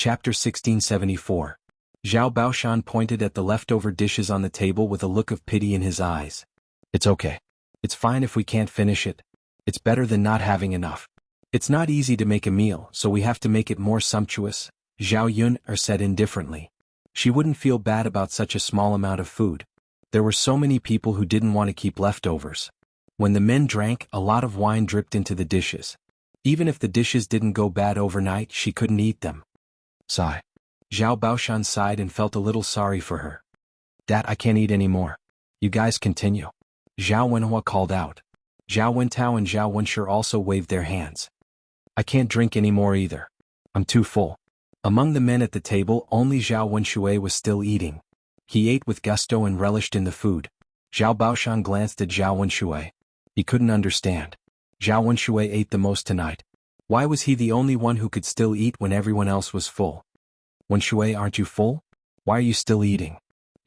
Chapter 1674. Zhao Baoshan pointed at the leftover dishes on the table with a look of pity in his eyes. It's okay. It's fine if we can't finish it. It's better than not having enough. It's not easy to make a meal, so we have to make it more sumptuous, Zhao Yun said indifferently. She wouldn't feel bad about such a small amount of food. There were so many people who didn't want to keep leftovers. When the men drank, a lot of wine dripped into the dishes. Even if the dishes didn't go bad overnight, she couldn't eat them. Sigh. Zhao Baoshan sighed and felt a little sorry for her. Dad, I can't eat anymore. You guys continue. Zhao Wenhua called out. Zhao Wentao and Zhao Wenshi also waved their hands. I can't drink anymore either. I'm too full. Among the men at the table, only Zhao Wenshi was still eating. He ate with gusto and relished in the food. Zhao Baoshan glanced at Zhao Wenshi. He couldn't understand. Zhao Wenshi ate the most tonight. Why was he the only one who could still eat when everyone else was full? Wenshi, aren't you full? Why are you still eating?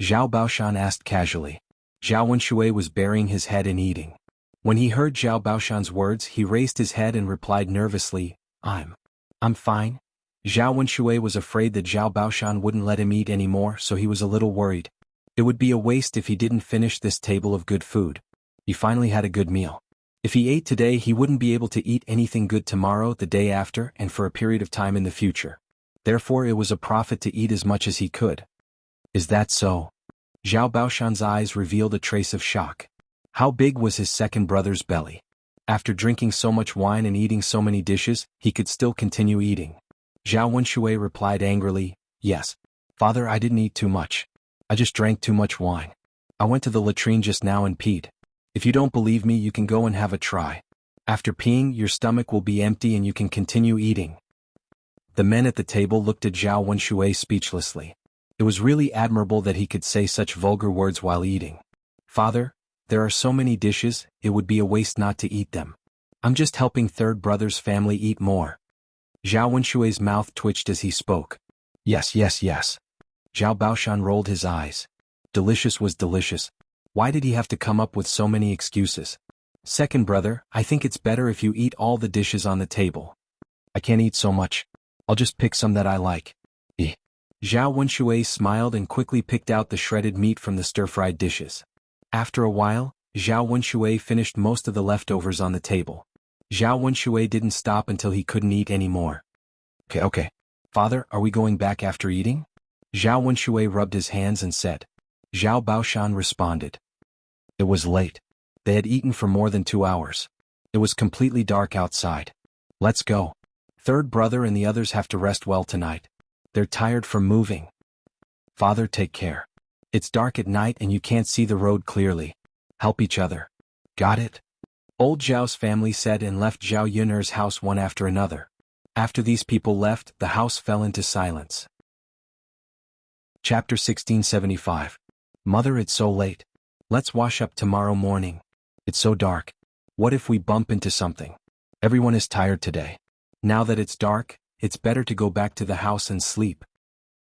Zhao Baoshan asked casually. Zhao Wenshi was burying his head in eating. When he heard Zhao Baoshan's words, he raised his head and replied nervously, I'm fine. Zhao Wenshi was afraid that Zhao Baoshan wouldn't let him eat anymore, so he was a little worried. It would be a waste if he didn't finish this table of good food. He finally had a good meal. If he ate today, he wouldn't be able to eat anything good tomorrow, the day after, and for a period of time in the future. Therefore it was a profit to eat as much as he could. Is that so? Zhao Baoshan's eyes revealed a trace of shock. How big was his second brother's belly? After drinking so much wine and eating so many dishes, he could still continue eating. Zhao Wenshi replied angrily, Yes. Father, I didn't eat too much. I just drank too much wine. I went to the latrine just now and peed. If you don't believe me, you can go and have a try. After peeing, your stomach will be empty and you can continue eating. The men at the table looked at Zhao Wenshi speechlessly. It was really admirable that he could say such vulgar words while eating. Father, there are so many dishes, it would be a waste not to eat them. I'm just helping third brother's family eat more. Zhao Wenshi's mouth twitched as he spoke. Yes. Zhao Baoshan rolled his eyes. Delicious was delicious. Why did he have to come up with so many excuses? Second brother, I think it's better if you eat all the dishes on the table. I can't eat so much. I'll just pick some that I like. Zhao Wenshi smiled and quickly picked out the shredded meat from the stir-fried dishes. After a while, Zhao Wenshi finished most of the leftovers on the table. Zhao Wenshi didn't stop until he couldn't eat anymore. Okay. Father, are we going back after eating? Zhao Wenshi rubbed his hands and said. Zhao Baoshan responded. It was late. They had eaten for more than 2 hours. It was completely dark outside. Let's go. Third brother and the others have to rest well tonight. They're tired from moving. Father, take care. It's dark at night and you can't see the road clearly. Help each other. Got it? Old Zhao's family said and left Zhao Yun'er's house one after another. After these people left, the house fell into silence. Chapter 1675. Mother, it's so late. Let's wash up tomorrow morning. It's so dark. What if we bump into something? Everyone is tired today. Now that it's dark, it's better to go back to the house and sleep.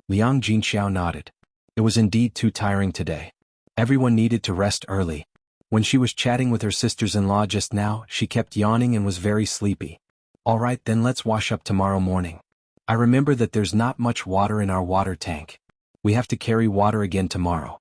Liang Jinxiao nodded. It was indeed too tiring today. Everyone needed to rest early. When she was chatting with her sisters-in-law just now, she kept yawning and was very sleepy. All right, then let's wash up tomorrow morning. I remember that there's not much water in our water tank. We have to carry water again tomorrow.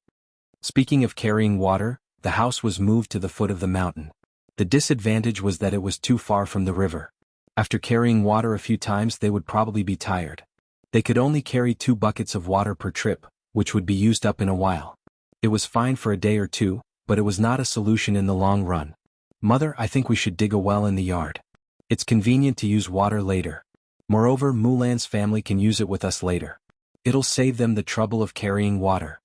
Speaking of carrying water, the house was moved to the foot of the mountain. The disadvantage was that it was too far from the river. After carrying water a few times, they would probably be tired. They could only carry 2 buckets of water per trip, which would be used up in a while. It was fine for a day or two, but it was not a solution in the long run. Mother, I think we should dig a well in the yard. It's convenient to use water later. Moreover, Mulan's family can use it with us later. It'll save them the trouble of carrying water.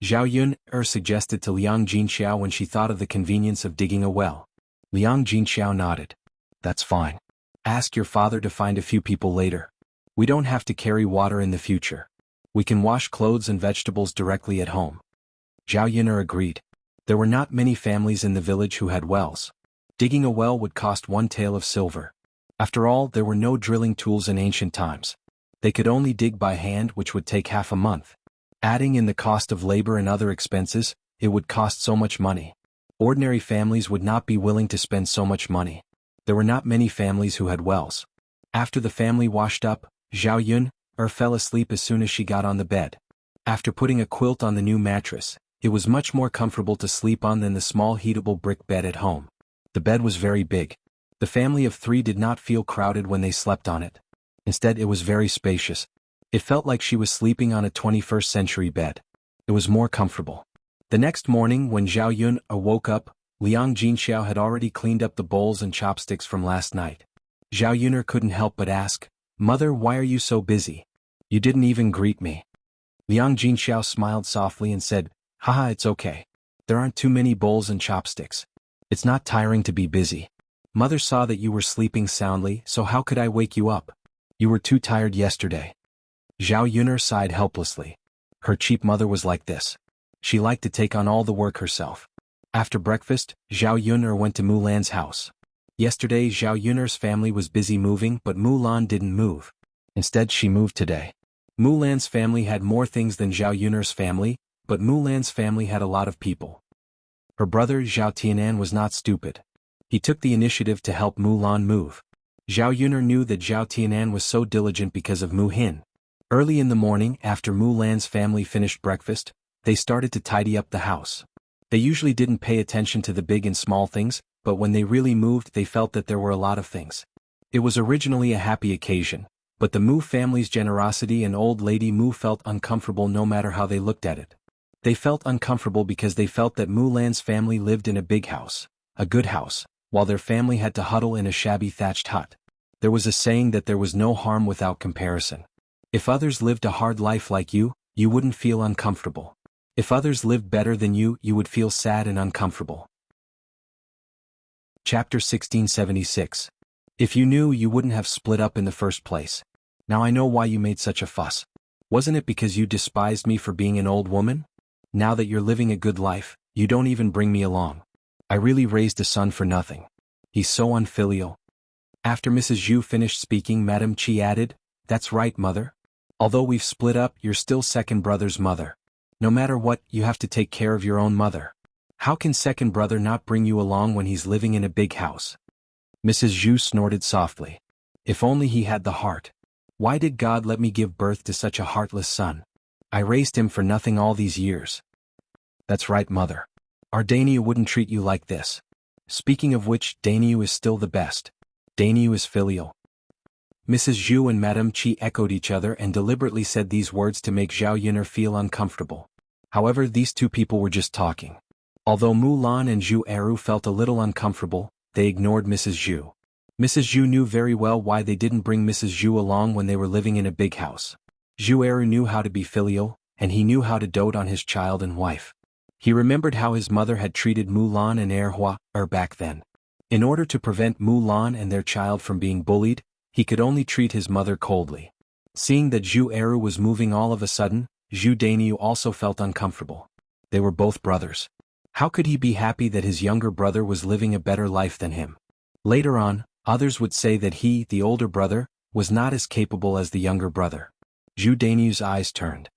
Zhao Yun'er suggested to Liang Jinxiao when she thought of the convenience of digging a well. Liang Jinxiao nodded. That's fine. Ask your father to find a few people later. We don't have to carry water in the future. We can wash clothes and vegetables directly at home. Zhao Yun'er agreed. There were not many families in the village who had wells. Digging a well would cost 1 tael of silver. After all, there were no drilling tools in ancient times. They could only dig by hand, which would take half a month. Adding in the cost of labor and other expenses, it would cost so much money. Ordinary families would not be willing to spend so much money. There were not many families who had wells. After the family washed up, Zhao Yun fell asleep as soon as she got on the bed. After putting a quilt on the new mattress, it was much more comfortable to sleep on than the small heatable brick bed at home. The bed was very big. The family of 3 did not feel crowded when they slept on it. Instead, it was very spacious. It felt like she was sleeping on a 21st century bed. It was more comfortable. The next morning when Zhao Yun woke up, Liang Jinxiao had already cleaned up the bowls and chopsticks from last night. Zhao Yuner couldn't help but ask, "Mother, why are you so busy? You didn't even greet me." Liang Jinxiao smiled softly and said, "Haha, it's okay. There aren't too many bowls and chopsticks. It's not tiring to be busy. Mother saw that you were sleeping soundly, so how could I wake you up? You were too tired yesterday." Zhao Yuner sighed helplessly. Her cheap mother was like this. She liked to take on all the work herself. After breakfast, Zhao Yuner went to Mulan's house. Yesterday Zhao Yuner's family was busy moving, but Mulan didn't move. Instead, she moved today. Mulan's family had more things than Zhao Yuner's family, but Mulan's family had a lot of people. Her brother Zhao Tianan was not stupid. He took the initiative to help Mulan move. Zhao Yuner knew that Zhao Tianan was so diligent because of Mu Hin. Early in the morning, after Mulan's family finished breakfast, they started to tidy up the house. They usually didn't pay attention to the big and small things, but when they really moved they felt that there were a lot of things. It was originally a happy occasion, but the Mu family's generosity and old lady Mu felt uncomfortable no matter how they looked at it. They felt uncomfortable because they felt that Mulan's family lived in a big house, a good house, while their family had to huddle in a shabby thatched hut. There was a saying that there was no harm without comparison. If others lived a hard life like you, you wouldn't feel uncomfortable. If others lived better than you, you would feel sad and uncomfortable. Chapter 1676. If you knew, you wouldn't have split up in the first place. Now I know why you made such a fuss. Wasn't it because you despised me for being an old woman? Now that you're living a good life, you don't even bring me along. I really raised a son for nothing. He's so unfilial. After Mrs. Zhu finished speaking, Madame Qi added, "That's right, mother. Although we've split up, you're still second brother's mother. No matter what, you have to take care of your own mother. How can second brother not bring you along when he's living in a big house?" Mrs. Zhu snorted softly. If only he had the heart. Why did God let me give birth to such a heartless son? I raised him for nothing all these years. That's right, mother. Our Dainyu wouldn't treat you like this. Speaking of which, Dainyu is still the best. Dainyu is filial. Mrs. Zhu and Madame Qi echoed each other and deliberately said these words to make Zhao Yuner feel uncomfortable. However, these two people were just talking. Although Mulan and Zhu Eru felt a little uncomfortable, they ignored Mrs. Zhu. Mrs. Zhu knew very well why they didn't bring Mrs. Zhu along when they were living in a big house. Zhu Eru knew how to be filial, and he knew how to dote on his child and wife. He remembered how his mother had treated Mulan and Erhua back then. In order to prevent Mulan and their child from being bullied, he could only treat his mother coldly. Seeing that Zhu Eru was moving all of a sudden, Zhu Dainyu also felt uncomfortable. They were both brothers. How could he be happy that his younger brother was living a better life than him? Later on, others would say that he, the older brother, was not as capable as the younger brother. Zhu Dainyu's eyes turned.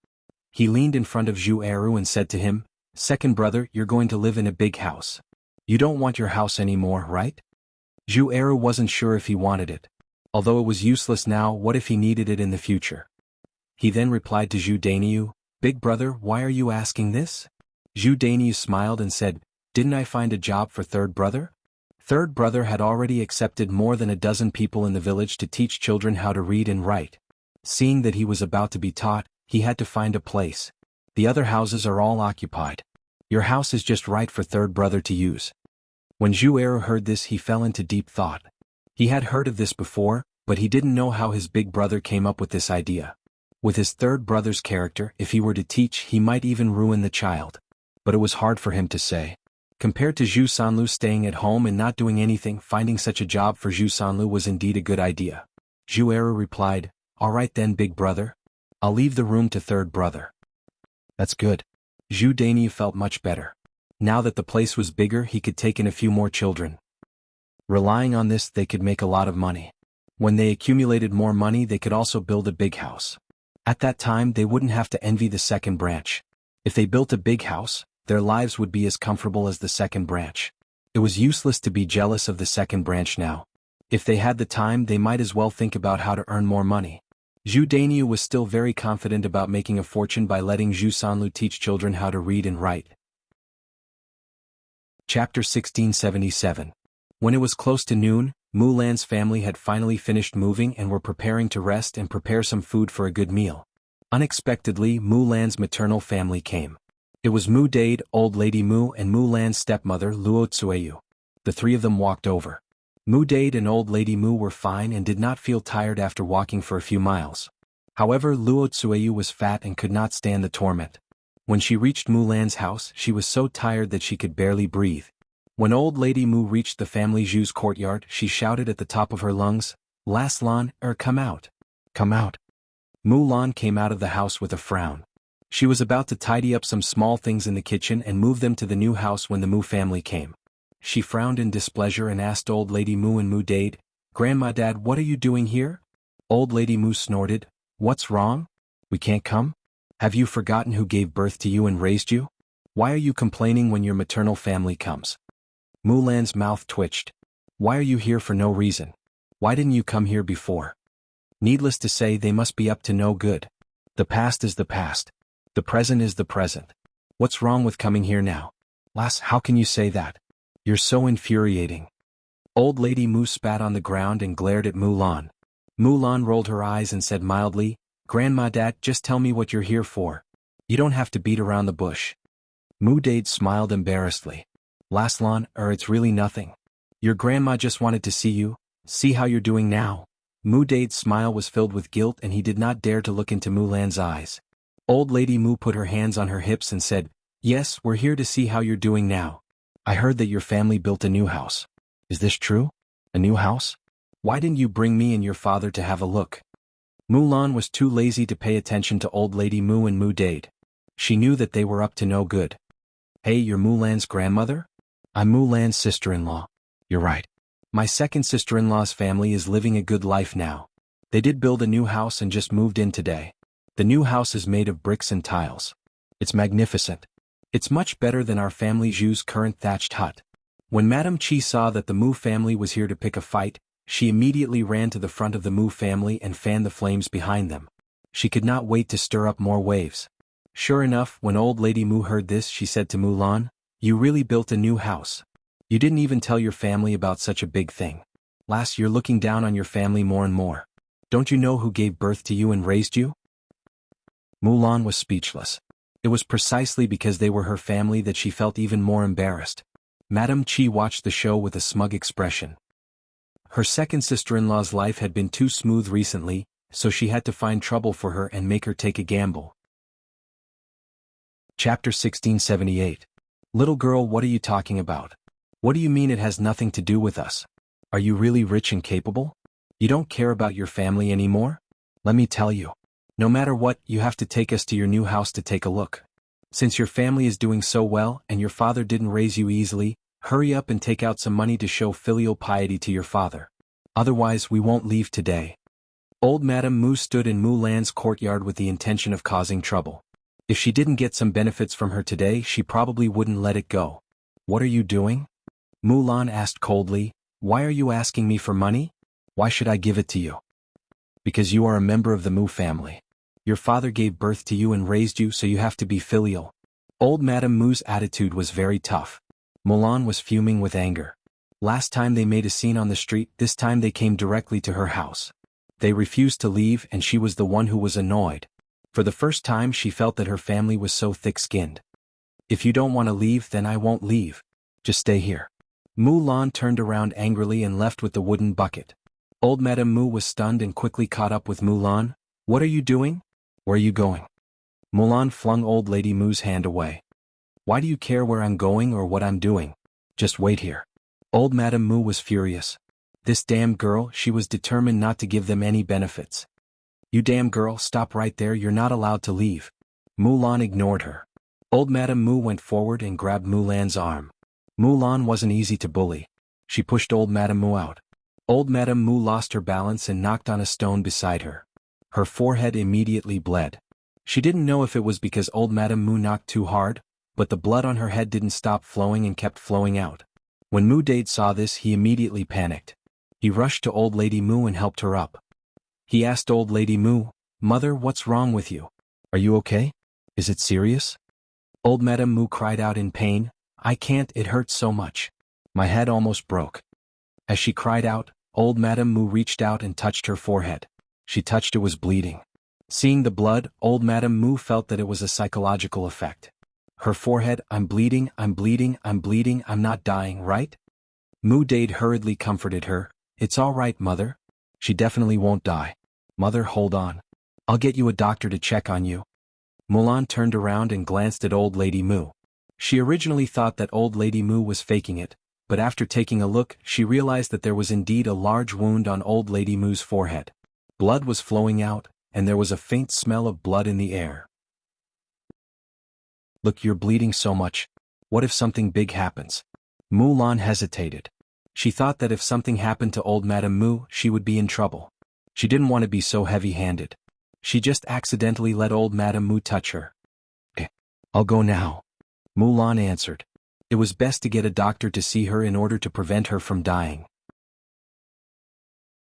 He leaned in front of Zhu Eru and said to him, "Second brother, you're going to live in a big house. You don't want your house anymore, right?" Zhu Eru wasn't sure if he wanted it. Although it was useless now, what if he needed it in the future? He then replied to Zhu Dainyu, "Big brother, why are you asking this?" Zhu Dainyu smiled and said, "Didn't I find a job for third brother?" Third brother had already accepted more than a dozen people in the village to teach children how to read and write. Seeing that he was about to be taught, he had to find a place. The other houses are all occupied. Your house is just right for third brother to use. When Zhu Eru heard this, he fell into deep thought. He had heard of this before, but he didn't know how his big brother came up with this idea. With his third brother's character, if he were to teach, he might even ruin the child. But it was hard for him to say. Compared to Zhu Sanlu staying at home and not doing anything, finding such a job for Zhu Sanlu was indeed a good idea. Zhu Eru replied, "All right then, big brother. I'll leave the room to third brother." That's good. Zhu Dainyu felt much better. Now that the place was bigger, he could take in a few more children. Relying on this, they could make a lot of money. When they accumulated more money, they could also build a big house. At that time, they wouldn't have to envy the second branch. If they built a big house, their lives would be as comfortable as the second branch. It was useless to be jealous of the second branch now. If they had the time, they might as well think about how to earn more money. Zhu Dainyu was still very confident about making a fortune by letting Zhu Sanlu teach children how to read and write. Chapter 1677. When it was close to noon, Mulan's family had finally finished moving and were preparing to rest and prepare some food for a good meal. Unexpectedly, Mulan's maternal family came. It was Mu Dade, Old Lady Mu, and Mulan's stepmother Luo Tsueyu. The three of them walked over. Mu Dade and Old Lady Mu were fine and did not feel tired after walking for a few miles. However, Luo Tsueyu was fat and could not stand the torment. When she reached Mulan's house, she was so tired that she could barely breathe. When Old Lady Mu reached the family Zhu's courtyard, she shouted at the top of her lungs, "Lan, come out. Come out." Mulan came out of the house with a frown. She was about to tidy up some small things in the kitchen and move them to the new house when the Mu family came. She frowned in displeasure and asked Old Lady Mu and Mu Dade, "Grandma, Dad, what are you doing here?" Old Lady Mu snorted, "What's wrong? We can't come? Have you forgotten who gave birth to you and raised you? Why are you complaining when your maternal family comes?" Mulan's mouth twitched. "Why are you here for no reason? Why didn't you come here before?" Needless to say, they must be up to no good. The past is the past. The present is the present. What's wrong with coming here now? Lass, how can you say that? You're so infuriating. Old Lady Mu spat on the ground and glared at Mulan. Mulan rolled her eyes and said mildly, "Grandma, Dad, just tell me what you're here for. You don't have to beat around the bush." Mu Dade smiled embarrassedly. "Lan, it's really nothing. Your grandma just wanted to see you, see how you're doing now." Mu Dade's smile was filled with guilt and he did not dare to look into Mulan's eyes. Old Lady Mu put her hands on her hips and said, "Yes, we're here to see how you're doing now. I heard that your family built a new house. Is this true? A new house? Why didn't you bring me and your father to have a look?" Mulan was too lazy to pay attention to Old Lady Mu and Mu Dade. She knew that they were up to no good. "Hey, you're Mulan's grandmother?" "I'm Mulan's sister-in-law." "You're right. My second sister-in-law's family is living a good life now. They did build a new house and just moved in today. The new house is made of bricks and tiles. It's magnificent. It's much better than our family Zhu's current thatched hut." When Madame Chi saw that the Mu family was here to pick a fight, she immediately ran to the front of the Mu family and fanned the flames behind them. She could not wait to stir up more waves. Sure enough, when Old Lady Mu heard this, she said to Mulan, "You really built a new house. You didn't even tell your family about such a big thing. Lass, you're looking down on your family more and more. Don't you know who gave birth to you and raised you?" Mulan was speechless. It was precisely because they were her family that she felt even more embarrassed. Madame Chi watched the show with a smug expression. Her second sister-in-law's life had been too smooth recently, so she had to find trouble for her and make her take a gamble. Chapter 1678. Little girl, what are you talking about? What do you mean it has nothing to do with us? Are you really rich and capable? You don't care about your family anymore? Let me tell you. No matter what, you have to take us to your new house to take a look. Since your family is doing so well and your father didn't raise you easily, hurry up and take out some money to show filial piety to your father. Otherwise, we won't leave today. Old Madame Mu stood in Mulan's courtyard with the intention of causing trouble. If she didn't get some benefits from her today, she probably wouldn't let it go. "What are you doing?" Mulan asked coldly. "Why are you asking me for money? Why should I give it to you?" "Because you are a member of the Mu family. Your father gave birth to you and raised you, so you have to be filial." Old Madame Mu's attitude was very tough. Mulan was fuming with anger. Last time they made a scene on the street, this time they came directly to her house. They refused to leave and she was the one who was annoyed. For the first time she felt that her family was so thick-skinned. "If you don't want to leave, then I won't leave. Just stay here." Mulan turned around angrily and left with the wooden bucket. Old Madame Mu was stunned and quickly caught up with Mulan. "What are you doing? Where are you going?" Mulan flung Old Lady Mu's hand away. "Why do you care where I'm going or what I'm doing? Just wait here." Old Madame Mu was furious. This damn girl, she was determined not to give them any benefits. "You damn girl, stop right there, you're not allowed to leave." Mulan ignored her. Old Madame Mu went forward and grabbed Mulan's arm. Mulan wasn't easy to bully. She pushed Old Madame Mu out. Old Madame Mu lost her balance and knocked on a stone beside her. Her forehead immediately bled. She didn't know if it was because Old Madame Mu knocked too hard, but the blood on her head didn't stop flowing and kept flowing out. When Mu Dade saw this, he immediately panicked. He rushed to Old Lady Mu and helped her up. He asked old lady Mu, "Mother, what's wrong with you? Are you okay? Is it serious?" Old Madame Mu cried out in pain, "I can't, it hurts so much. My head almost broke." As she cried out, old Madame Mu reached out and touched her forehead. She touched it was bleeding. Seeing the blood, old Madame Mu felt that it was a psychological effect. Her forehead, "I'm bleeding, I'm bleeding, I'm bleeding, I'm not dying, right?" Mu Dade hurriedly comforted her, "It's all right, mother. She definitely won't die. Mother, hold on. I'll get you a doctor to check on you." Mulan turned around and glanced at old lady Mu. She originally thought that old lady Mu was faking it, but after taking a look, she realized that there was indeed a large wound on old lady Mu's forehead. Blood was flowing out, and there was a faint smell of blood in the air. "Look, you're bleeding so much. What if something big happens?" Mulan hesitated. She thought that if something happened to old Madame Mu, she would be in trouble. She didn't want to be so heavy-handed. She just accidentally let old Madame Mu touch her. "Okay, I'll go now," Mulan answered. It was best to get a doctor to see her in order to prevent her from dying.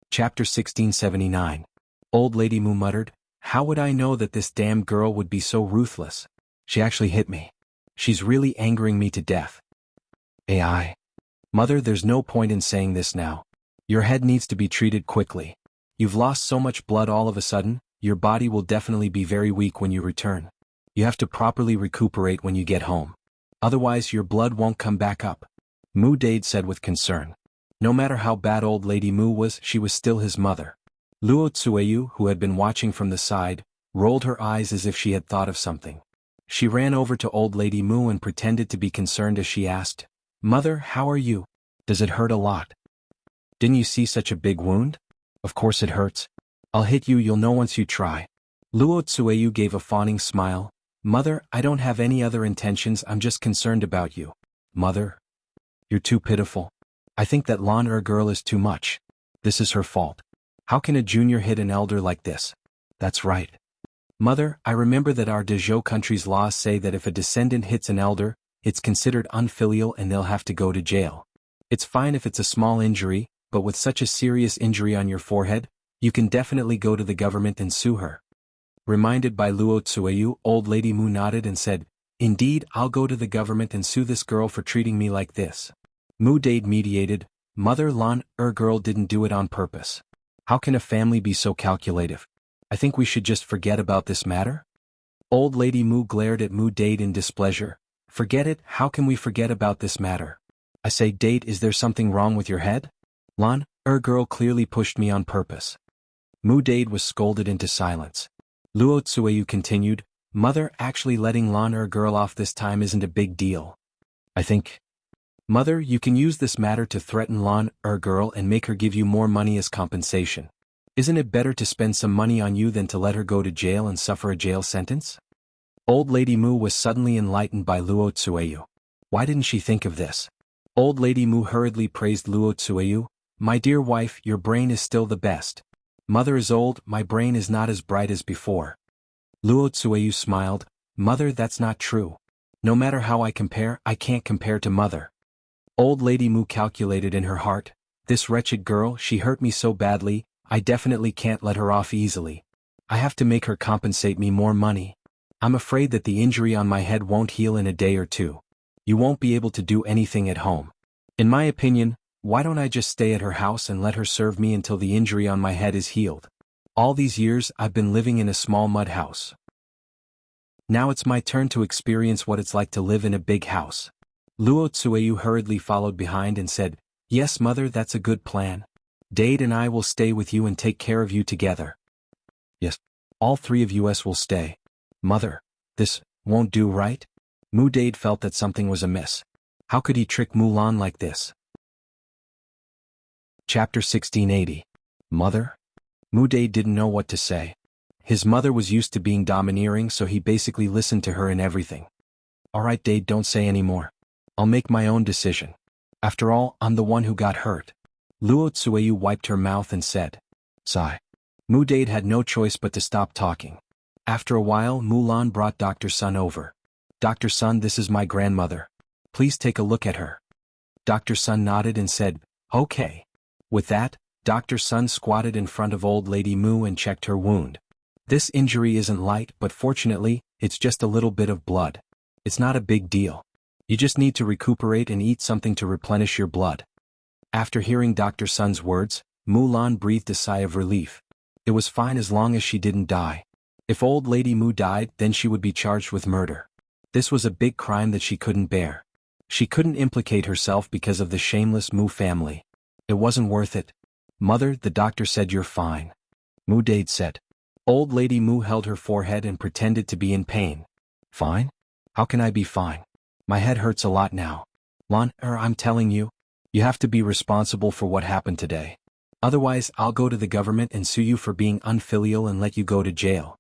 Chapter 1679. Old Lady Mu muttered, "How would I know that this damn girl would be so ruthless? She actually hit me. She's really angering me to death." AI. Mother, there's no point in saying this now. Your head needs to be treated quickly. You've lost so much blood all of a sudden, your body will definitely be very weak when you return. You have to properly recuperate when you get home. Otherwise your blood won't come back up," Mu Dade said with concern. No matter how bad old lady Mu was, she was still his mother. Luo Tsueyu, who had been watching from the side, rolled her eyes as if she had thought of something. She ran over to old lady Mu and pretended to be concerned as she asked, "Mother, how are you? Does it hurt a lot? Didn't you see such a big wound?" "Of course it hurts. I'll hit you, you'll know once you try." Luo Tsueyu gave a fawning smile. "Mother, I don't have any other intentions, I'm just concerned about you." "Mother, you're too pitiful. I think that Lan girl is too much. This is her fault. How can a junior hit an elder like this?" "That's right. Mother, I remember that our Dezhou country's laws say that if a descendant hits an elder, it's considered unfilial and they'll have to go to jail. It's fine if it's a small injury, but with such a serious injury on your forehead, you can definitely go to the government and sue her." Reminded by Luo Tsueyu, old lady Mu nodded and said, "Indeed, I'll go to the government and sue this girl for treating me like this." Mu Dade mediated, "Mother, Lan girl didn't do it on purpose. How can a family be so calculative? I think we should just forget about this matter." Old lady Mu glared at Mu Dade in displeasure. "Forget it, how can we forget about this matter? I say, Dade, is there something wrong with your head? Lan girl clearly pushed me on purpose." Mu Dade was scolded into silence. Luo Tsueyu continued, "Mother, actually letting Lan girl off this time isn't a big deal. I think, Mother, you can use this matter to threaten Lan girl and make her give you more money as compensation. Isn't it better to spend some money on you than to let her go to jail and suffer a jail sentence?" Old lady Mu was suddenly enlightened by Luo Tsueyu. Why didn't she think of this? Old lady Mu hurriedly praised Luo Tsueyu, "My dear wife, your brain is still the best. Mother is old, my brain is not as bright as before." Luo Tsueyu smiled, "Mother, that's not true. No matter how I compare, I can't compare to Mother." Old lady Mu calculated in her heart, "This wretched girl, she hurt me so badly, I definitely can't let her off easily. I have to make her compensate me more money. I'm afraid that the injury on my head won't heal in a day or two. You won't be able to do anything at home. In my opinion, why don't I just stay at her house and let her serve me until the injury on my head is healed? All these years I've been living in a small mud house. Now it's my turn to experience what it's like to live in a big house." Luo Tsueyu hurriedly followed behind and said, "Yes, Mother, that's a good plan. Dade and I will stay with you and take care of you together." "Yes, all three of us will stay. Mother, this won't do, right?" Mu Dade felt that something was amiss. How could he trick Mulan like this? Chapter 1680. Mother? Mu Dade didn't know what to say. His mother was used to being domineering, so he basically listened to her in everything. "All right, Dade, don't say any more. I'll make my own decision. After all, I'm the one who got hurt." Luo Tsueyu wiped her mouth and said, "Sigh." Mu Dade had no choice but to stop talking. After a while, Mulan brought Dr. Sun over. "Dr. Sun, this is my grandmother. Please take a look at her." Dr. Sun nodded and said, "Okay." With that, Dr. Sun squatted in front of old lady Mu and checked her wound. This injury isn't light, but fortunately, it's just a little bit of blood. It's not a big deal. You just need to recuperate and eat something to replenish your blood. After hearing Dr. Sun's words, Mulan breathed a sigh of relief. It was fine as long as she didn't die. If old lady Mu died, then she would be charged with murder. This was a big crime that she couldn't bear. She couldn't implicate herself because of the shameless Mu family. It wasn't worth it. Mother, the doctor said you're fine. Mu Dade said. Old lady Mu held her forehead and pretended to be in pain. Fine? How can I be fine? My head hurts a lot now. I'm telling you, you have to be responsible for what happened today. Otherwise, I'll go to the government and sue you for being unfilial and let you go to jail.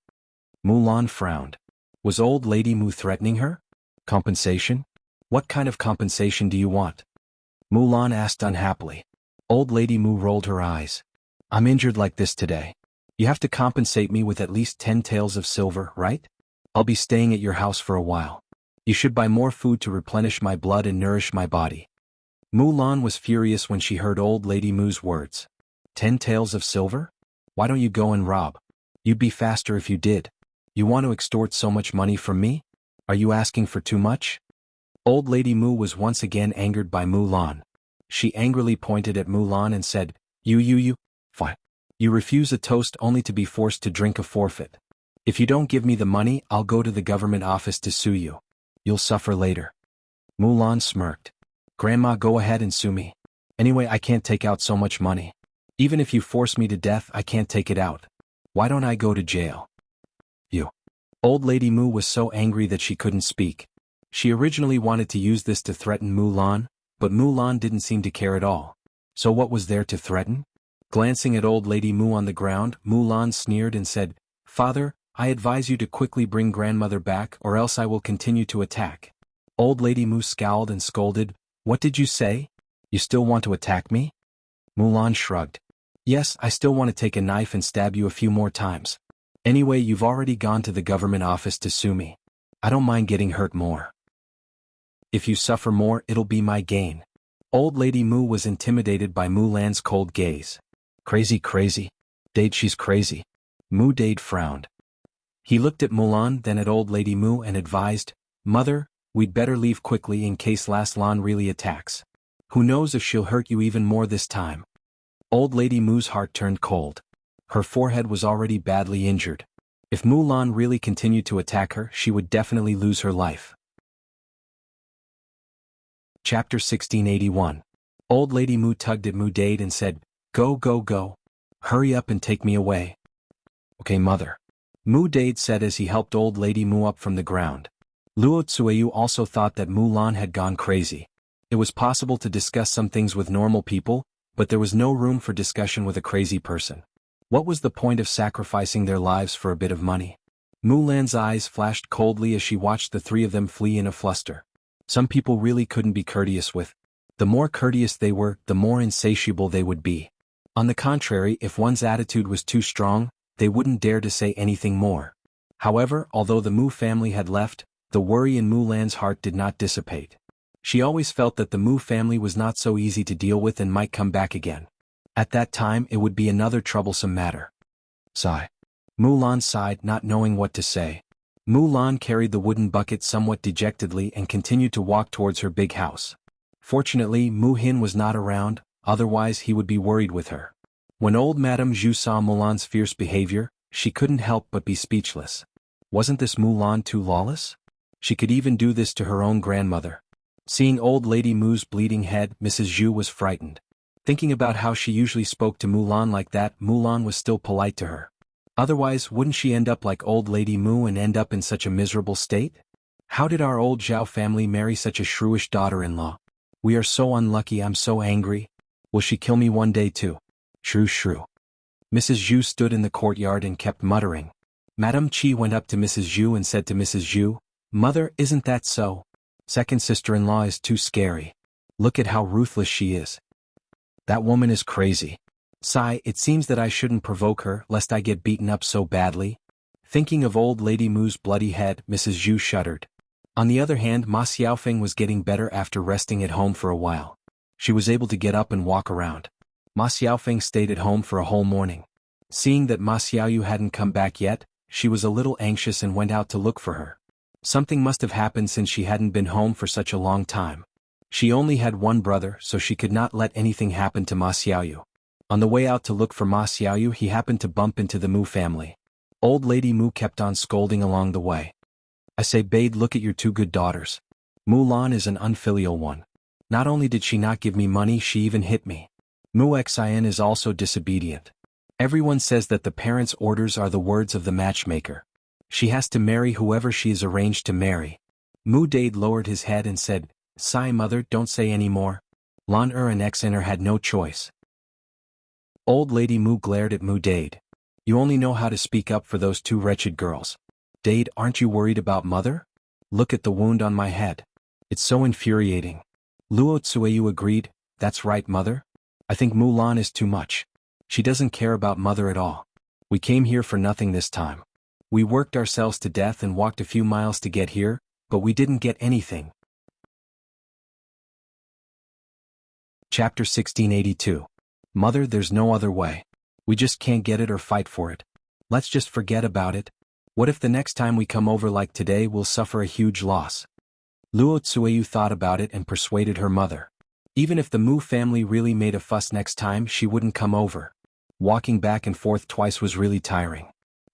Mulan frowned. Was old lady Mu threatening her? Compensation? What kind of compensation do you want? Mulan asked unhappily. Old lady Mu rolled her eyes. I'm injured like this today. You have to compensate me with at least 10 taels of silver, right? I'll be staying at your house for a while. You should buy more food to replenish my blood and nourish my body. Mulan was furious when she heard old lady Mu's words. 10 taels of silver? Why don't you go and rob? You'd be faster if you did. You want to extort so much money from me? Are you asking for too much? Old lady Mu was once again angered by Mulan. She angrily pointed at Mulan and said, You. Fine. You refuse a toast only to be forced to drink a forfeit. If you don't give me the money, I'll go to the government office to sue you. You'll suffer later. Mulan smirked. Grandma, go ahead and sue me. Anyway, I can't take out so much money. Even if you force me to death, I can't take it out. Why don't I go to jail? You. Old lady Mu was so angry that she couldn't speak. She originally wanted to use this to threaten Mulan, but Mulan didn't seem to care at all. So what was there to threaten? Glancing at old lady Mu on the ground, Mulan sneered and said, Father, I advise you to quickly bring grandmother back or else I will continue to attack. Old lady Mu scowled and scolded, What did you say? You still want to attack me? Mulan shrugged. Yes, I still want to take a knife and stab you a few more times. Anyway, you've already gone to the government office to sue me. I don't mind getting hurt more. If you suffer more, it'll be my gain. Old lady Mu was intimidated by Mulan's cold gaze. Crazy. Dade, she's crazy. Mu Dade frowned. He looked at Mulan, then at old lady Mu and advised, Mother, we'd better leave quickly in case Lan really attacks. Who knows if she'll hurt you even more this time. Old lady Mu's heart turned cold. Her forehead was already badly injured. If Mulan really continued to attack her, she would definitely lose her life. Chapter 1681. Old lady Mu tugged at Mu Dade and said, Go. Hurry up and take me away. Okay, mother. Mu Dade said as he helped old lady Mu up from the ground. Luo Tsueyu also thought that Mulan had gone crazy. It was possible to discuss some things with normal people, but there was no room for discussion with a crazy person. What was the point of sacrificing their lives for a bit of money? Mulan's eyes flashed coldly as she watched the three of them flee in a fluster. Some people really couldn't be courteous with. The more courteous they were, the more insatiable they would be. On the contrary, if one's attitude was too strong, they wouldn't dare to say anything more. However, although the Mu family had left, the worry in Mulan's heart did not dissipate. She always felt that the Mu family was not so easy to deal with and might come back again. At that time, it would be another troublesome matter. Sigh. Mulan sighed, not knowing what to say. Mulan carried the wooden bucket somewhat dejectedly and continued to walk towards her big house. Fortunately, Mu Hin was not around, otherwise he would be worried with her. When old Madame Zhu saw Mulan's fierce behavior, she couldn't help but be speechless. Wasn't this Mulan too lawless? She could even do this to her own grandmother. Seeing old lady Mu's bleeding head, Mrs. Zhu was frightened. Thinking about how she usually spoke to Mulan like that, Mulan was still polite to her. Otherwise, wouldn't she end up like old lady Mu and end up in such a miserable state? How did our old Zhao family marry such a shrewish daughter-in-law? We are so unlucky, I'm so angry. Will she kill me one day too? Shrew. Mrs. Zhu stood in the courtyard and kept muttering. Madame Qi went up to Mrs. Zhu and said to Mrs. Zhu, Mother, isn't that so? Second sister-in-law is too scary. Look at how ruthless she is. That woman is crazy. Sigh, it seems that I shouldn't provoke her lest I get beaten up so badly. Thinking of old lady Mu's bloody head, Mrs. Zhu shuddered. On the other hand, Ma Xiaofeng was getting better after resting at home for a while. She was able to get up and walk around. Ma Xiaofeng stayed at home for a whole morning. Seeing that Ma Xiaoyu hadn't come back yet, she was a little anxious and went out to look for her. Something must have happened since she hadn't been home for such a long time. She only had one brother, so she could not let anything happen to Ma Xiaoyu. On the way out to look for Ma Xiaoyu, he happened to bump into the Mu family. Old Lady Mu kept on scolding along the way. I say, babe, look at your two good daughters. Mulan is an unfilial one. Not only did she not give me money, she even hit me. Mu Xin is also disobedient. Everyone says that the parents' orders are the words of the matchmaker. She has to marry whoever she is arranged to marry. Mu Dade lowered his head and said, sigh mother, don't say any more. Lan and Xiner had no choice. Old Lady Mu glared at Mu Dade. You only know how to speak up for those two wretched girls. Dade, aren't you worried about mother? Look at the wound on my head. It's so infuriating. Luo Tsueyu agreed, that's right mother. I think Mulan is too much. She doesn't care about mother at all. We came here for nothing this time. We worked ourselves to death and walked a few miles to get here, but we didn't get anything. Chapter 1682. Mother, there's no other way. We just can't get it or fight for it. Let's just forget about it. What if the next time we come over like today we'll suffer a huge loss? Luo Tsueyu thought about it and persuaded her mother. Even if the Mu family really made a fuss next time, she wouldn't come over. Walking back and forth twice was really tiring.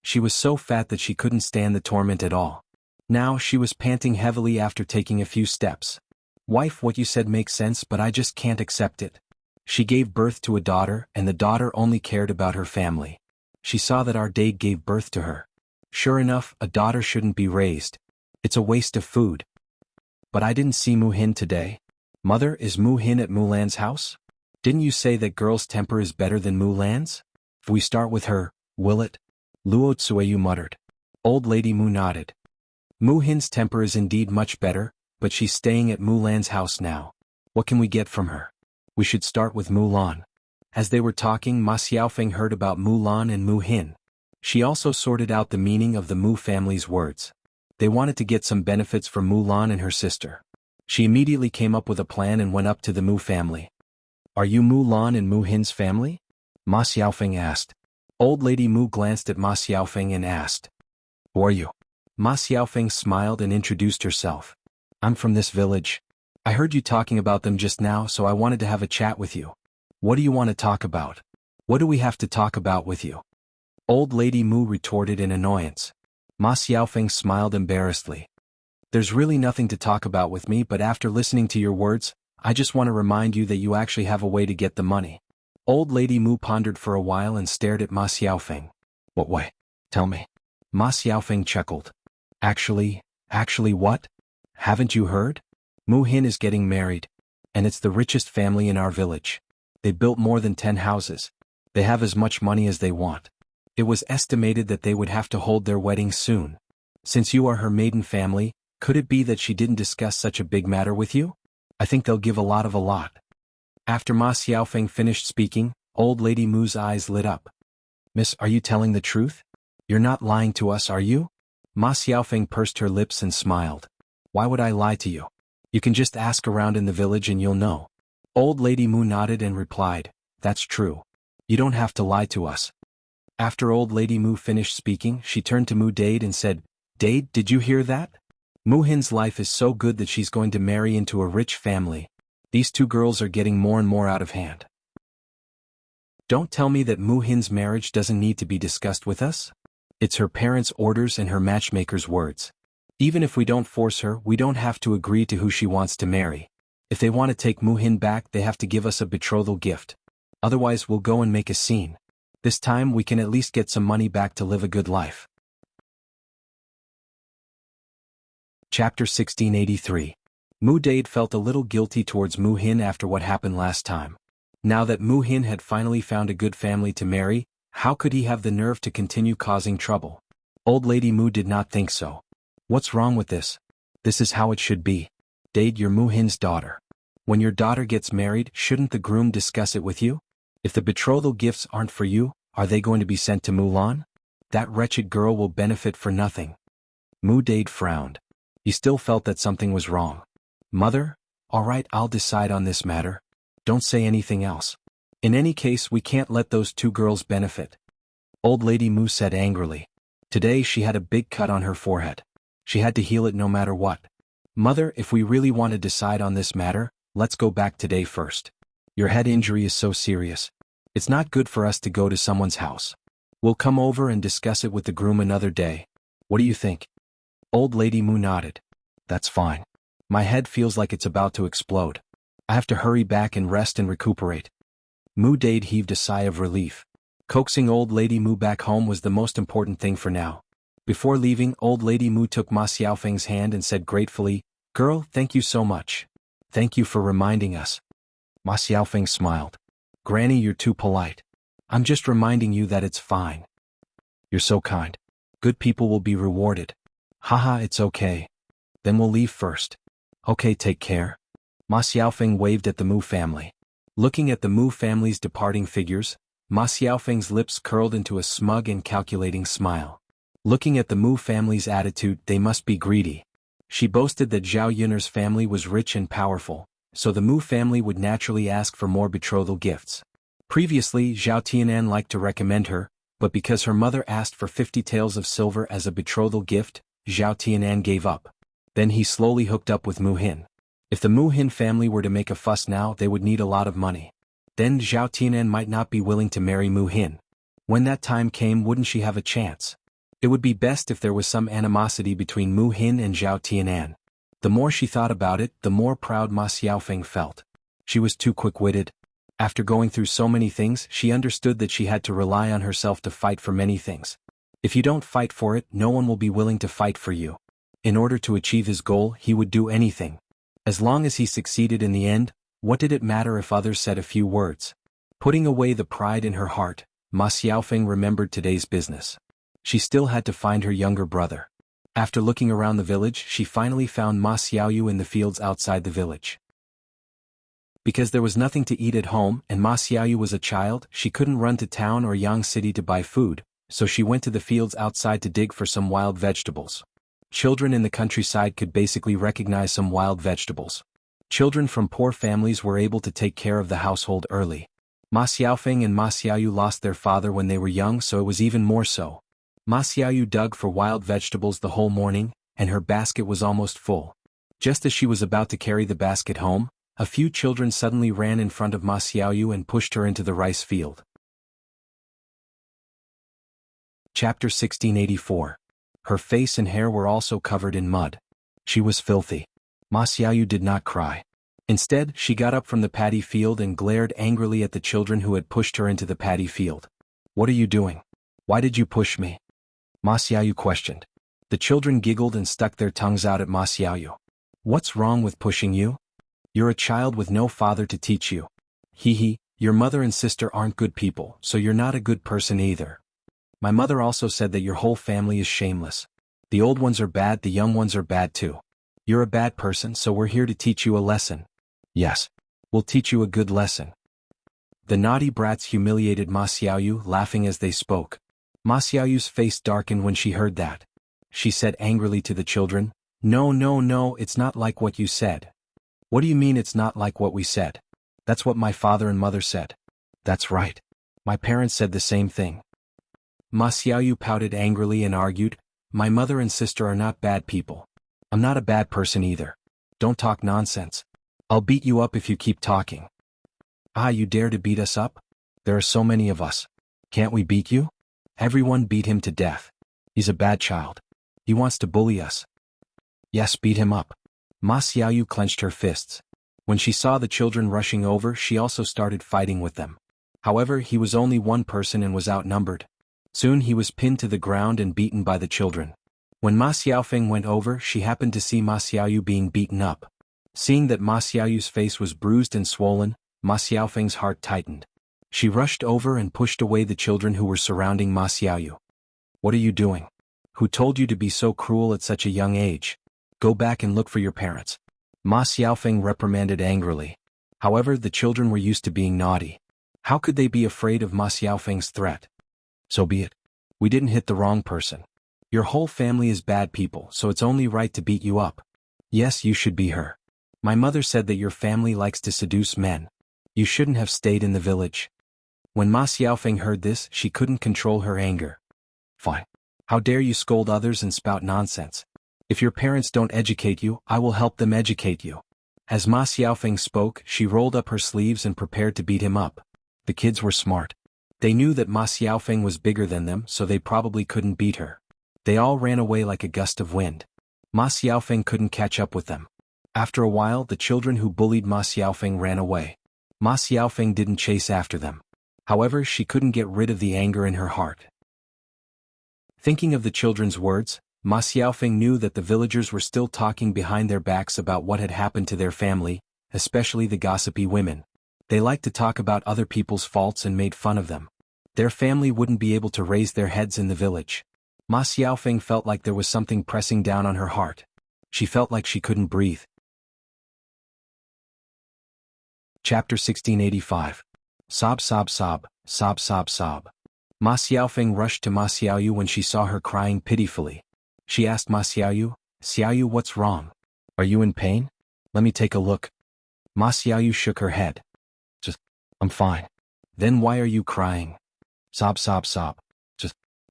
She was so fat that she couldn't stand the torment at all. Now she was panting heavily after taking a few steps. Wife, what you said makes sense, but I just can't accept it. She gave birth to a daughter, and the daughter only cared about her family. She saw that our Dade gave birth to her. Sure enough, a daughter shouldn't be raised. It's a waste of food. But I didn't see Mu Hin today. Mother, is Mu Hin at Mulan's house? Didn't you say that girl's temper is better than Mulan's? If we start with her, will it? Luo Tsueyu muttered. Old Lady Mu nodded. Mu Hin's temper is indeed much better, but she's staying at Mulan's house now. What can we get from her? We should start with Mulan. As they were talking, Ma Xiaofeng heard about Mulan and Mu Hin. She also sorted out the meaning of the Mu family's words. They wanted to get some benefits from Mulan and her sister. She immediately came up with a plan and went up to the Mu family. Are you Mulan and Mu Hin's family? Ma Xiaofeng asked. Old Lady Mu glanced at Ma Xiaofeng and asked. Who are you? Ma Xiaofeng smiled and introduced herself. I'm from this village. I heard you talking about them just now, so I wanted to have a chat with you. What do you want to talk about? What do we have to talk about with you? Old Lady Mu retorted in annoyance. Ma Xiaofeng smiled embarrassedly. There's really nothing to talk about with me, but after listening to your words, I just want to remind you that you actually have a way to get the money. Old Lady Mu pondered for a while and stared at Ma Xiaofeng. What way? Tell me. Ma Xiaofeng chuckled. Actually what? Haven't you heard? Mu Hin is getting married. And it's the richest family in our village. They built more than 10 houses. They have as much money as they want. It was estimated that they would have to hold their wedding soon. Since you are her maiden family, could it be that she didn't discuss such a big matter with you? I think they'll give a lot. After Ma Xiaofeng finished speaking, Old Lady Mu's eyes lit up. Miss, are you telling the truth? You're not lying to us, are you? Ma Xiaofeng pursed her lips and smiled. Why would I lie to you? You can just ask around in the village and you'll know. Old Lady Mu nodded and replied, that's true. You don't have to lie to us. After Old Lady Mu finished speaking, she turned to Mu Dade and said, Dade, did you hear that? Mu Hin's life is so good that she's going to marry into a rich family. These two girls are getting more and more out of hand. Don't tell me that Mu Hin's marriage doesn't need to be discussed with us? It's her parents' orders and her matchmaker's words. Even if we don't force her, we don't have to agree to who she wants to marry. If they want to take Mu Hin back, they have to give us a betrothal gift. Otherwise we'll go and make a scene. This time we can at least get some money back to live a good life. Chapter 1683. Mu Dade felt a little guilty towards Mu Hin after what happened last time. Now that Mu Hin had finally found a good family to marry, how could he have the nerve to continue causing trouble? Old Lady Mu did not think so. What's wrong with this? This is how it should be. Dade, you're Mu Hin's daughter. When your daughter gets married, shouldn't the groom discuss it with you? If the betrothal gifts aren't for you, are they going to be sent to Mulan? That wretched girl will benefit for nothing. Mu Dade frowned. He still felt that something was wrong. Mother, all right, I'll decide on this matter. Don't say anything else. In any case, we can't let those two girls benefit. Old Lady Mu said angrily. Today she had a big cut on her forehead. She had to heal it no matter what. Mother, if we really want to decide on this matter, let's go back today first. Your head injury is so serious. It's not good for us to go to someone's house. We'll come over and discuss it with the groom another day. What do you think? Old Lady Mu nodded. That's fine. My head feels like it's about to explode. I have to hurry back and rest and recuperate. Mu Dade heaved a sigh of relief. Coaxing Old Lady Mu back home was the most important thing for now. Before leaving, Old Lady Mu took Ma Xiaofeng's hand and said gratefully, "Girl, thank you so much. Thank you for reminding us." Ma Xiaofeng smiled. "Granny, you're too polite. I'm just reminding you that it's fine." "You're so kind. Good people will be rewarded." "Haha, it's okay. Then we'll leave first." "Okay, take care." Ma Xiaofeng waved at the Mu family. Looking at the Mu family's departing figures, Ma Xiaofeng's lips curled into a smug and calculating smile. Looking at the Mu family's attitude, they must be greedy. She boasted that Zhao Yun'er's family was rich and powerful, so the Mu family would naturally ask for more betrothal gifts. Previously, Zhao Tianan liked to recommend her, but because her mother asked for 50 taels of silver as a betrothal gift, Zhao Tianan gave up. Then he slowly hooked up with Mu Hin. If the Mu Hin family were to make a fuss now, they would need a lot of money. Then Zhao Tianan might not be willing to marry Mu Hin. When that time came, wouldn't she have a chance? It would be best if there was some animosity between Mu Hin and Zhao Tianan. The more she thought about it, the more proud Ma Xiaofeng felt. She was too quick-witted. After going through so many things, she understood that she had to rely on herself to fight for many things. If you don't fight for it, no one will be willing to fight for you. In order to achieve his goal, he would do anything. As long as he succeeded in the end, what did it matter if others said a few words? Putting away the pride in her heart, Ma Xiaofeng remembered today's business. She still had to find her younger brother. After looking around the village, she finally found Ma Xiaoyu in the fields outside the village. Because there was nothing to eat at home and Ma Xiaoyu was a child, she couldn't run to town or Yang City to buy food, so she went to the fields outside to dig for some wild vegetables. Children in the countryside could basically recognize some wild vegetables. Children from poor families were able to take care of the household early. Ma Xiaofeng and Ma Xiaoyu lost their father when they were young, so it was even more so. Ma Xiaoyu dug for wild vegetables the whole morning, and her basket was almost full. Just as she was about to carry the basket home, a few children suddenly ran in front of Ma Xiaoyu and pushed her into the rice field. Chapter 1684. Her face and hair were also covered in mud. She was filthy. Ma Xiaoyu did not cry. Instead, she got up from the paddy field and glared angrily at the children who had pushed her into the paddy field. "What are you doing? Why did you push me?" Ma Xiaoyu questioned. The children giggled and stuck their tongues out at Ma Xiaoyu. "What's wrong with pushing you? You're a child with no father to teach you. Hee, your mother and sister aren't good people, so you're not a good person either. My mother also said that your whole family is shameless. The old ones are bad, the young ones are bad too. You're a bad person, so we're here to teach you a lesson." "Yes. We'll teach you a good lesson." The naughty brats humiliated Ma Xiaoyu, laughing as they spoke. Ma Xiaoyu's face darkened when she heard that. She said angrily to the children, No, it's not like what you said." "What do you mean it's not like what we said?" "That's what my father and mother said." "That's right. My parents said the same thing." Ma Xiaoyu pouted angrily and argued, "My mother and sister are not bad people. I'm not a bad person either. Don't talk nonsense. I'll beat you up if you keep talking." "Ah, you dare to beat us up? There are so many of us. Can't we beat you?" "Everyone beat him to death. He's a bad child. He wants to bully us." "Yes, beat him up." Ma Xiaoyu clenched her fists. When she saw the children rushing over, she also started fighting with them. However, he was only one person and was outnumbered. Soon he was pinned to the ground and beaten by the children. When Ma Xiaofeng went over, she happened to see Ma Xiaoyu being beaten up. Seeing that Ma Xiaoyu's face was bruised and swollen, Ma Xiaofeng's heart tightened. She rushed over and pushed away the children who were surrounding Ma Xiaoyu. "What are you doing? Who told you to be so cruel at such a young age? Go back and look for your parents." Ma Xiaofeng reprimanded angrily. However, the children were used to being naughty. How could they be afraid of Ma Xiaofeng's threat? "So be it. We didn't hit the wrong person. Your whole family is bad people, so it's only right to beat you up. Yes, you should be her. My mother said that your family likes to seduce men. You shouldn't have stayed in the village." When Ma Xiaofeng heard this, she couldn't control her anger. Fine. How dare you scold others and spout nonsense? If your parents don't educate you, I will help them educate you. As Ma Xiaofeng spoke, she rolled up her sleeves and prepared to beat him up. The kids were smart. They knew that Ma Xiaofeng was bigger than them, so they probably couldn't beat her. They all ran away like a gust of wind. Ma Xiaofeng couldn't catch up with them. After a while, the children who bullied Ma Xiaofeng ran away. Ma Xiaofeng didn't chase after them. However, she couldn't get rid of the anger in her heart. Thinking of the children's words, Ma Xiaofeng knew that the villagers were still talking behind their backs about what had happened to their family, especially the gossipy women. They liked to talk about other people's faults and made fun of them. Their family wouldn't be able to raise their heads in the village. Ma Xiaofeng felt like there was something pressing down on her heart. She felt like she couldn't breathe. Chapter 1685. Sob sob sob, sob sob sob. Ma Xiaofeng rushed to Ma Xiaoyu when she saw her crying pitifully. She asked Ma Xiaoyu, "Xiaoyu, what's wrong? Are you in pain? Let me take a look." Ma Xiaoyu shook her head. I'm fine. Then why are you crying? Sob sob sob.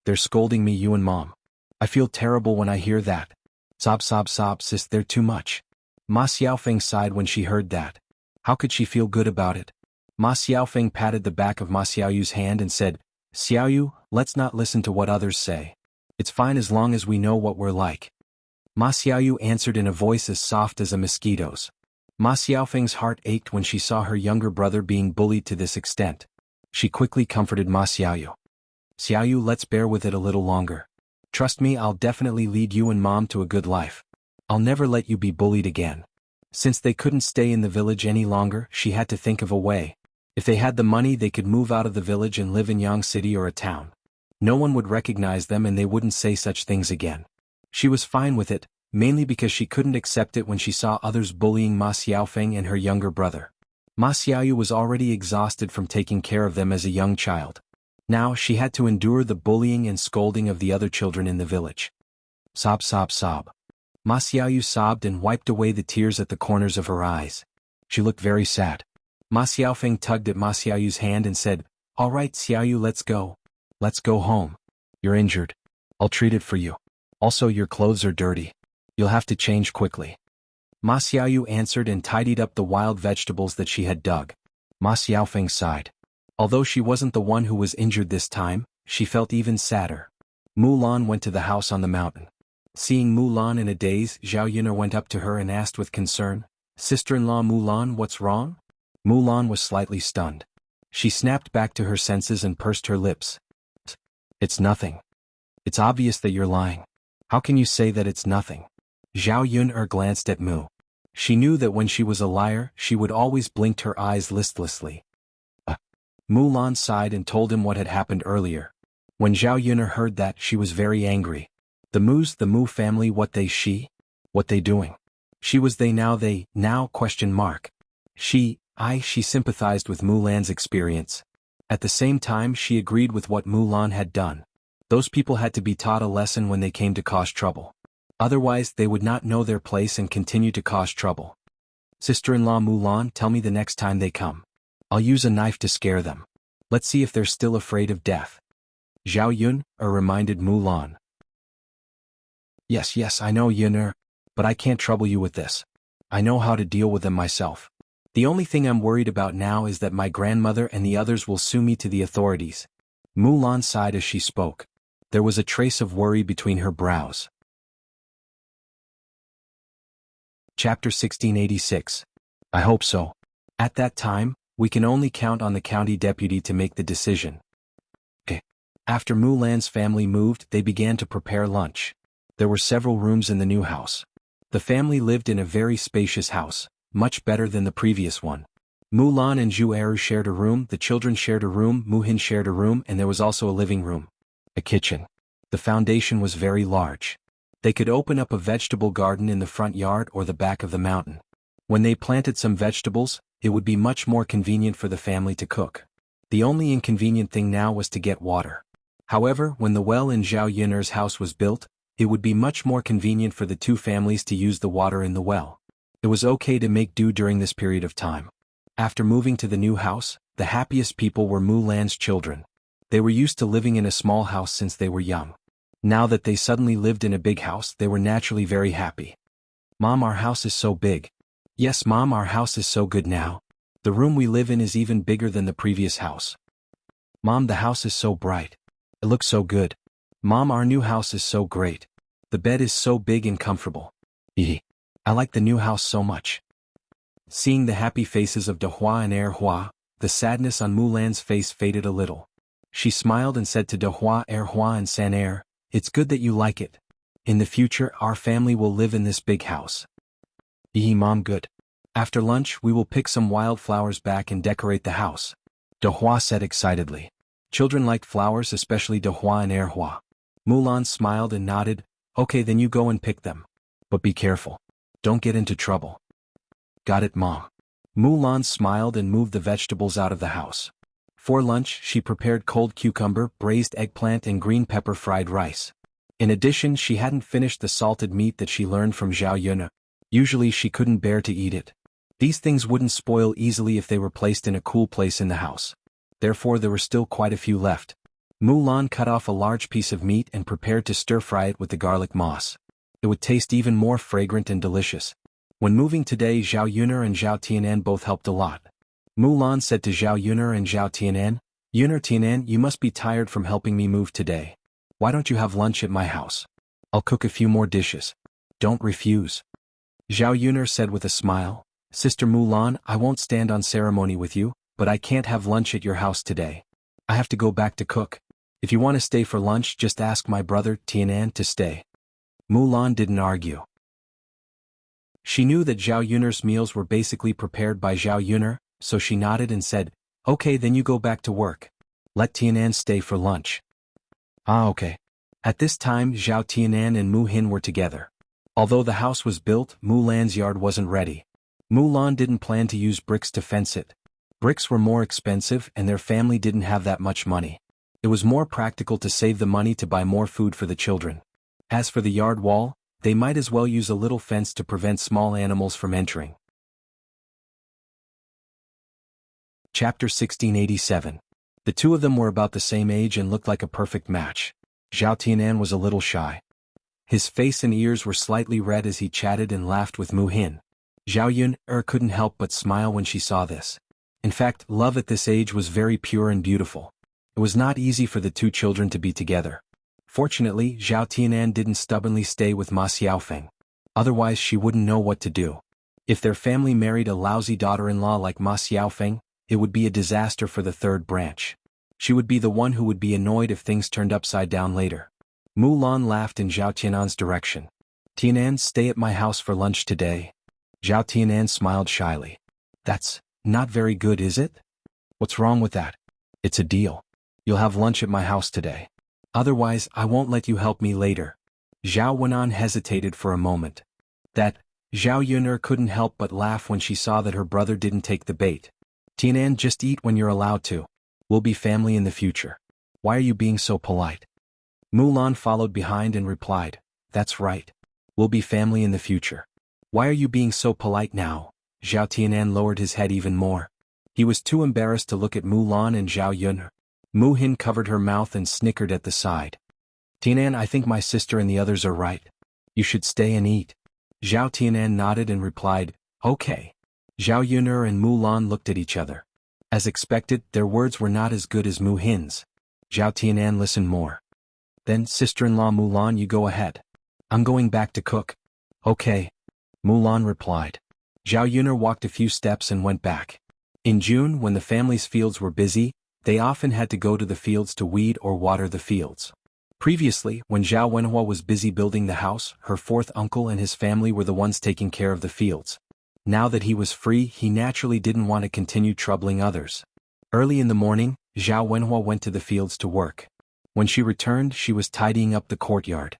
They're scolding me, you and Mom. I feel terrible when I hear that. Sob sob sob, sis, they're too much. Ma Xiaofeng sighed when she heard that. How could she feel good about it? Ma Xiaofeng patted the back of Ma Xiaoyu's hand and said, "Xiaoyu, let's not listen to what others say. It's fine as long as we know what we're like." Ma Xiaoyu answered in a voice as soft as a mosquito's. Ma Xiaofeng's heart ached when she saw her younger brother being bullied to this extent. She quickly comforted Ma Xiaoyu. "Xiaoyu, let's bear with it a little longer. Trust me, I'll definitely lead you and Mom to a good life. I'll never let you be bullied again." Since they couldn't stay in the village any longer, she had to think of a way. If they had the money, they could move out of the village and live in Yang City or a town. No one would recognize them and they wouldn't say such things again. She was fine with it, mainly because she couldn't accept it when she saw others bullying Ma Xiaofeng and her younger brother. Ma Xiaoyu was already exhausted from taking care of them as a young child. Now she had to endure the bullying and scolding of the other children in the village. Sob sob sob. Ma Xiaoyu sobbed and wiped away the tears at the corners of her eyes. She looked very sad. Ma Xiaofeng tugged at Ma Xiaoyu's hand and said, "All right, Xiaoyu, let's go. Let's go home. You're injured. I'll treat it for you. Also, your clothes are dirty. You'll have to change quickly." Ma Xiaoyu answered and tidied up the wild vegetables that she had dug. Ma Xiaofeng sighed. Although she wasn't the one who was injured this time, she felt even sadder. Mulan went to the house on the mountain. Seeing Mulan in a daze, Zhao Yun'er went up to her and asked with concern, "Sister-in-law Mulan, what's wrong?" Mulan was slightly stunned. She snapped back to her senses and pursed her lips. "It's nothing. It's obvious that you're lying. How can you say that it's nothing?" Zhao Yun'er glanced at Mu. She knew that when she was a liar, she would always blink her eyes listlessly. Mulan sighed and told him what had happened earlier. When Zhao Yun'er heard that, she was very angry. The Mu family, what they doing? She was they now question mark. She sympathized with Mulan's experience. At the same time, she agreed with what Mulan had done. Those people had to be taught a lesson when they came to cause trouble. Otherwise, they would not know their place and continue to cause trouble. "Sister-in-law Mulan, tell me the next time they come. I'll use a knife to scare them. Let's see if they're still afraid of death." Zhao Yun'er reminded Mulan. Yes, I know, Yun'er, but I can't trouble you with this. I know how to deal with them myself. The only thing I'm worried about now is that my grandmother and the others will sue me to the authorities." Mulan sighed as she spoke. There was a trace of worry between her brows. Chapter 1686. I hope so. At that time, we can only count on the county deputy to make the decision. After Mulan's family moved, they began to prepare lunch. There were several rooms in the new house. The family lived in a very spacious house, much better than the previous one. Mulan and Zhu Eru shared a room, the children shared a room, Muhin shared a room, and there was also a living room. A kitchen. The foundation was very large. They could open up a vegetable garden in the front yard or the back of the mountain. When they planted some vegetables, it would be much more convenient for the family to cook. The only inconvenient thing now was to get water. However, when the well in Zhao Yun'er's house was built, it would be much more convenient for the two families to use the water in the well. It was okay to make do during this period of time. After moving to the new house, The happiest people were Mulan's children. They were used to living in a small house since they were young. Now that they suddenly lived in a big house, they were naturally very happy. Mom, our house is so big. Yes, Mom, our house is so good now. The room we live in is even bigger than the previous house. Mom, the house is so bright. It looks so good. Mom, our new house is so great. The bed is so big and comfortable. I like the new house so much. Seeing the happy faces of Dehua and Erhua, the sadness on Mulan's face faded a little. She smiled and said to Dehua, Erhua and San, it's good that you like it. In the future, our family will live in this big house. Mom, good. After lunch, we will pick some wildflowers back and decorate the house. Dehua said excitedly. Children liked flowers, especially Dehua and Erhua. Mulan smiled and nodded. Okay, then you go and pick them. But be careful. Don't get into trouble. Got it, Mom. Mulan smiled and moved the vegetables out of the house. For lunch, she prepared cold cucumber, braised eggplant and green pepper fried rice. In addition, she hadn't finished the salted meat that she learned from Zhao Yun. Usually she couldn't bear to eat it. These things wouldn't spoil easily if they were placed in a cool place in the house. Therefore there were still quite a few left. Mulan cut off a large piece of meat and prepared to stir-fry it with the garlic moss. It would taste even more fragrant and delicious. When moving today, Zhao Yuner and Zhao Tianan both helped a lot. Mulan said to Zhao Yuner and Zhao Tianan, Tianan, you must be tired from helping me move today. Why don't you have lunch at my house? I'll cook a few more dishes. Don't refuse. Zhao Yuner said with a smile, Sister Mulan, I won't stand on ceremony with you, but I can't have lunch at your house today. I have to go back to cook. If you want to stay for lunch, just ask my brother, Tianan, to stay. Mulan didn't argue. She knew that Zhao Yuner's meals were basically prepared by Zhao Yuner, so she nodded and said, Okay, then you go back to work. Let Tianan stay for lunch. Okay. At this time, Zhao Tianan and Mu Hin were together. Although the house was built, Mulan's yard wasn't ready. Mulan didn't plan to use bricks to fence it. Bricks were more expensive and their family didn't have that much money. It was more practical to save the money to buy more food for the children. As for the yard wall, they might as well use a little fence to prevent small animals from entering. Chapter 1687. The two of them were about the same age and looked like a perfect match. Zhao Tianan was a little shy. His face and ears were slightly red as he chatted and laughed with Mu Hin. Zhao Yun couldn't help but smile when she saw this. In fact, love at this age was very pure and beautiful. It was not easy for the two children to be together. Fortunately, Zhao Tianan didn't stubbornly stay with Ma Xiaofeng. Otherwise she wouldn't know what to do. If their family married a lousy daughter-in-law like Ma Xiaofeng, it would be a disaster for the third branch. She would be the one who would be annoyed if things turned upside down later. Mulan laughed in Zhao Tianan's direction. Tianan, stay at my house for lunch today. Zhao Tianan smiled shyly. That's not very good, is it? What's wrong with that? It's a deal. You'll have lunch at my house today. Otherwise, I won't let you help me later. Zhao Wenan hesitated for a moment. That, Zhao Yuner couldn't help but laugh when she saw that her brother didn't take the bait. Tianan, just eat when you're allowed to. We'll be family in the future. Why are you being so polite? Mulan followed behind and replied, That's right. We'll be family in the future. Why are you being so polite now? Zhao Tianan lowered his head even more. He was too embarrassed to look at Mulan and Zhao Yun. Mu Hin covered her mouth and snickered at the side. Tianan, I think my sister and the others are right. You should stay and eat. Zhao Tianan nodded and replied, Okay. Zhao Yuner and Mulan looked at each other. As expected, their words were not as good as Mu Hin's. Zhao Tianan listened more. Then, sister-in-law Mulan, you go ahead. I'm going back to cook. Okay. Mulan replied. Zhao Yuner walked a few steps and went back. In June, when the family's fields were busy, they often had to go to the fields to weed or water the fields. Previously, when Zhao Wenhua was busy building the house, her fourth uncle and his family were the ones taking care of the fields. Now that he was free, he naturally didn't want to continue troubling others. Early in the morning, Zhao Wenhua went to the fields to work. When she returned, she was tidying up the courtyard.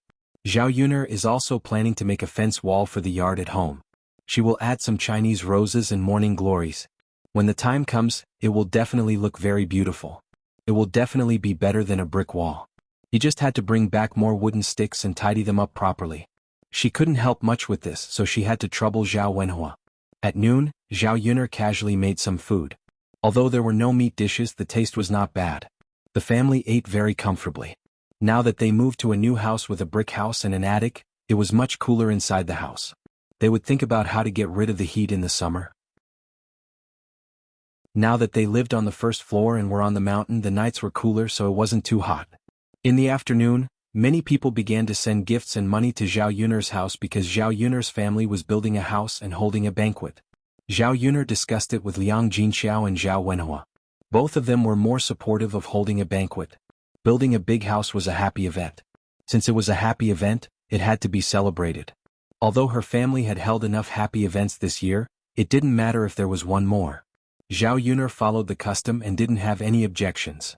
Zhao Yuner is also planning to make a fence wall for the yard at home. She will add some Chinese roses and morning glories. When the time comes, it will definitely look very beautiful. It will definitely be better than a brick wall. He just had to bring back more wooden sticks and tidy them up properly. She couldn't help much with this, so she had to trouble Zhao Wenhua. At noon, Zhao Yuner casually made some food. Although there were no meat dishes, the taste was not bad. The family ate very comfortably. Now that they moved to a new house with a brick house and an attic, it was much cooler inside the house. They would think about how to get rid of the heat in the summer. Now that they lived on the first floor and were on the mountain, the nights were cooler, so it wasn't too hot. In the afternoon, many people began to send gifts and money to Zhao Yun'er's house because Zhao Yun'er's family was building a house and holding a banquet. Zhao Yun'er discussed it with Liang Jinxiao and Zhao Wenhua. Both of them were more supportive of holding a banquet. Building a big house was a happy event. Since it was a happy event, it had to be celebrated. Although her family had held enough happy events this year, it didn't matter if there was one more. Zhao Yun'er followed the custom and didn't have any objections.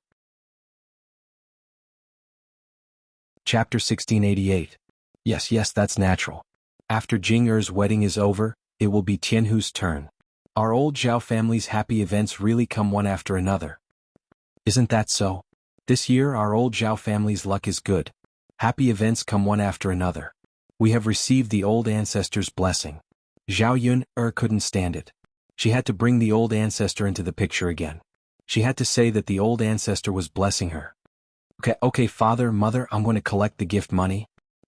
Chapter 1688. Yes, that's natural. After Jing Er's wedding is over, it will be Tianhu's turn. Our old Zhao family's happy events really come one after another. Isn't that so? This year our old Zhao family's luck is good. Happy events come one after another. We have received the old ancestor's blessing. Zhao Yun'er couldn't stand it. She had to bring the old ancestor into the picture again. She had to say that the old ancestor was blessing her. Okay, father, mother, I'm going to collect the gift money,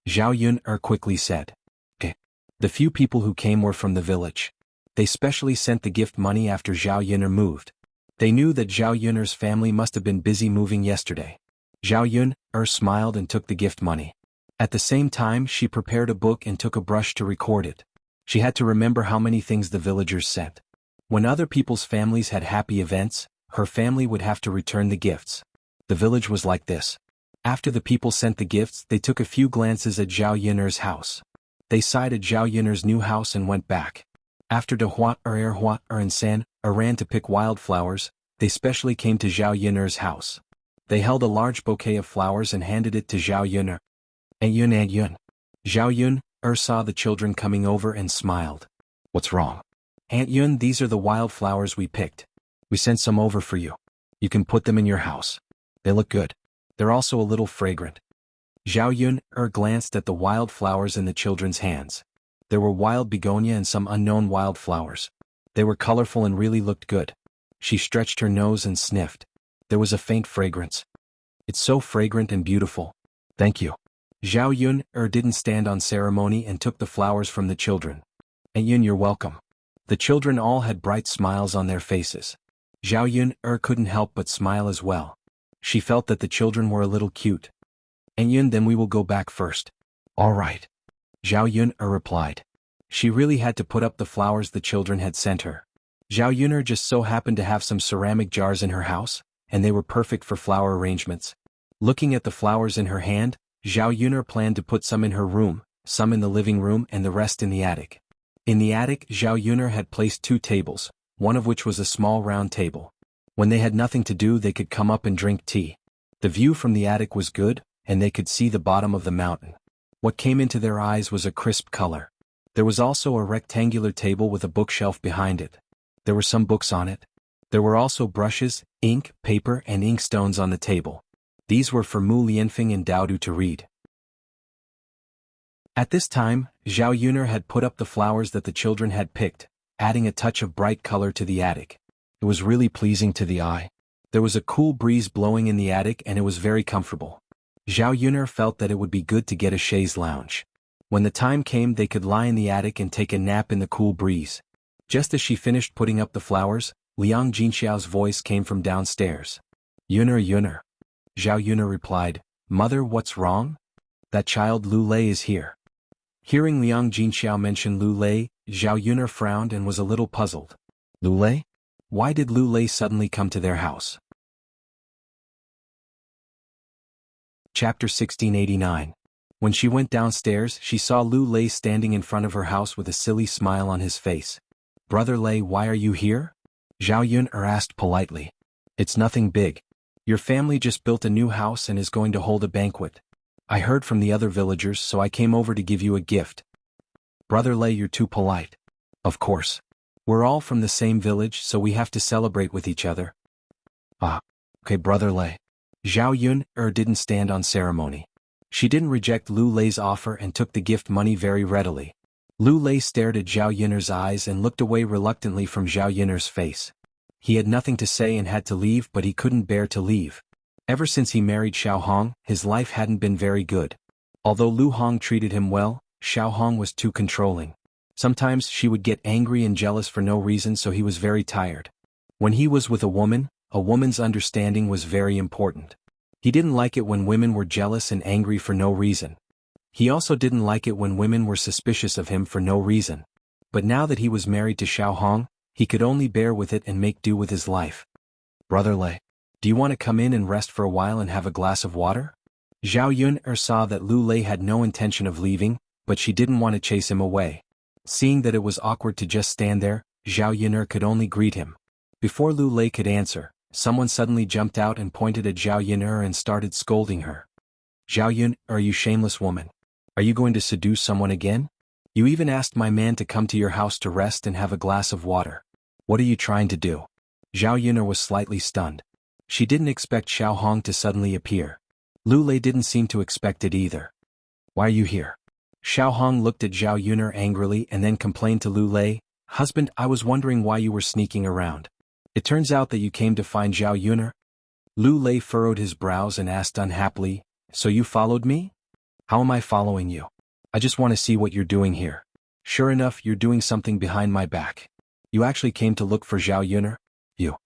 Zhao Yun'er quickly said. Okay. The few people who came were from the village. They specially sent the gift money after Zhao Yun'er moved. They knew that Zhao Yun'er's family must have been busy moving yesterday. Zhao Yun'er smiled and took the gift money. At the same time, she prepared a book and took a brush to record it. She had to remember how many things the villagers sent. When other people's families had happy events, her family would have to return the gifts. The village was like this. After the people sent the gifts, they took a few glances at Zhao Yun'er's house. They sighed at Zhao Yun'er's new house and went back. After De Hua and San ran to pick wildflowers, they specially came to Zhao Yun'er's house. They held a large bouquet of flowers and handed it to Zhao Yun'er. And Yun. Zhao Yun'er saw the children coming over and smiled. What's wrong? Aunt Yun, these are the wildflowers we picked. We sent some over for you. You can put them in your house. They look good. They're also a little fragrant. Zhao Yun'er glanced at the wildflowers in the children's hands. There were wild begonia and some unknown wildflowers. They were colorful and really looked good. She stretched her nose and sniffed. There was a faint fragrance. It's so fragrant and beautiful. Thank you. Zhao Yun'er didn't stand on ceremony and took the flowers from the children. Aunt Yun, you're welcome. The children all had bright smiles on their faces. Zhao Yun'er couldn't help but smile as well. She felt that the children were a little cute. Aunt Yun, then we will go back first. All right. Zhao Yun'er replied. She really had to put up the flowers the children had sent her. Zhao Yun'er just so happened to have some ceramic jars in her house, and they were perfect for flower arrangements. Looking at the flowers in her hand, Zhao Yun'er planned to put some in her room, some in the living room and the rest in the attic. In the attic, Zhao Yun'er had placed 2 tables, one of which was a small round table. When they had nothing to do, they could come up and drink tea. The view from the attic was good, and they could see the bottom of the mountain. What came into their eyes was a crisp color. There was also a rectangular table with a bookshelf behind it. There were some books on it. There were also brushes, ink, paper, and inkstones on the table. These were for Mu Lianfeng and Daodu to read. At this time, Zhao Yun'er had put up the flowers that the children had picked, adding a touch of bright color to the attic. It was really pleasing to the eye. There was a cool breeze blowing in the attic and it was very comfortable. Zhao Yun'er felt that it would be good to get a chaise lounge. When the time came, they could lie in the attic and take a nap in the cool breeze. Just as she finished putting up the flowers, Liang Jinxiao's voice came from downstairs. Yun'er. Zhao Yun'er replied, Mother, what's wrong? That child Lu Lei is here. Hearing Liang Jinxiao mention Lu Lei, Zhao Yun'er frowned and was a little puzzled. Lu Lei? Why did Lu Lei suddenly come to their house? Chapter 1689. When she went downstairs, she saw Lu Lei standing in front of her house with a silly smile on his face. Brother Lei, why are you here? Zhao Yun'er asked politely. It's nothing big. Your family just built a new house and is going to hold a banquet. I heard from the other villagers, so I came over to give you a gift. Brother Lei, you're too polite. Of course. We're all from the same village, so we have to celebrate with each other. Okay, Brother Lei. Zhao Yun'er didn't stand on ceremony. She didn't reject Lu Lei's offer and took the gift money very readily. Lu Lei stared at Zhao Yun'er's eyes and looked away reluctantly from Zhao Yun'er's face. He had nothing to say and had to leave, but he couldn't bear to leave. Ever since he married Xiao Hong, his life hadn't been very good. Although Lu Hong treated him well, Xiao Hong was too controlling. Sometimes she would get angry and jealous for no reason, so he was very tired. When he was with a woman's understanding was very important. He didn't like it when women were jealous and angry for no reason. He also didn't like it when women were suspicious of him for no reason. But now that he was married to Xiao Hong, he could only bear with it and make do with his life. "Brother Lei, do you want to come in and rest for a while and have a glass of water?" Zhao Yun saw that Lu Lei had no intention of leaving, but she didn't want to chase him away. Seeing that it was awkward to just stand there, Zhao Yun could only greet him. Before Lu Lei could answer, someone suddenly jumped out and pointed at Zhao Yun and started scolding her. "Zhao Yun, are you shameless woman? Are you going to seduce someone again? You even asked my man to come to your house to rest and have a glass of water. What are you trying to do?" Zhao Yun was slightly stunned. She didn't expect Xiao Hong to suddenly appear. Lu Lei didn't seem to expect it either. "Why are you here?" Xiao Hong looked at Zhao Yun angrily and then complained to Lu Lei, "Husband, I was wondering why you were sneaking around. It turns out that you came to find Zhao Yun." Lu Lei furrowed his brows and asked unhappily, "So you followed me?" "How am I following you? I just want to see what you're doing here. Sure enough, you're doing something behind my back. You actually came to look for Zhao Yun? You."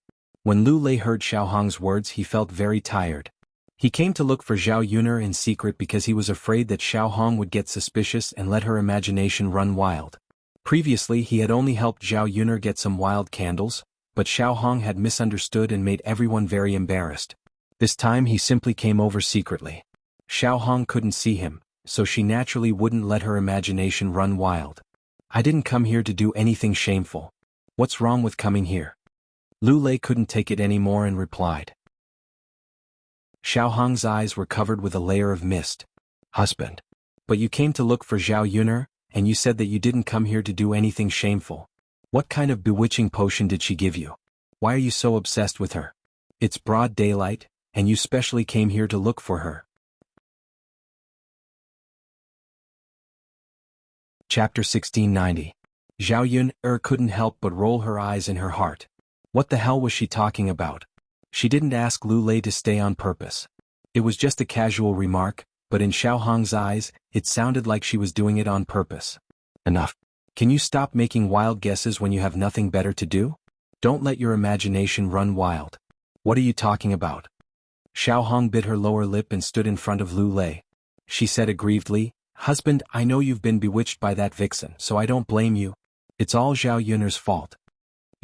When Lu Lei heard Xiao Hong's words, he felt very tired. He came to look for Zhao Yun in secret because he was afraid that Xiao Hong would get suspicious and let her imagination run wild. Previously he had only helped Zhao Yun get some wild candles, but Xiao Hong had misunderstood and made everyone very embarrassed. This time he simply came over secretly. Xiao Hong couldn't see him, so she naturally wouldn't let her imagination run wild. "I didn't come here to do anything shameful. What's wrong with coming here?" Lu Lei couldn't take it anymore and replied. Xiao Hong's eyes were covered with a layer of mist. "Husband. But you came to look for Zhao Yun, and you said that you didn't come here to do anything shameful. What kind of bewitching potion did she give you? Why are you so obsessed with her? It's broad daylight, and you specially came here to look for her." Chapter 1690. Zhao Yun couldn't help but roll her eyes in her heart. What the hell was she talking about? She didn't ask Lu Lei to stay on purpose. It was just a casual remark, but in Xiao Hong's eyes, it sounded like she was doing it on purpose. "Enough. Can you stop making wild guesses when you have nothing better to do? Don't let your imagination run wild. What are you talking about?" Xiao Hong bit her lower lip and stood in front of Lu Lei. She said aggrievedly, "Husband, I know you've been bewitched by that vixen, so I don't blame you. It's all Zhao Yun's fault."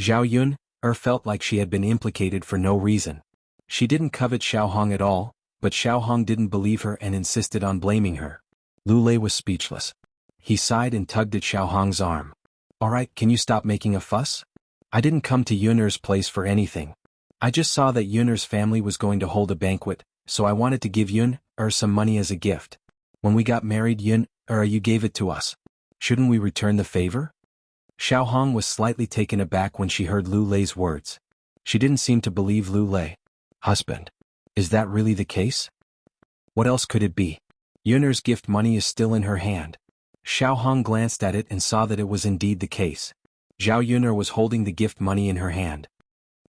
Zhao Yun felt like she had been implicated for no reason. She didn't covet Xiao Hong at all, but Xiao Hong didn't believe her and insisted on blaming her. Lu Lei was speechless. He sighed and tugged at Xiao Hong's arm. "All right, can you stop making a fuss? I didn't come to Yun's place for anything. I just saw that Yun's family was going to hold a banquet, so I wanted to give Yun some money as a gift. When we got married, Yun you gave it to us. Shouldn't we return the favor?" Xiao Hong was slightly taken aback when she heard Lu Lei's words. She didn't seem to believe Lu Lei. "Husband. Is that really the case? What else could it be? Yun's gift money is still in her hand." Xiao Hong glanced at it and saw that it was indeed the case. Zhao Yun was holding the gift money in her hand.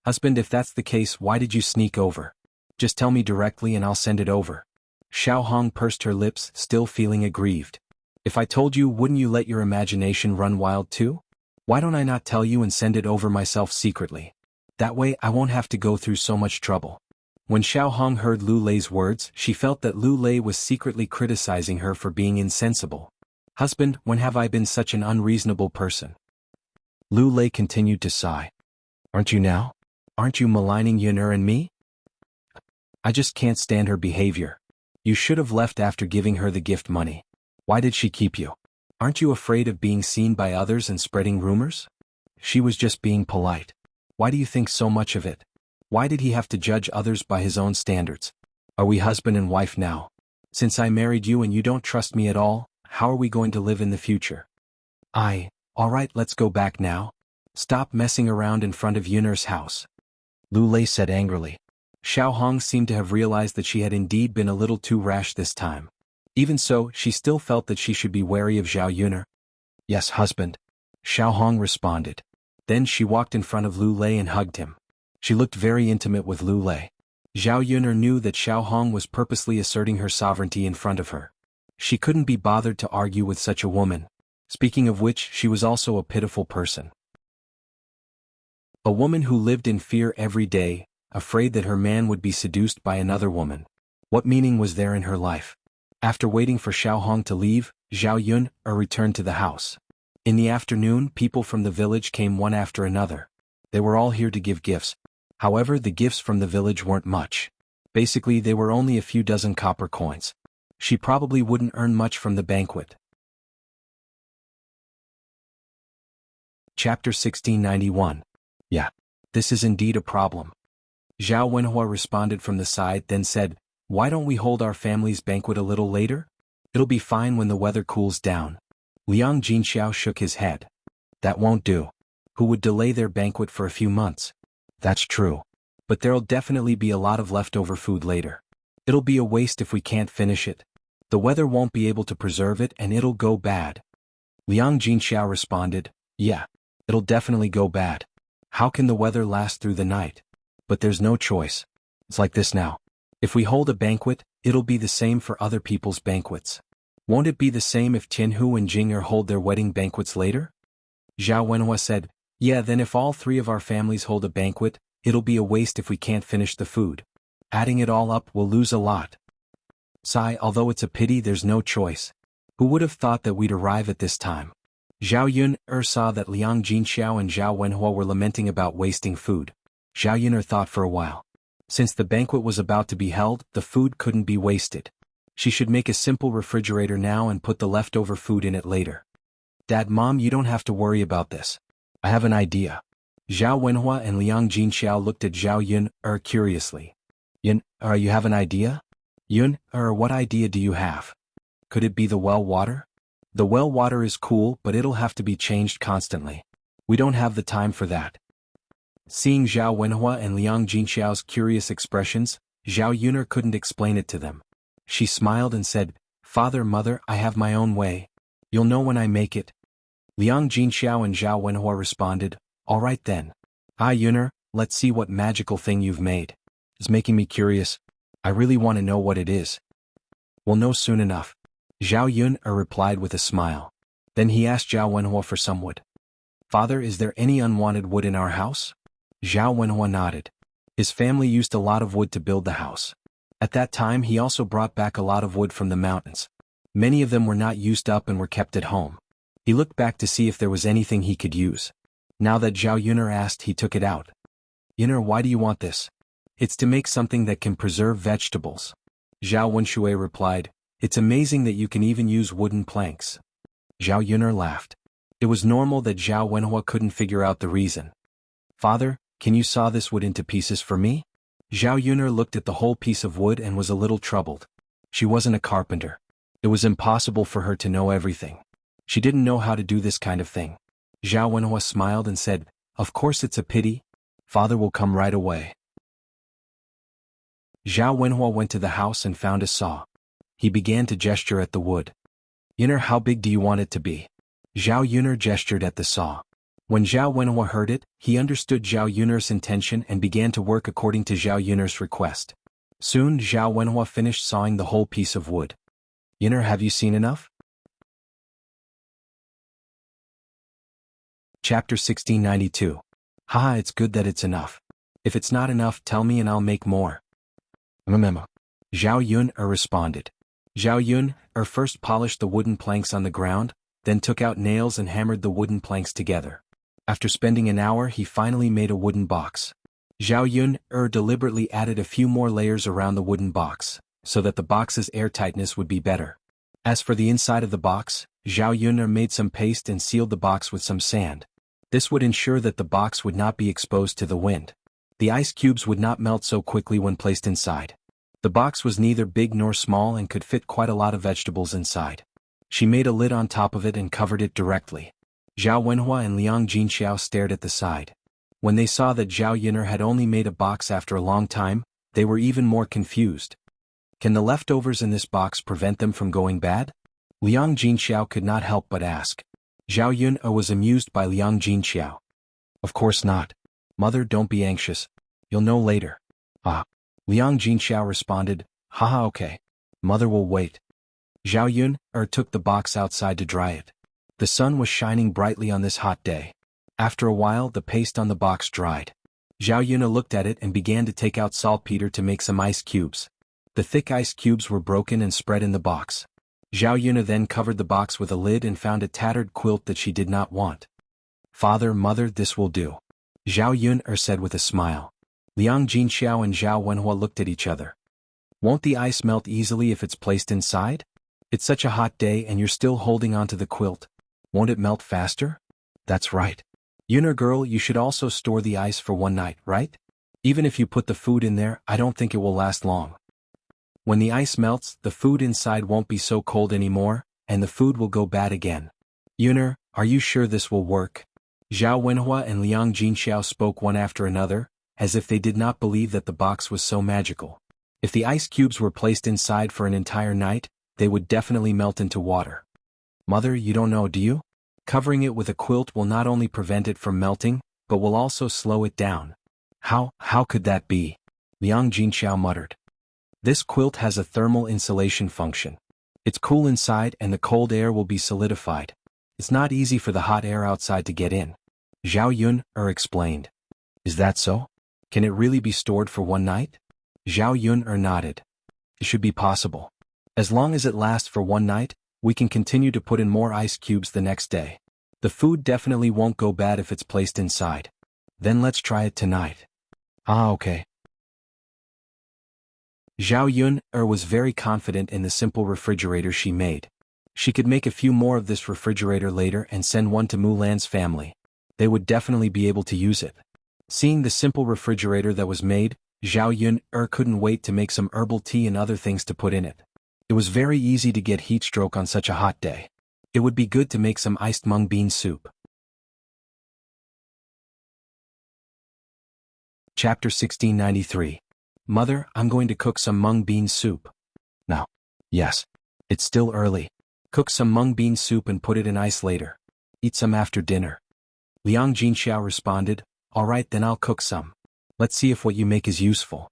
"Husband, if that's the case, why did you sneak over? Just tell me directly and I'll send it over." Xiao Hong pursed her lips, still feeling aggrieved. "If I told you, wouldn't you let your imagination run wild too? Why don't I not tell you and send it over myself secretly? That way I won't have to go through so much trouble." When Xiao Hong heard Lu Lei's words, she felt that Lu Lei was secretly criticizing her for being insensible. "Husband, when have I been such an unreasonable person?" Lu Lei continued to sigh. "Aren't you now? Aren't you maligning Yun and me? I just can't stand her behavior. You should have left after giving her the gift money. Why did she keep you? Aren't you afraid of being seen by others and spreading rumors? She was just being polite. Why do you think so much of it? Why did he have to judge others by his own standards? Are we husband and wife now? Since I married you and you don't trust me at all, how are we going to live in the future?" All right, let's go back now. Stop messing around in front of Yun's house," Lu Lei said angrily. Xiao Hong seemed to have realized that she had indeed been a little too rash this time. Even so, she still felt that she should be wary of Zhao Yun. "Yes, husband," Xiao Hong responded. Then she walked in front of Lu Lei and hugged him. She looked very intimate with Lu Lei. Zhao Yuner knew that Xiao Hong was purposely asserting her sovereignty in front of her. She couldn't be bothered to argue with such a woman. Speaking of which, she was also a pitiful person. A woman who lived in fear every day, afraid that her man would be seduced by another woman. What meaning was there in her life? After waiting for Xiao Hong to leave, Zhao Yun returned to the house. In the afternoon, people from the village came one after another. They were all here to give gifts. However, the gifts from the village weren't much. Basically, they were only a few dozen copper coins. She probably wouldn't earn much from the banquet. Chapter 1691. Yeah, this is indeed a problem. Zhao Wenhua responded from the side, then said, "Why don't we hold our family's banquet a little later? It'll be fine when the weather cools down." Liang Jinxiao shook his head. "That won't do. Who would delay their banquet for a few months?" "That's true. But there'll definitely be a lot of leftover food later. It'll be a waste if we can't finish it. The weather won't be able to preserve it and it'll go bad." Liang Jinxiao responded, "Yeah, it'll definitely go bad. How can the weather last through the night? But there's no choice. It's like this now. If we hold a banquet, it'll be the same for other people's banquets. Won't it be the same if Tianhu and Jing'er hold their wedding banquets later?" Zhao Wenhua said, "Yeah, then if all three of our families hold a banquet, it'll be a waste if we can't finish the food. Adding it all up, we'll lose a lot." Sigh, although it's a pity there's no choice. Who would have thought that we'd arrive at this time? Zhao Yun saw that Liang Jinxiao and Zhao Wenhua were lamenting about wasting food. Zhao Yun thought for a while. Since the banquet was about to be held, the food couldn't be wasted. She should make a simple refrigerator now and put the leftover food in it later. "Dad, Mom, you don't have to worry about this. I have an idea." Zhao Wenhua and Liang Jinxiao looked at Zhao Yun curiously. "Yun, you have an idea?" "Yun, what idea do you have? Could it be the well water?" "The well water is cool, but it'll have to be changed constantly. We don't have the time for that." Seeing Zhao Wenhua and Liang Jinxiao's curious expressions, Zhao Yuner couldn't explain it to them. She smiled and said, "Father, Mother, I have my own way. You'll know when I make it." Liang Jinxiao and Zhao Wenhua responded, "All right then. Yuner, let's see what magical thing you've made. It's making me curious. I really want to know what it is." "We'll know soon enough." Zhao Yun replied with a smile. Then he asked Zhao Wenhua for some wood. "Father, is there any unwanted wood in our house?" Zhao Wenhua nodded. His family used a lot of wood to build the house. At that time he also brought back a lot of wood from the mountains. Many of them were not used up and were kept at home. He looked back to see if there was anything he could use. Now that Zhao Yuner asked, he took it out. "Yuner, why do you want this?" "It's to make something that can preserve vegetables." Zhao Wenshui replied, "It's amazing that you can even use wooden planks." Zhao Yuner laughed. It was normal that Zhao Wenhua couldn't figure out the reason. "Father, can you saw this wood into pieces for me?" Zhao Yuner looked at the whole piece of wood and was a little troubled. She wasn't a carpenter. It was impossible for her to know everything. She didn't know how to do this kind of thing. Zhao Wenhua smiled and said, "Of course it's a pity. Father will come right away." Zhao Wenhua went to the house and found a saw. He began to gesture at the wood. "Yuner, how big do you want it to be?" Zhao Yuner gestured at the saw. When Zhao Wenhua heard it, he understood Zhao Yuner's intention and began to work according to Zhao Yuner's request. Soon Zhao Wenhua finished sawing the whole piece of wood. "Yuner, have you seen enough?" Chapter 1692. Haha, it's good that it's enough. If it's not enough, tell me and I'll make more. Zhao Yun responded. Zhao Yun first polished the wooden planks on the ground, then took out nails and hammered the wooden planks together. After spending an hour, he finally made a wooden box. Zhao Yun deliberately added a few more layers around the wooden box, so that the box's airtightness would be better. As for the inside of the box, Zhao Yun made some paste and sealed the box with some sand. This would ensure that the box would not be exposed to the wind. The ice cubes would not melt so quickly when placed inside. The box was neither big nor small and could fit quite a lot of vegetables inside. She made a lid on top of it and covered it directly. Zhao Wenhua and Liang Jinxiao stared at the side. When they saw that Zhao Yuner had only made a box after a long time, they were even more confused. Can the leftovers in this box prevent them from going bad? Liang Jinxiao could not help but ask. Zhao Yun was amused by Liang Jinxiao. Of course not. Mother, don't be anxious. You'll know later. Ah. Liang Jinxiao responded, haha okay. Mother will wait. Zhao Yun took the box outside to dry it. The sun was shining brightly on this hot day. After a while the paste on the box dried. Zhao Yun looked at it and began to take out saltpeter to make some ice cubes. The thick ice cubes were broken and spread in the box. Zhao Yun then covered the box with a lid and found a tattered quilt that she did not want. Father, mother, this will do. Zhao Yun said with a smile. Liang Jinxiao and Zhao Wenhua looked at each other. Won't the ice melt easily if it's placed inside? It's such a hot day and you're still holding onto the quilt. Won't it melt faster? That's right. Yuner girl, you should also store the ice for one night, right? Even if you put the food in there, I don't think it will last long. When the ice melts, the food inside won't be so cold anymore, and the food will go bad again. Yuner, are you sure this will work? Zhao Wenhua and Liang Jinxiao spoke one after another, as if they did not believe that the box was so magical. If the ice cubes were placed inside for an entire night, they would definitely melt into water. Mother, you don't know, do you? Covering it with a quilt will not only prevent it from melting, but will also slow it down. How could that be? Liang Jinxiao muttered. This quilt has a thermal insulation function. It's cool inside and the cold air will be solidified. It's not easy for the hot air outside to get in. Zhao Yun explained. Is that so? Can it really be stored for one night? Zhao Yun nodded. It should be possible. As long as it lasts for one night, we can continue to put in more ice cubes the next day. The food definitely won't go bad if it's placed inside. Then let's try it tonight. Ah, okay. Zhao Yun was very confident in the simple refrigerator she made. She could make a few more of this refrigerator later and send one to Mulan's family. They would definitely be able to use it. Seeing the simple refrigerator that was made, Zhao Yun couldn't wait to make some herbal tea and other things to put in it. It was very easy to get heat stroke on such a hot day. It would be good to make some iced mung bean soup. Chapter 1693. Mother, I'm going to cook some mung bean soup. Now. Yes. It's still early. Cook some mung bean soup and put it in ice later. Eat some after dinner. Liang Jinxiao responded, alright then I'll cook some. Let's see if what you make is useful.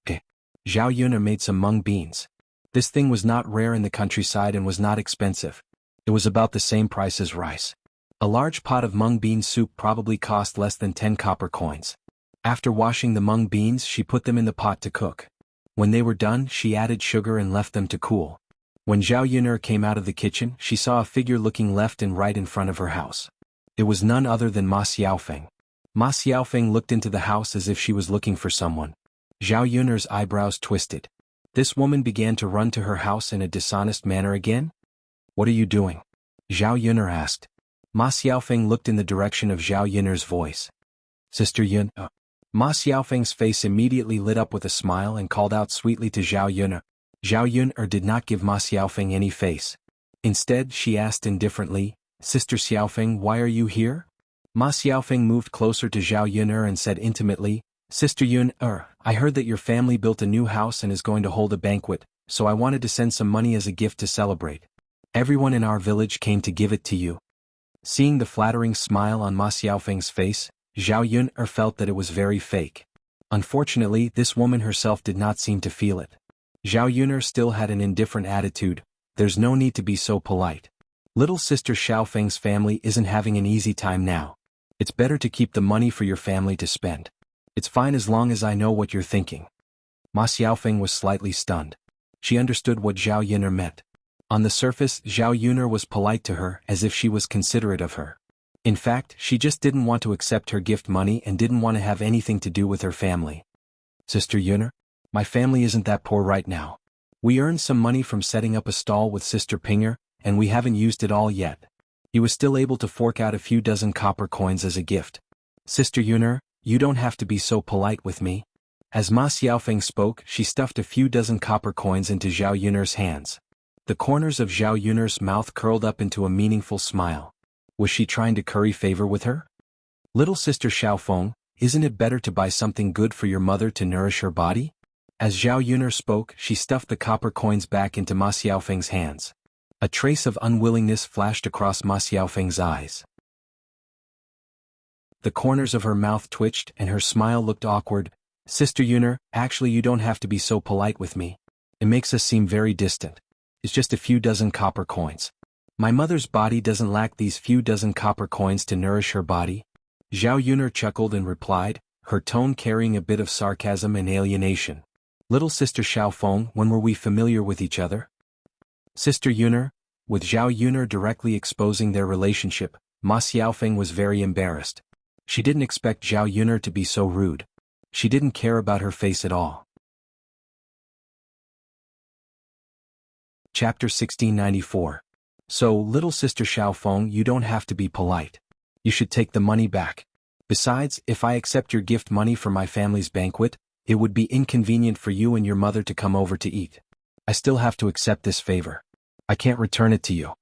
Okay. Zhao Yun made some mung beans. This thing was not rare in the countryside and was not expensive. It was about the same price as rice. A large pot of mung bean soup probably cost less than 10 copper coins. After washing the mung beans, she put them in the pot to cook. When they were done, she added sugar and left them to cool. When Zhao Yun came out of the kitchen, she saw a figure looking left and right in front of her house. It was none other than Ma Xiaofeng. Ma Xiaofeng looked into the house as if she was looking for someone. Zhao Yun's eyebrows twisted. This woman began to run to her house in a dishonest manner again? What are you doing? Zhao Yun asked. Ma Xiaofeng looked in the direction of Zhao Yun's voice. Sister Yun. Ma Xiaofeng's face immediately lit up with a smile and called out sweetly to Zhao Yun. Zhao Yun did not give Ma Xiaofeng any face. Instead, she asked indifferently, Sister Xiaofeng, why are you here? Ma Xiaofeng moved closer to Zhao Yun and said intimately, Sister Yun, I heard that your family built a new house and is going to hold a banquet, so I wanted to send some money as a gift to celebrate. Everyone in our village came to give it to you. Seeing the flattering smile on Ma Xiaofeng's face, Zhao Yun felt that it was very fake. Unfortunately, this woman herself did not seem to feel it. Zhao Yun still had an indifferent attitude. There's no need to be so polite. Little sister Xiaofeng's family isn't having an easy time now. It's better to keep the money for your family to spend. It's fine as long as I know what you're thinking. Ma Xiaofeng was slightly stunned. She understood what Zhao Yun meant. On the surface, Zhao Yun was polite to her as if she was considerate of her. In fact, she just didn't want to accept her gift money and didn't want to have anything to do with her family. Sister Yun, my family isn't that poor right now. We earned some money from setting up a stall with Sister Pinger, and we haven't used it all yet. He was still able to fork out a few dozen copper coins as a gift. Sister Yun, you don't have to be so polite with me. As Ma Xiaofeng spoke, she stuffed a few dozen copper coins into Zhao Yun's hands. The corners of Zhao Yun's mouth curled up into a meaningful smile. Was she trying to curry favor with her? Little sister Xiaofeng, isn't it better to buy something good for your mother to nourish her body? As Zhao Yun spoke, she stuffed the copper coins back into Ma Xiaofeng's hands. A trace of unwillingness flashed across Ma Xiaofeng's eyes. The corners of her mouth twitched and her smile looked awkward. Sister Yuner, actually you don't have to be so polite with me. It makes us seem very distant. It's just a few dozen copper coins. My mother's body doesn't lack these few dozen copper coins to nourish her body. Zhao Yuner chuckled and replied, her tone carrying a bit of sarcasm and alienation. Little sister Xiaofeng, when were we familiar with each other? Sister Yuner, with Zhao Yuner directly exposing their relationship, Ma Xiaofeng was very embarrassed. She didn't expect Zhao Yuner to be so rude. She didn't care about her face at all. Chapter 1694. So, little sister Xiaofeng, you don't have to be polite. You should take the money back. Besides, if I accept your gift money for my family's banquet, it would be inconvenient for you and your mother to come over to eat. I still have to accept this favor. I can't return it to you.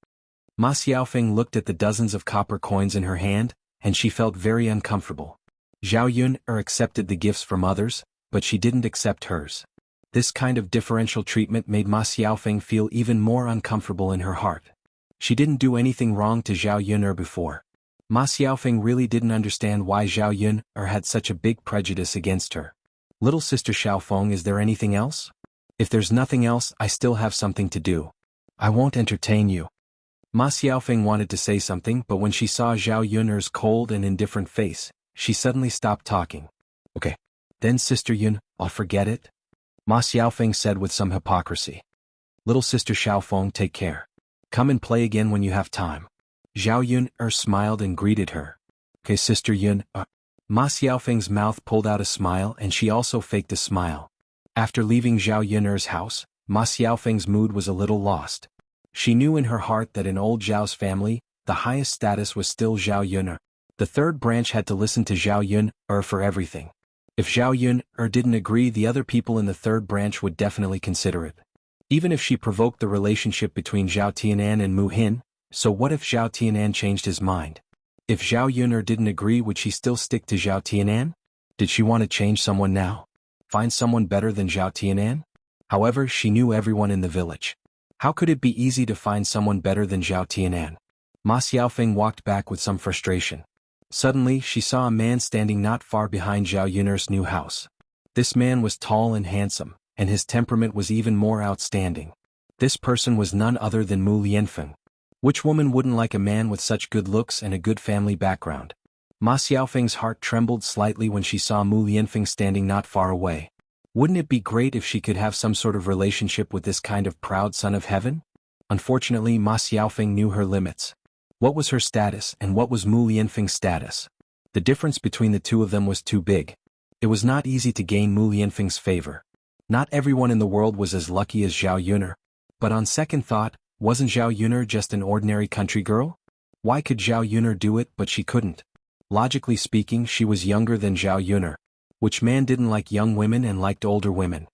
Ma Xiaofeng looked at the dozens of copper coins in her hand, and she felt very uncomfortable. Zhao Yuner accepted the gifts from others, but she didn't accept hers. This kind of differential treatment made Ma Xiaofeng feel even more uncomfortable in her heart. She didn't do anything wrong to Zhao Yuner before. Ma Xiaofeng really didn't understand why Zhao Yuner had such a big prejudice against her. Little sister Xiaofeng, is there anything else? If there's nothing else, I still have something to do. I won't entertain you. Ma Xiaofeng wanted to say something, but when she saw Zhao Yuner's cold and indifferent face, she suddenly stopped talking. Okay. Then Sister Yun, I'll forget it. Ma Xiaofeng said with some hypocrisy. Little sister Xiaofeng, take care. Come and play again when you have time. Zhao Yuner smiled and greeted her. Okay, Sister Yun. Ma Xiaofeng's mouth pulled out a smile and she also faked a smile. After leaving Zhao Yuner's house, Ma Xiaofeng's mood was a little lost. She knew in her heart that in old Zhao's family, the highest status was still Zhao Yuner. The third branch had to listen to Zhao Yuner for everything. If Zhao Yuner didn't agree, the other people in the third branch would definitely consider it. Even if she provoked the relationship between Zhao Tianan and Mu Hin, so what if Zhao Tianan changed his mind? If Zhao Yuner didn't agree, would she still stick to Zhao Tianan? Did she want to change someone now? Find someone better than Zhao Tianan? However, she knew everyone in the village. How could it be easy to find someone better than Zhao Tianan? Ma Xiaofeng walked back with some frustration. Suddenly, she saw a man standing not far behind Zhao Yuner's new house. This man was tall and handsome, and his temperament was even more outstanding. This person was none other than Mu Lianfeng. Which woman wouldn't like a man with such good looks and a good family background? Ma Xiaofeng's heart trembled slightly when she saw Mu Lianfeng standing not far away. Wouldn't it be great if she could have some sort of relationship with this kind of proud son of heaven? Unfortunately, Ma Xiaofeng knew her limits. What was her status and what was Mu Lianfeng's status? The difference between the two of them was too big. It was not easy to gain Mu Lianfeng's favor. Not everyone in the world was as lucky as Zhao Yuner. But on second thought, wasn't Zhao Yuner just an ordinary country girl? Why could Zhao Yuner do it but she couldn't? Logically speaking, she was younger than Zhao Yuner. Which man didn't like young women and liked older women?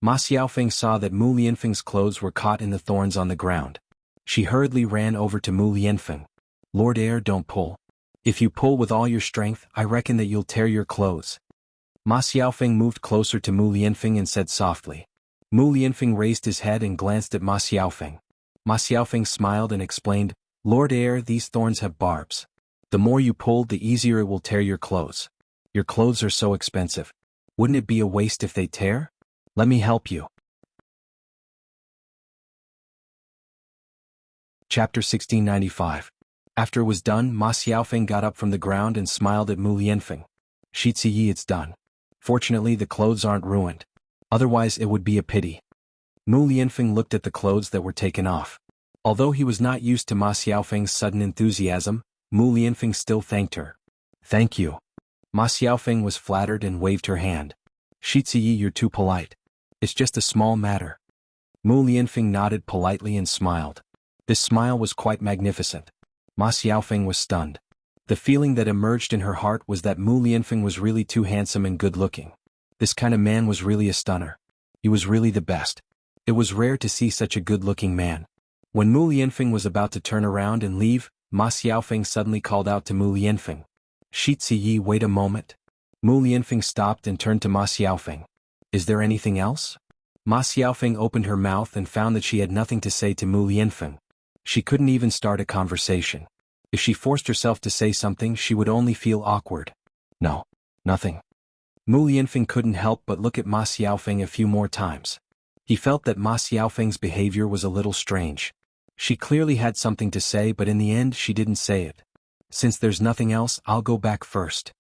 Ma Xiaofeng saw that Mu Lianfeng's clothes were caught in the thorns on the ground. She hurriedly ran over to Mu Lianfeng. Lord Heir, don't pull. If you pull with all your strength, I reckon that you'll tear your clothes. Ma Xiaofeng moved closer to Mu Lianfeng and said softly. Mu Lianfeng raised his head and glanced at Ma Xiaofeng. Ma Xiaofeng smiled and explained, Lord Heir, these thorns have barbs. The more you pull, the easier it will tear your clothes. Your clothes are so expensive. Wouldn't it be a waste if they tear? Let me help you. Chapter 1695. After it was done, Ma Xiaofeng got up from the ground and smiled at Mu Lianfeng. Shi Ziyi, it's done. Fortunately, the clothes aren't ruined. Otherwise, it would be a pity. Mu Lianfeng looked at the clothes that were taken off. Although he was not used to Ma Xiaofeng's sudden enthusiasm, Mu Lianfeng still thanked her. Thank you. Ma Xiaofeng was flattered and waved her hand. Shi Ziyi, you're too polite. It's just a small matter. Mu Lianfeng nodded politely and smiled. This smile was quite magnificent. Ma Xiaofeng was stunned. The feeling that emerged in her heart was that Mu Lianfeng was really too handsome and good-looking. This kind of man was really a stunner. He was really the best. It was rare to see such a good-looking man. When Mu Lianfeng was about to turn around and leave, Ma Xiaofeng suddenly called out to Mu Lianfeng. Shi Ziyi, wait a moment. Mu Lianfeng stopped and turned to Ma Xiaofeng. Is there anything else? Ma Xiaofeng opened her mouth and found that she had nothing to say to Mu Lianfeng. She couldn't even start a conversation. If If she forced herself to say something, she would only feel awkward. No. Nothing. Mu Lianfeng couldn't help but look at Ma Xiaofeng a few more times. He felt that Ma Xiaofeng's behavior was a little strange. She clearly had something to say, but in the end she didn't say it. Since there's nothing else, I'll go back first.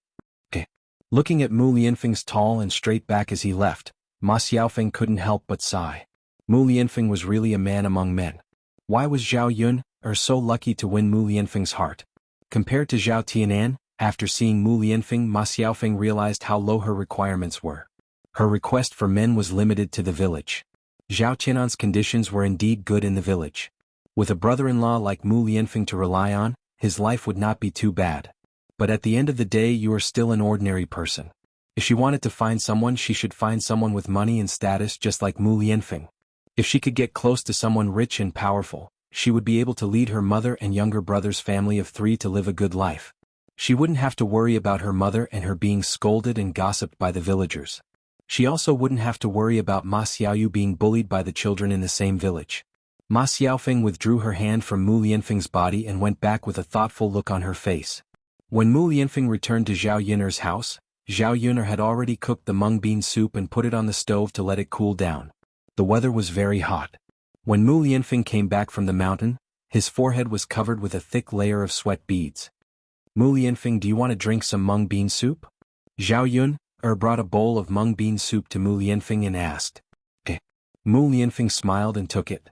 Okay. Looking at Mu Lianfeng's tall and straight back as he left, Ma Xiaofeng couldn't help but sigh. Mu Lianfeng was really a man among men. Why was Zhao Yun so lucky to win Mu Lianfeng's heart? Compared to Zhao Tianan, after seeing Mu Lianfeng, Ma Xiaofeng realized how low her requirements were. Her request for men was limited to the village. Zhao Tianan's conditions were indeed good in the village. With a brother-in-law like Mu Lianfeng to rely on, his life would not be too bad. But at the end of the day, you are still an ordinary person. If she wanted to find someone, she should find someone with money and status just like Mu Lianfeng. If she could get close to someone rich and powerful, she would be able to lead her mother and younger brother's family of 3 to live a good life. She wouldn't have to worry about her mother and her being scolded and gossiped by the villagers. She also wouldn't have to worry about Ma Xiaoyu being bullied by the children in the same village. Ma Xiaofeng withdrew her hand from Mu Lianfeng's body and went back with a thoughtful look on her face. When Mu Lianfeng returned to Zhao Yun'er's house, Zhao Yun'er had already cooked the mung bean soup and put it on the stove to let it cool down. The weather was very hot. When Mu Lianfeng came back from the mountain, his forehead was covered with a thick layer of sweat beads. Mu Lianfeng, do you want to drink some mung bean soup? Zhao Yun'er brought a bowl of mung bean soup to Mu Lianfeng and asked. Mu Lianfeng smiled and took it.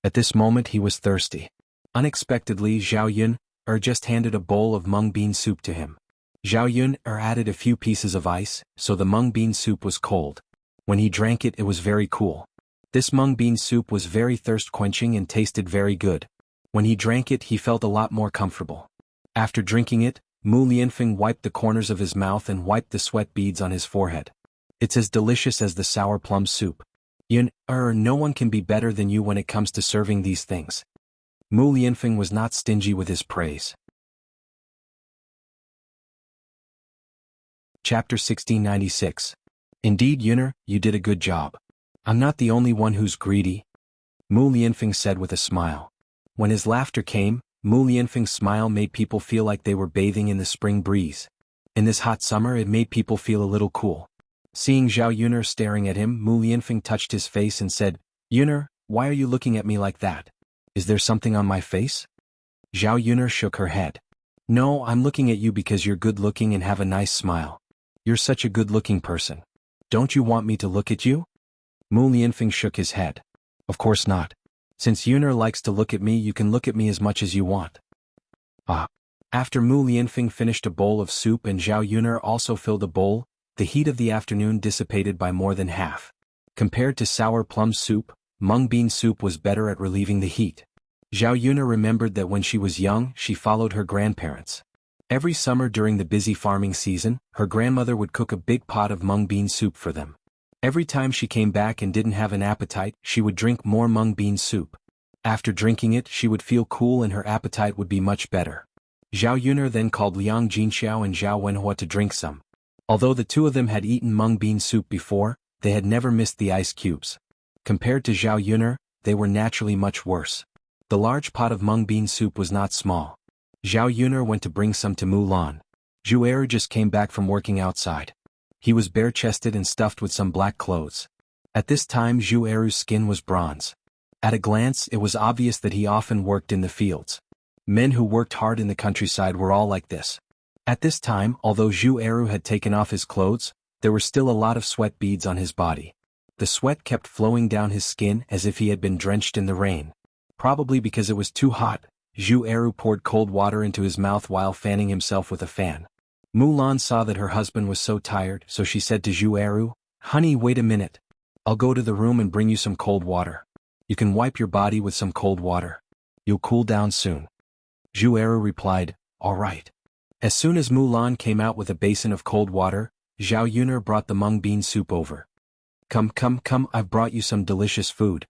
At this moment he was thirsty. Unexpectedly, Zhao Yun'er just handed a bowl of mung bean soup to him. Zhao Yun'er added a few pieces of ice, so the mung bean soup was cold. When he drank it, it was very cool. This mung bean soup was very thirst-quenching and tasted very good. When he drank it, he felt a lot more comfortable. After drinking it, Mu Lianfeng wiped the corners of his mouth and wiped the sweat beads on his forehead. It's as delicious as the sour plum soup. Yun'er, no one can be better than you when it comes to serving these things. Mu Lianfeng was not stingy with his praise. Chapter 1696. Indeed, Yun'er, you did a good job. I'm not the only one who's greedy, Mu Lianfeng said with a smile. When his laughter came, Mu Lianfeng's smile made people feel like they were bathing in the spring breeze. In this hot summer, it made people feel a little cool. Seeing Zhao Yun'er staring at him, Mu Lianfeng touched his face and said, Yun'er, why are you looking at me like that? Is there something on my face? Zhao Yun'er shook her head. No, I'm looking at you because you're good-looking and have a nice smile. You're such a good-looking person. Don't you want me to look at you? Mu Lianfeng shook his head. Of course not. Since Yun'er likes to look at me, you can look at me as much as you want. After Mu Lianfeng finished a bowl of soup and Zhao Yun'er also filled a bowl, the heat of the afternoon dissipated by more than half. Compared to sour plum soup, mung bean soup was better at relieving the heat. Zhao Yun'er remembered that when she was young, she followed her grandparents. Every summer during the busy farming season, her grandmother would cook a big pot of mung bean soup for them. Every time she came back and didn't have an appetite, she would drink more mung bean soup. After drinking it, she would feel cool and her appetite would be much better. Zhao Yun'er then called Liang Jinxiao and Zhao Wenhua to drink some. Although the two of them had eaten mung bean soup before, they had never missed the ice cubes. Compared to Zhao Yun'er, they were naturally much worse. The large pot of mung bean soup was not small. Zhao Yun'er went to bring some to Mulan. Zhu Eru just came back from working outside. He was bare-chested and stuffed with some black clothes. At this time Zhu Eru's skin was bronze. At a glance it was obvious that he often worked in the fields. Men who worked hard in the countryside were all like this. At this time, although Zhu Eru had taken off his clothes, there were still a lot of sweat beads on his body. The sweat kept flowing down his skin as if he had been drenched in the rain. Probably because it was too hot, Zhu Eru poured cold water into his mouth while fanning himself with a fan. Mulan saw that her husband was so tired, so she said to Zhu Eru, Honey, wait a minute. I'll go to the room and bring you some cold water. You can wipe your body with some cold water. You'll cool down soon. Zhu Eru replied, All right. As soon as Mulan came out with a basin of cold water, Zhao Yun'er brought the mung bean soup over. Come, I've brought you some delicious food.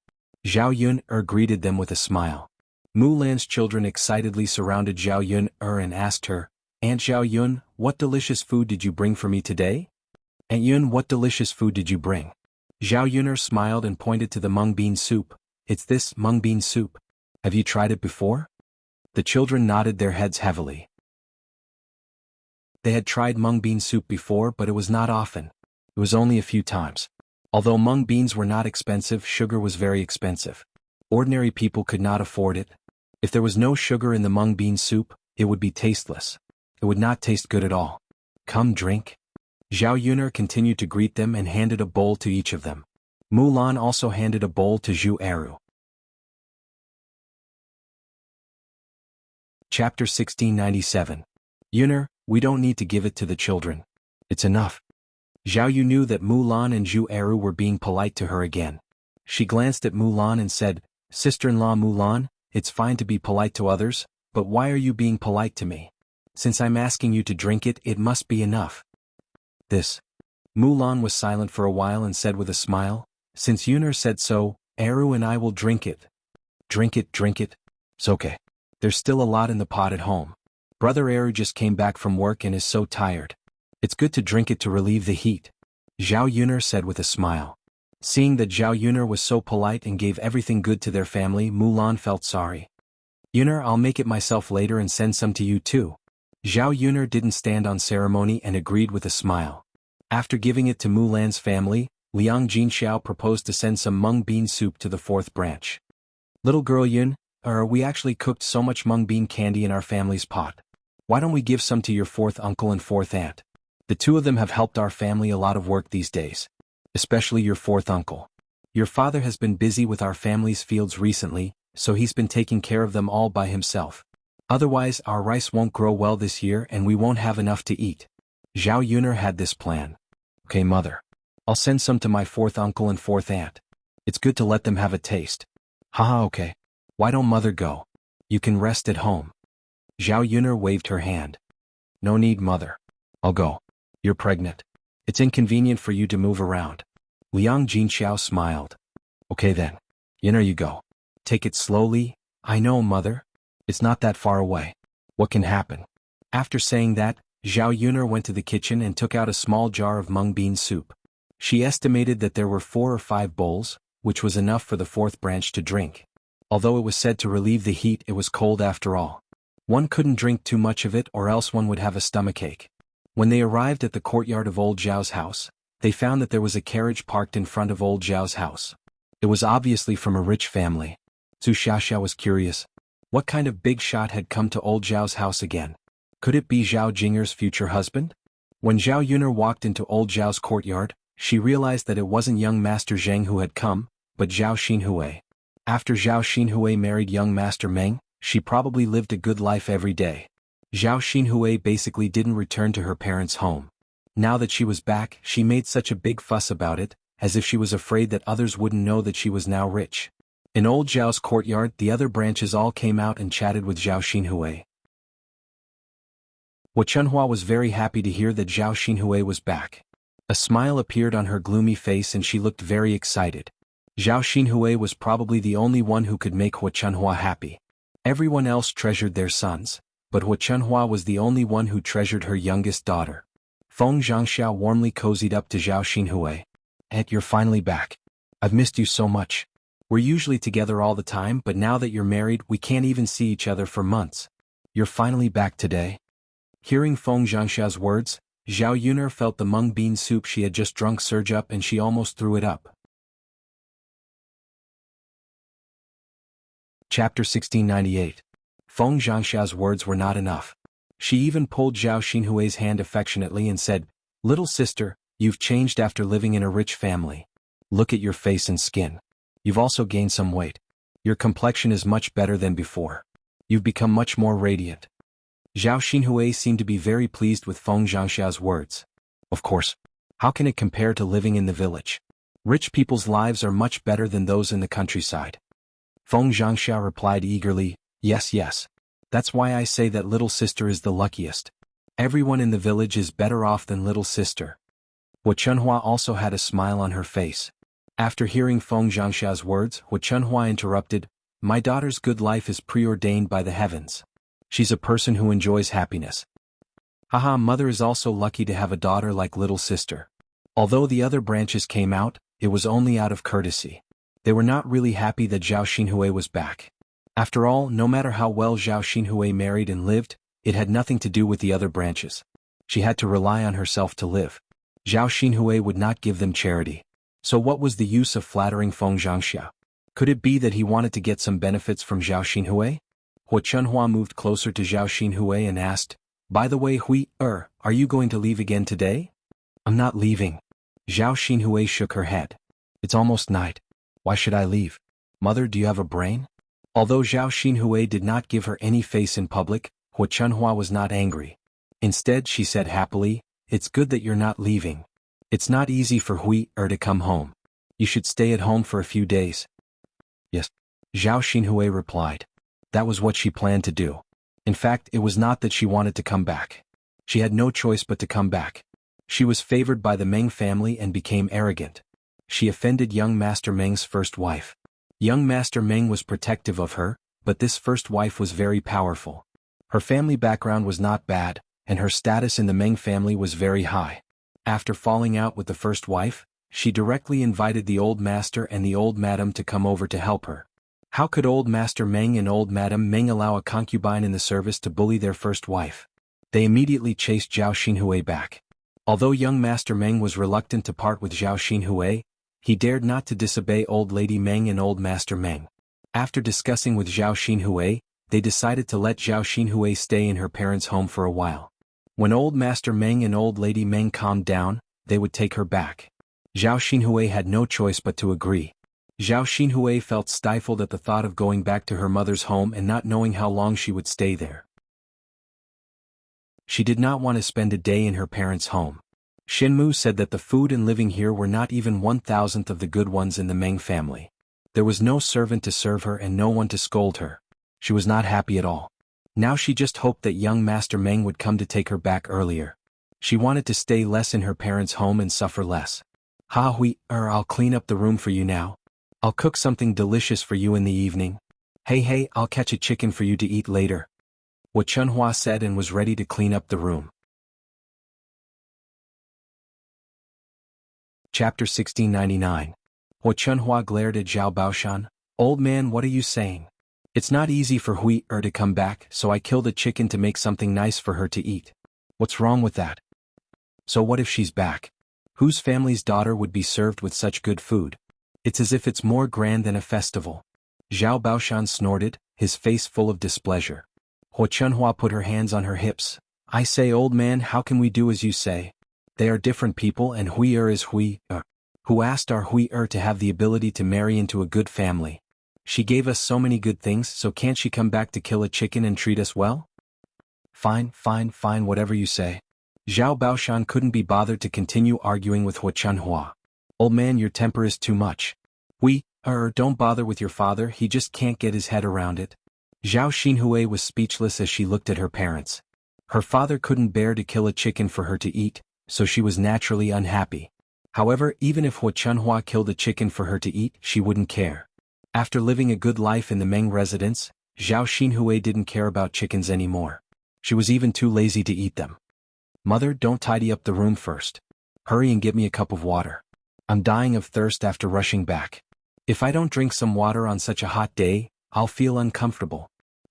Zhao Yun'er greeted them with a smile. Mulan's children excitedly surrounded Zhao Yun'er and asked her, Aunt Zhao Yun, what delicious food did you bring for me today? Aunt Yun, what delicious food did you bring? Zhao Yun'er smiled and pointed to the mung bean soup. It's this mung bean soup. Have you tried it before? The children nodded their heads heavily. They had tried mung bean soup before, but it was not often. It was only a few times. Although mung beans were not expensive, sugar was very expensive. Ordinary people could not afford it. If there was no sugar in the mung bean soup, it would be tasteless. It would not taste good at all. Come drink. Zhao Yuner continued to greet them and handed a bowl to each of them. Mulan also handed a bowl to Zhu Eru. Chapter 1697. Yuner, we don't need to give it to the children. It's enough. Zhao Yu knew that Mulan and Zhu Eru were being polite to her again. She glanced at Mulan and said, Sister-in-law Mulan, it's fine to be polite to others, but why are you being polite to me? Since I'm asking you to drink it, it must be enough. This. Mulan was silent for a while and said with a smile, Since Yuner said so, Eru and I will drink it. Drink it, drink it. It's okay. There's still a lot in the pot at home. Brother Eru just came back from work and is so tired. It's good to drink it to relieve the heat. Zhao Yuner said with a smile. Seeing that Zhao Yuner was so polite and gave everything good to their family, Mulan felt sorry. Yuner, I'll make it myself later and send some to you too. Zhao Yuner didn't stand on ceremony and agreed with a smile. After giving it to Mulan's family, Liang Jinxiao proposed to send some mung bean soup to the fourth branch. Little girl Yun, we actually cooked so much mung bean candy in our family's pot. Why don't we give some to your fourth uncle and fourth aunt? The two of them have helped our family a lot of work these days. Especially your fourth uncle. Your father has been busy with our family's fields recently, so he's been taking care of them all by himself. Otherwise, our rice won't grow well this year and we won't have enough to eat. Zhao Yuner had this plan. Okay, mother. I'll send some to my fourth uncle and fourth aunt. It's good to let them have a taste. Haha, okay. Why don't mother go? You can rest at home. Zhao Yuner waved her hand. No need, mother. I'll go. You're pregnant. It's inconvenient for you to move around. Liang Jinxiao smiled. Okay then. Yuner, you go. Take it slowly. I know, mother. It's not that far away. What can happen? After saying that, Zhao Yuner went to the kitchen and took out a small jar of mung bean soup. She estimated that there were 4 or 5 bowls, which was enough for the fourth branch to drink. Although it was said to relieve the heat, it was cold after all. One couldn't drink too much of it or else one would have a stomachache. When they arrived at the courtyard of old Zhao's house, they found that there was a carriage parked in front of old Zhao's house. It was obviously from a rich family. Zhu Xiaoxia was curious. What kind of big shot had come to old Zhao's house again? Could it be Zhao Jinger's future husband? When Zhao Yuner walked into old Zhao's courtyard, she realized that it wasn't young Master Zheng who had come, but Zhao Xinhui. After Zhao Xinhui married young Master Meng, she probably lived a good life every day. Zhao Xinhui basically didn't return to her parents' home. Now that she was back, she made such a big fuss about it, as if she was afraid that others wouldn't know that she was now rich. In old Zhao's courtyard, the other branches all came out and chatted with Zhao Xinhui. Chunhua was very happy to hear that Zhao Xinhui was back. A smile appeared on her gloomy face and she looked very excited. Zhao Xinhui was probably the only one who could make Chunhua happy. Everyone else treasured their sons, but Chunhua was the only one who treasured her youngest daughter. Feng Zhangxiao warmly cozied up to Zhao Xinhui. You're finally back. I've missed you so much. We're usually together all the time, but now that you're married, we can't even see each other for months. You're finally back today. Hearing Feng Zhangxiao's words, Zhao Yuner felt the mung bean soup she had just drunk surge up and she almost threw it up. Chapter 1698. Feng Zhangxiao's words were not enough. She even pulled Zhao Xinhui's hand affectionately and said, Little sister, you've changed after living in a rich family. Look at your face and skin. You've also gained some weight. Your complexion is much better than before. You've become much more radiant. Zhao Xinhui seemed to be very pleased with Feng Zhangxiao's words. Of course. How can it compare to living in the village? Rich people's lives are much better than those in the countryside. Feng Zhangxia replied eagerly, Yes, yes. That's why I say that little sister is the luckiest. Everyone in the village is better off than little sister. Chunhua also had a smile on her face. After hearing Feng Zhangxia's words, Chunhua interrupted, My daughter's good life is preordained by the heavens. She's a person who enjoys happiness. Haha, mother is also lucky to have a daughter like little sister. Although the other branches came out, it was only out of courtesy. They were not really happy that Zhao Xinhui was back. After all, no matter how well Zhao Xinhui married and lived, it had nothing to do with the other branches. She had to rely on herself to live. Zhao Xinhui would not give them charity. So what was the use of flattering Feng Zhangxia? Could it be that he wanted to get some benefits from Zhao Xinhui? Hua Chunhua moved closer to Zhao Xinhui and asked, "By the way, are you going to leave again today?" "I'm not leaving." Zhao Xinhui shook her head. "It's almost night. Why should I leave? Mother, do you have a brain?" Although Zhao Xinhui did not give her any face in public, Hua Chunhua was not angry. Instead, she said happily, "It's good that you're not leaving. It's not easy for to come home. You should stay at home for a few days." "Yes," Zhao Xinhui replied. That was what she planned to do. In fact, it was not that she wanted to come back. She had no choice but to come back. She was favored by the Meng family and became arrogant. She offended young Master Meng's first wife. Young Master Meng was protective of her, but this first wife was very powerful. Her family background was not bad, and her status in the Meng family was very high. After falling out with the first wife, she directly invited the old master and the old madam to come over to help her. How could old Master Meng and old Madam Meng allow a concubine in the service to bully their first wife? They immediately chased Zhao Xinhui back. Although young Master Meng was reluctant to part with Zhao Xinhui, he dared not to disobey old Lady Meng and old Master Meng. After discussing with Zhao Xinhui, they decided to let Zhao Xinhui stay in her parents' home for a while. When old Master Meng and old Lady Meng calmed down, they would take her back. Zhao Xinhui had no choice but to agree. Zhao Xinhui felt stifled at the thought of going back to her mother's home and not knowing how long she would stay there. She did not want to spend a day in her parents' home. Shinmu said that the food and living here were not even 1,000th of the good ones in the Meng family. There was no servant to serve her and no one to scold her. She was not happy at all. Now she just hoped that young Master Meng would come to take her back earlier. She wanted to stay less in her parents' home and suffer less. I'll clean up the room for you now. I'll cook something delicious for you in the evening. Hey, I'll catch a chicken for you to eat later." What Chunhua said and was ready to clean up the room. Chapter 1699. What Chunhua glared at Zhao Baoshan. "Old man, what are you saying? It's not easy for to come back, so I killed a chicken to make something nice for her to eat. What's wrong with that? So what if she's back? Whose family's daughter would be served with such good food? It's as if it's more grand than a festival." Zhao Baoshan snorted, his face full of displeasure. Hua Chunhua put her hands on her hips. "I say, old man, how can we do as you say? They are different people and is who asked our to have the ability to marry into a good family. She gave us so many good things, so can't she come back to kill a chicken and treat us well?" Fine, whatever you say." Zhao Baoshan couldn't be bothered to continue arguing with Hua Chunhua. "Old man, your temper is too much. Don't bother with your father, he just can't get his head around it." Zhao Xinhui was speechless as she looked at her parents. Her father couldn't bear to kill a chicken for her to eat, so she was naturally unhappy. However, even if Hua Chunhua killed a chicken for her to eat, she wouldn't care. After living a good life in the Meng residence, Zhao Xinhui didn't care about chickens anymore. She was even too lazy to eat them. "Mother, don't tidy up the room first. Hurry and get me a cup of water. I'm dying of thirst after rushing back. If I don't drink some water on such a hot day, I'll feel uncomfortable."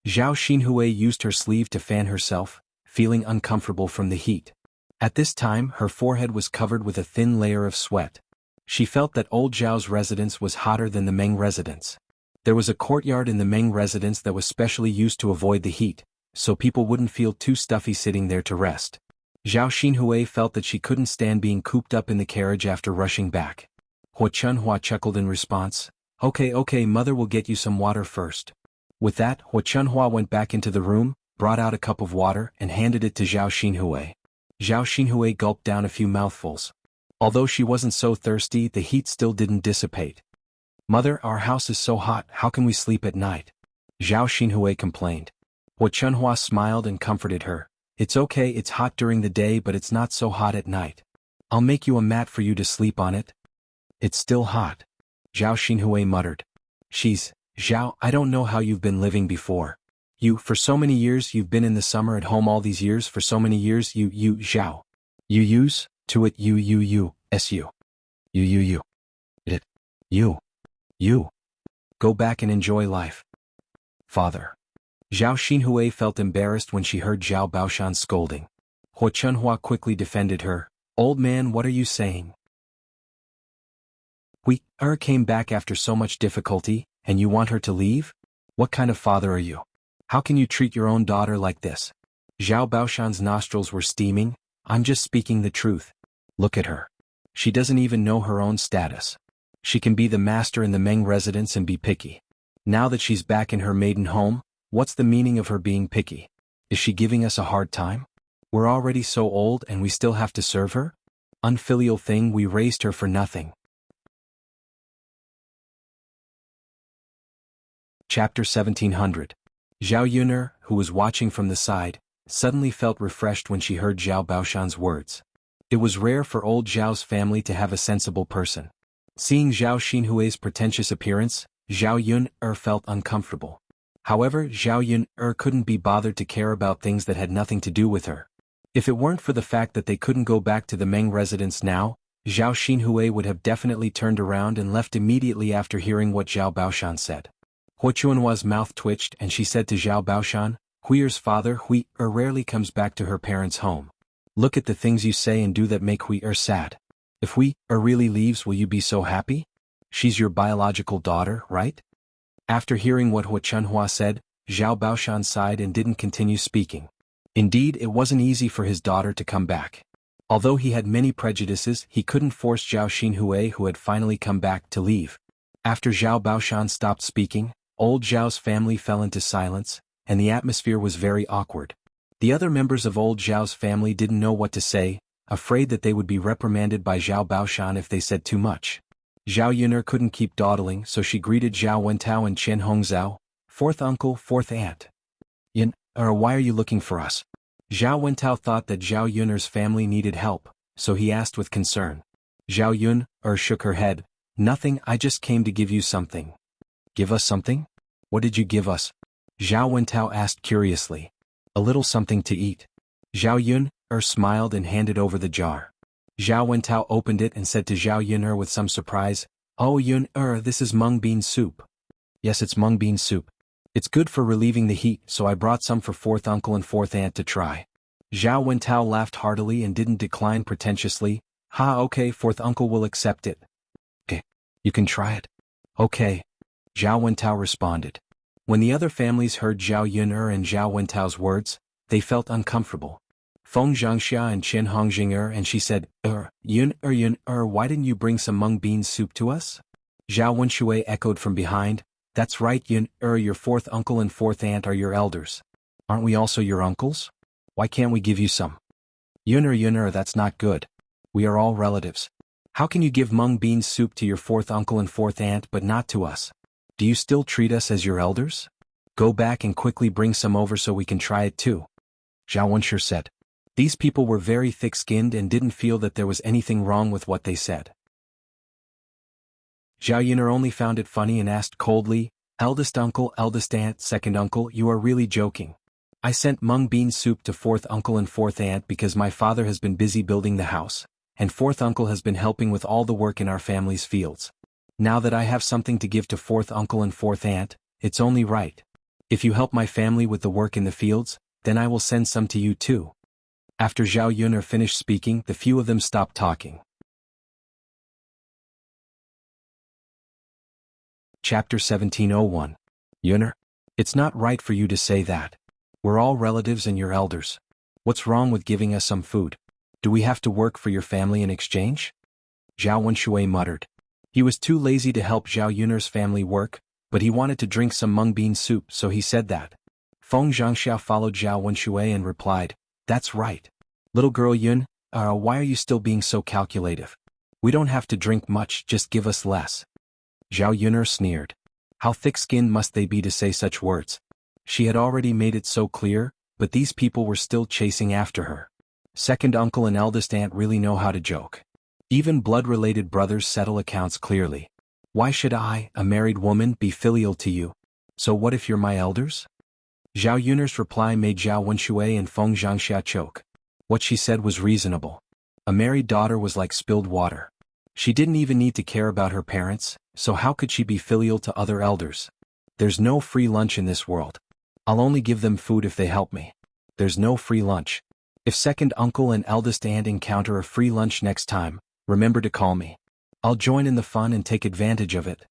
Zhao Xinhui used her sleeve to fan herself, feeling uncomfortable from the heat. At this time, her forehead was covered with a thin layer of sweat. She felt that old Zhao's residence was hotter than the Meng residence. There was a courtyard in the Meng residence that was specially used to avoid the heat, so people wouldn't feel too stuffy sitting there to rest. Zhao Xinhui felt that she couldn't stand being cooped up in the carriage after rushing back. Hua Chunhua chuckled in response. Okay, mother will get you some water first." With that, Hua Chunhua went back into the room, brought out a cup of water and handed it to Zhao Xinhui. Zhao Xinhui gulped down a few mouthfuls. Although she wasn't so thirsty, the heat still didn't dissipate. "Mother, our house is so hot, how can we sleep at night?" Zhao Xinhui complained. Hua Chunhua smiled and comforted her. "It's okay, it's hot during the day but it's not so hot at night. I'll make you a mat for you to sleep on it." "It's still hot," Zhao Xinhui muttered. Zhao, I don't know how you've been living before. For so many years you've been in the summer at home all these years for so many years Zhao. You use, to it su. It. You. Go back and enjoy life. Father. Zhao Xinhui felt embarrassed when she heard Zhao Baoshan's scolding. Huo Chunhua quickly defended her. Old man, what are you saying? We came back after so much difficulty, and you want her to leave? What kind of father are you? How can you treat your own daughter like this? Zhao Baoshan's nostrils were steaming. I'm just speaking the truth. Look at her. She doesn't even know her own status. She can be the master in the Meng residence and be picky. Now that she's back in her maiden home, what's the meaning of her being picky? Is she giving us a hard time? We're already so old and we still have to serve her? Unfilial thing, we raised her for nothing. Chapter 1700. Zhao Yuner, who was watching from the side, suddenly felt refreshed when she heard Zhao Baoshan's words. It was rare for old Zhao's family to have a sensible person. Seeing Zhao Xinhui's pretentious appearance, Zhao Yun felt uncomfortable. However, Zhao Yun couldn't be bothered to care about things that had nothing to do with her. If it weren't for the fact that they couldn't go back to the Meng residence now, Zhao Xinhui would have definitely turned around and left immediately after hearing what Zhao Baoshan said. Huo Chunhua's mouth twitched and she said to Zhao Baoshan, Hui's father Hui rarely comes back to her parents' home. Look at the things you say and do that make Hui sad. If Hui really leaves, will you be so happy? She's your biological daughter, right? After hearing what Huo Chunhua said, Zhao Baoshan sighed and didn't continue speaking. Indeed, it wasn't easy for his daughter to come back. Although he had many prejudices, he couldn't force Zhao Xinhui, who had finally come back, to leave. After Zhao Baoshan stopped speaking, old Zhao's family fell into silence, and the atmosphere was very awkward. The other members of old Zhao's family didn't know what to say, afraid that they would be reprimanded by Zhao Baoshan if they said too much. Zhao Yuner couldn't keep dawdling, so she greeted Zhao Wentao and Chen Hongzhao, fourth uncle, fourth aunt. Yun, why are you looking for us? Zhao Wentao thought that Zhao Yuner's family needed help, so he asked with concern. Zhao Yun shook her head. Nothing, I just came to give you something. Give us something? What did you give us? Zhao Wentao asked curiously. A little something to eat. Zhao Yun smiled and handed over the jar. Zhao Wentao opened it and said to Zhao Yun with some surprise, Oh Yun this is mung bean soup. Yes, it's mung bean soup. It's good for relieving the heat, so I brought some for fourth uncle and fourth aunt to try. Zhao Wentao laughed heartily and didn't decline pretentiously. Okay, fourth uncle will accept it. Okay, you can try it. Okay. Zhao Wentao responded. When the other families heard Zhao Yun and Zhao Wentao's words, they felt uncomfortable. Feng Zhangxia and Chen Hongjing and she said, Yun, why didn't you bring some mung bean soup to us? Zhao Wenshui echoed from behind, That's right Yun, your fourth uncle and fourth aunt are your elders. Aren't we also your uncles? Why can't we give you some? Yun, that's not good. We are all relatives. How can you give mung bean soup to your fourth uncle and fourth aunt but not to us? Do you still treat us as your elders? Go back and quickly bring some over so we can try it too. Zhao Wenshi said. These people were very thick-skinned and didn't feel that there was anything wrong with what they said. Zhao Yuner only found it funny and asked coldly, Eldest uncle, eldest aunt, second uncle, you are really joking. I sent mung bean soup to fourth uncle and fourth aunt because my father has been busy building the house, and fourth uncle has been helping with all the work in our family's fields. Now that I have something to give to fourth uncle and fourth aunt, it's only right. If you help my family with the work in the fields, then I will send some to you too. After Zhao Yuner finished speaking, the few of them stopped talking. Chapter 1701. Yuner, it's not right for you to say that. We're all relatives and your elders. What's wrong with giving us some food? Do we have to work for your family in exchange? Zhao Wenshui muttered. He was too lazy to help Zhao Yuner's family work, but he wanted to drink some mung bean soup, so he said that. Feng Zhangxia followed Zhao Wenshui and replied, That's right. Little girl Yun, why are you still being so calculative? We don't have to drink much, just give us less. Zhao Yuner sneered. How thick-skinned must they be to say such words? She had already made it so clear, but these people were still chasing after her. Second uncle and eldest aunt really know how to joke. Even blood-related brothers settle accounts clearly. Why should I, a married woman, be filial to you? So what if you're my elders? Zhao Yuner's reply made Zhao Wenshui and Feng Zhangxia choke. What she said was reasonable. A married daughter was like spilled water. She didn't even need to care about her parents, so how could she be filial to other elders? There's no free lunch in this world. I'll only give them food if they help me. There's no free lunch. If second uncle and eldest aunt encounter a free lunch next time, remember to call me. I'll join in the fun and take advantage of it.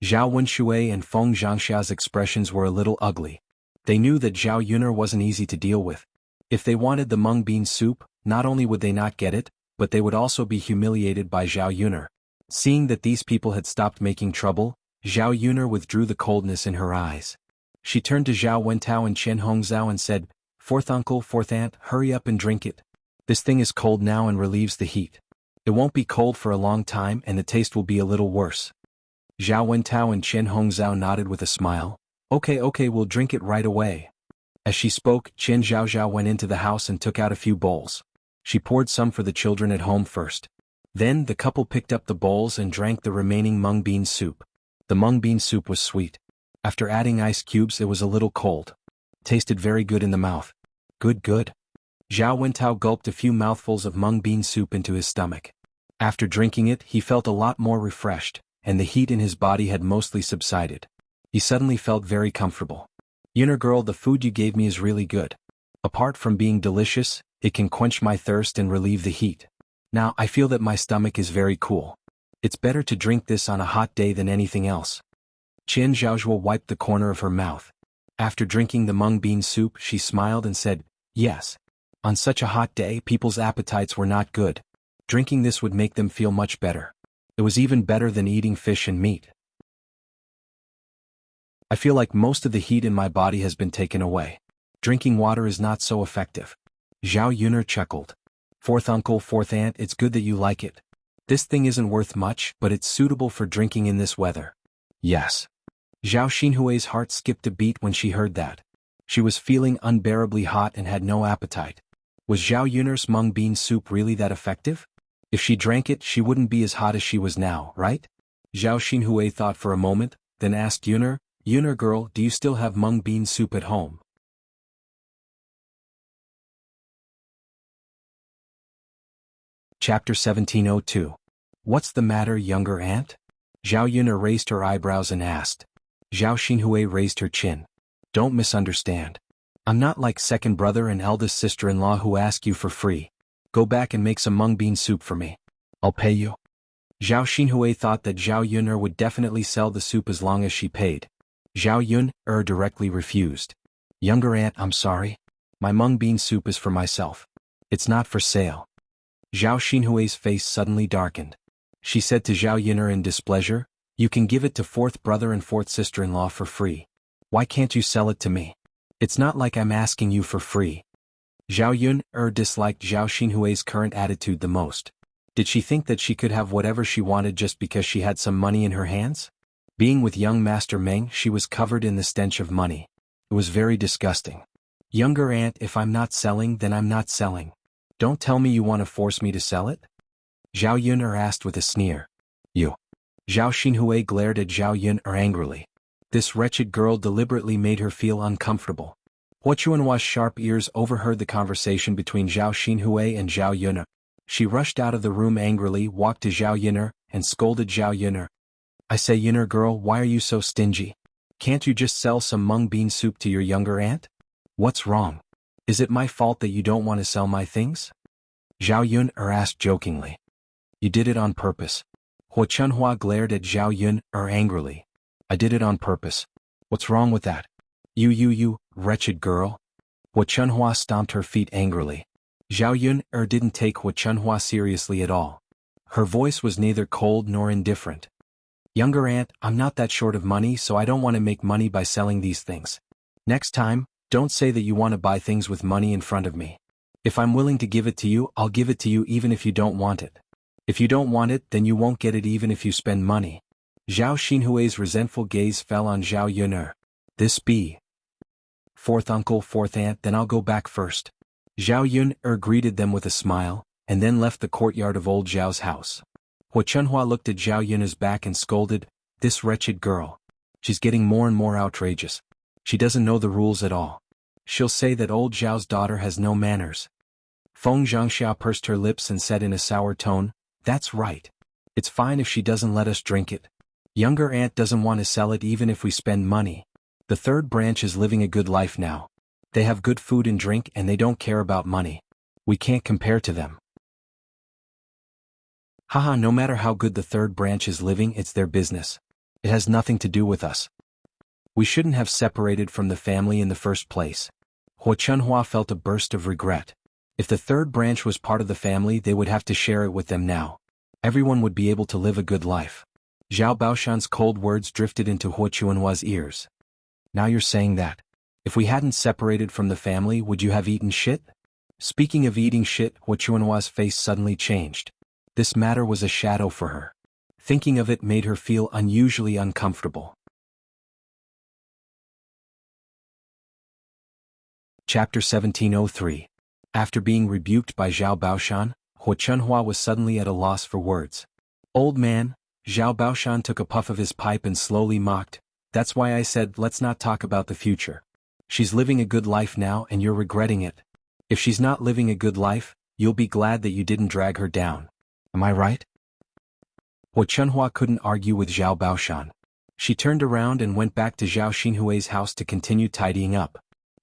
Zhao Wenshui and Feng Zhangxia's expressions were a little ugly. They knew that Zhao Yuner wasn't easy to deal with. If they wanted the mung bean soup, not only would they not get it, but they would also be humiliated by Zhao Yuner. Seeing that these people had stopped making trouble, Zhao Yuner withdrew the coldness in her eyes. She turned to Zhao Wentao and Chen Hongzhao and said, "Fourth uncle, fourth aunt, hurry up and drink it. This thing is cold now and relieves the heat. It won't be cold for a long time and the taste will be a little worse." Zhao Wentao and Chen Hongzhao nodded with a smile. Okay, we'll drink it right away." As she spoke, Chen Zhaozhao went into the house and took out a few bowls. She poured some for the children at home first. Then the couple picked up the bowls and drank the remaining mung bean soup. The mung bean soup was sweet. After adding ice cubes, it was a little cold. Tasted very good in the mouth. Good. Zhao Wentao gulped a few mouthfuls of mung bean soup into his stomach. After drinking it, he felt a lot more refreshed, and the heat in his body had mostly subsided. He suddenly felt very comfortable. "Yuner girl, the food you gave me is really good. Apart from being delicious, it can quench my thirst and relieve the heat. Now I feel that my stomach is very cool. It's better to drink this on a hot day than anything else." Chen Zhaozhua wiped the corner of her mouth. After drinking the mung bean soup, she smiled and said, "Yes. On such a hot day, people's appetites were not good. Drinking this would make them feel much better. It was even better than eating fish and meat. I feel like most of the heat in my body has been taken away. Drinking water is not so effective." Zhao Yuner chuckled. "Fourth uncle, fourth aunt, it's good that you like it. This thing isn't worth much, but it's suitable for drinking in this weather." "Yes." Zhao Xinhui's heart skipped a beat when she heard that. She was feeling unbearably hot and had no appetite. Was Zhao Yuner's mung bean soup really that effective? If she drank it, she wouldn't be as hot as she was now, right? Zhao Xinhui thought for a moment, then asked Yuner, "Yuner girl, do you still have mung bean soup at home?" Chapter 1702. What's the matter, younger aunt? Zhao Yuner raised her eyebrows and asked. Zhao Xinhui raised her chin. "Don't misunderstand. I'm not like second brother and eldest sister-in-law who ask you for free. Go back and make some mung bean soup for me. I'll pay you." Zhao Xinhui thought that Zhao Yuner would definitely sell the soup as long as she paid. Zhao Yuner directly refused. "Younger aunt, I'm sorry. My mung bean soup is for myself. It's not for sale." Zhao Xinhui's face suddenly darkened. She said to Zhao Yuner in displeasure, "You can give it to fourth brother and fourth sister-in-law for free. Why can't you sell it to me? It's not like I'm asking you for free." Zhao Yuner disliked Zhao Xinhui's current attitude the most. Did she think that she could have whatever she wanted just because she had some money in her hands? Being with young Master Meng, she was covered in the stench of money. It was very disgusting. "Younger aunt, if I'm not selling, then I'm not selling. Don't tell me you want to force me to sell it?" Zhao Yuner asked with a sneer. "You." Zhao Xinhui glared at Zhao Yuner angrily. This wretched girl deliberately made her feel uncomfortable. Hua Chuanhua's sharp ears overheard the conversation between Zhao Xinhui and Zhao Yuner. She rushed out of the room angrily, walked to Zhao Yuner, and scolded Zhao Yuner. "I say, Yuner girl, why are you so stingy? Can't you just sell some mung bean soup to your younger aunt? What's wrong? Is it my fault that you don't want to sell my things?" Zhao Yuner asked jokingly. "You did it on purpose." Hua Chunhua glared at Zhao Yuner angrily. "I did it on purpose. What's wrong with that? You, wretched girl." Hua Chunhua stomped her feet angrily. Zhao Yuner didn't take Hua Chunhua seriously at all. Her voice was neither cold nor indifferent. "Younger aunt, I'm not that short of money, so I don't want to make money by selling these things. Next time, don't say that you want to buy things with money in front of me. If I'm willing to give it to you, I'll give it to you even if you don't want it. If you don't want it, then you won't get it even if you spend money." Zhao Xinhui's resentful gaze fell on Zhao Yuner. "This be fourth uncle, fourth aunt, then I'll go back first." Zhao Yuner greeted them with a smile, and then left the courtyard of old Zhao's house. Hua Chunhua looked at Zhao Yuner's back and scolded, "This wretched girl. She's getting more and more outrageous. She doesn't know the rules at all. She'll say that old Zhao's daughter has no manners." Feng Zhangxia pursed her lips and said in a sour tone, "That's right. It's fine if she doesn't let us drink it. Younger aunt doesn't want to sell it even if we spend money. The third branch is living a good life now. They have good food and drink and they don't care about money. We can't compare to them. Haha, no matter how good the third branch is living, it's their business. It has nothing to do with us. We shouldn't have separated from the family in the first place. Hua Chunhua felt a burst of regret. If the third branch was part of the family, they would have to share it with them now. Everyone would be able to live a good life. Zhao Baoshan's cold words drifted into Hua Chunhua's ears. Now you're saying that. If we hadn't separated from the family, would you have eaten shit? Speaking of eating shit, Hua Chunhua's face suddenly changed. This matter was a shadow for her. Thinking of it made her feel unusually uncomfortable. Chapter 1703. After being rebuked by Zhao Baoshan, Hua Chunhua was suddenly at a loss for words. Old man, Zhao Baoshan took a puff of his pipe and slowly mocked, that's why I said let's not talk about the future. She's living a good life now and you're regretting it. If she's not living a good life, you'll be glad that you didn't drag her down. Am I right? Hua Chunhua couldn't argue with Zhao Baoshan. She turned around and went back to Zhao Xinhui's house to continue tidying up.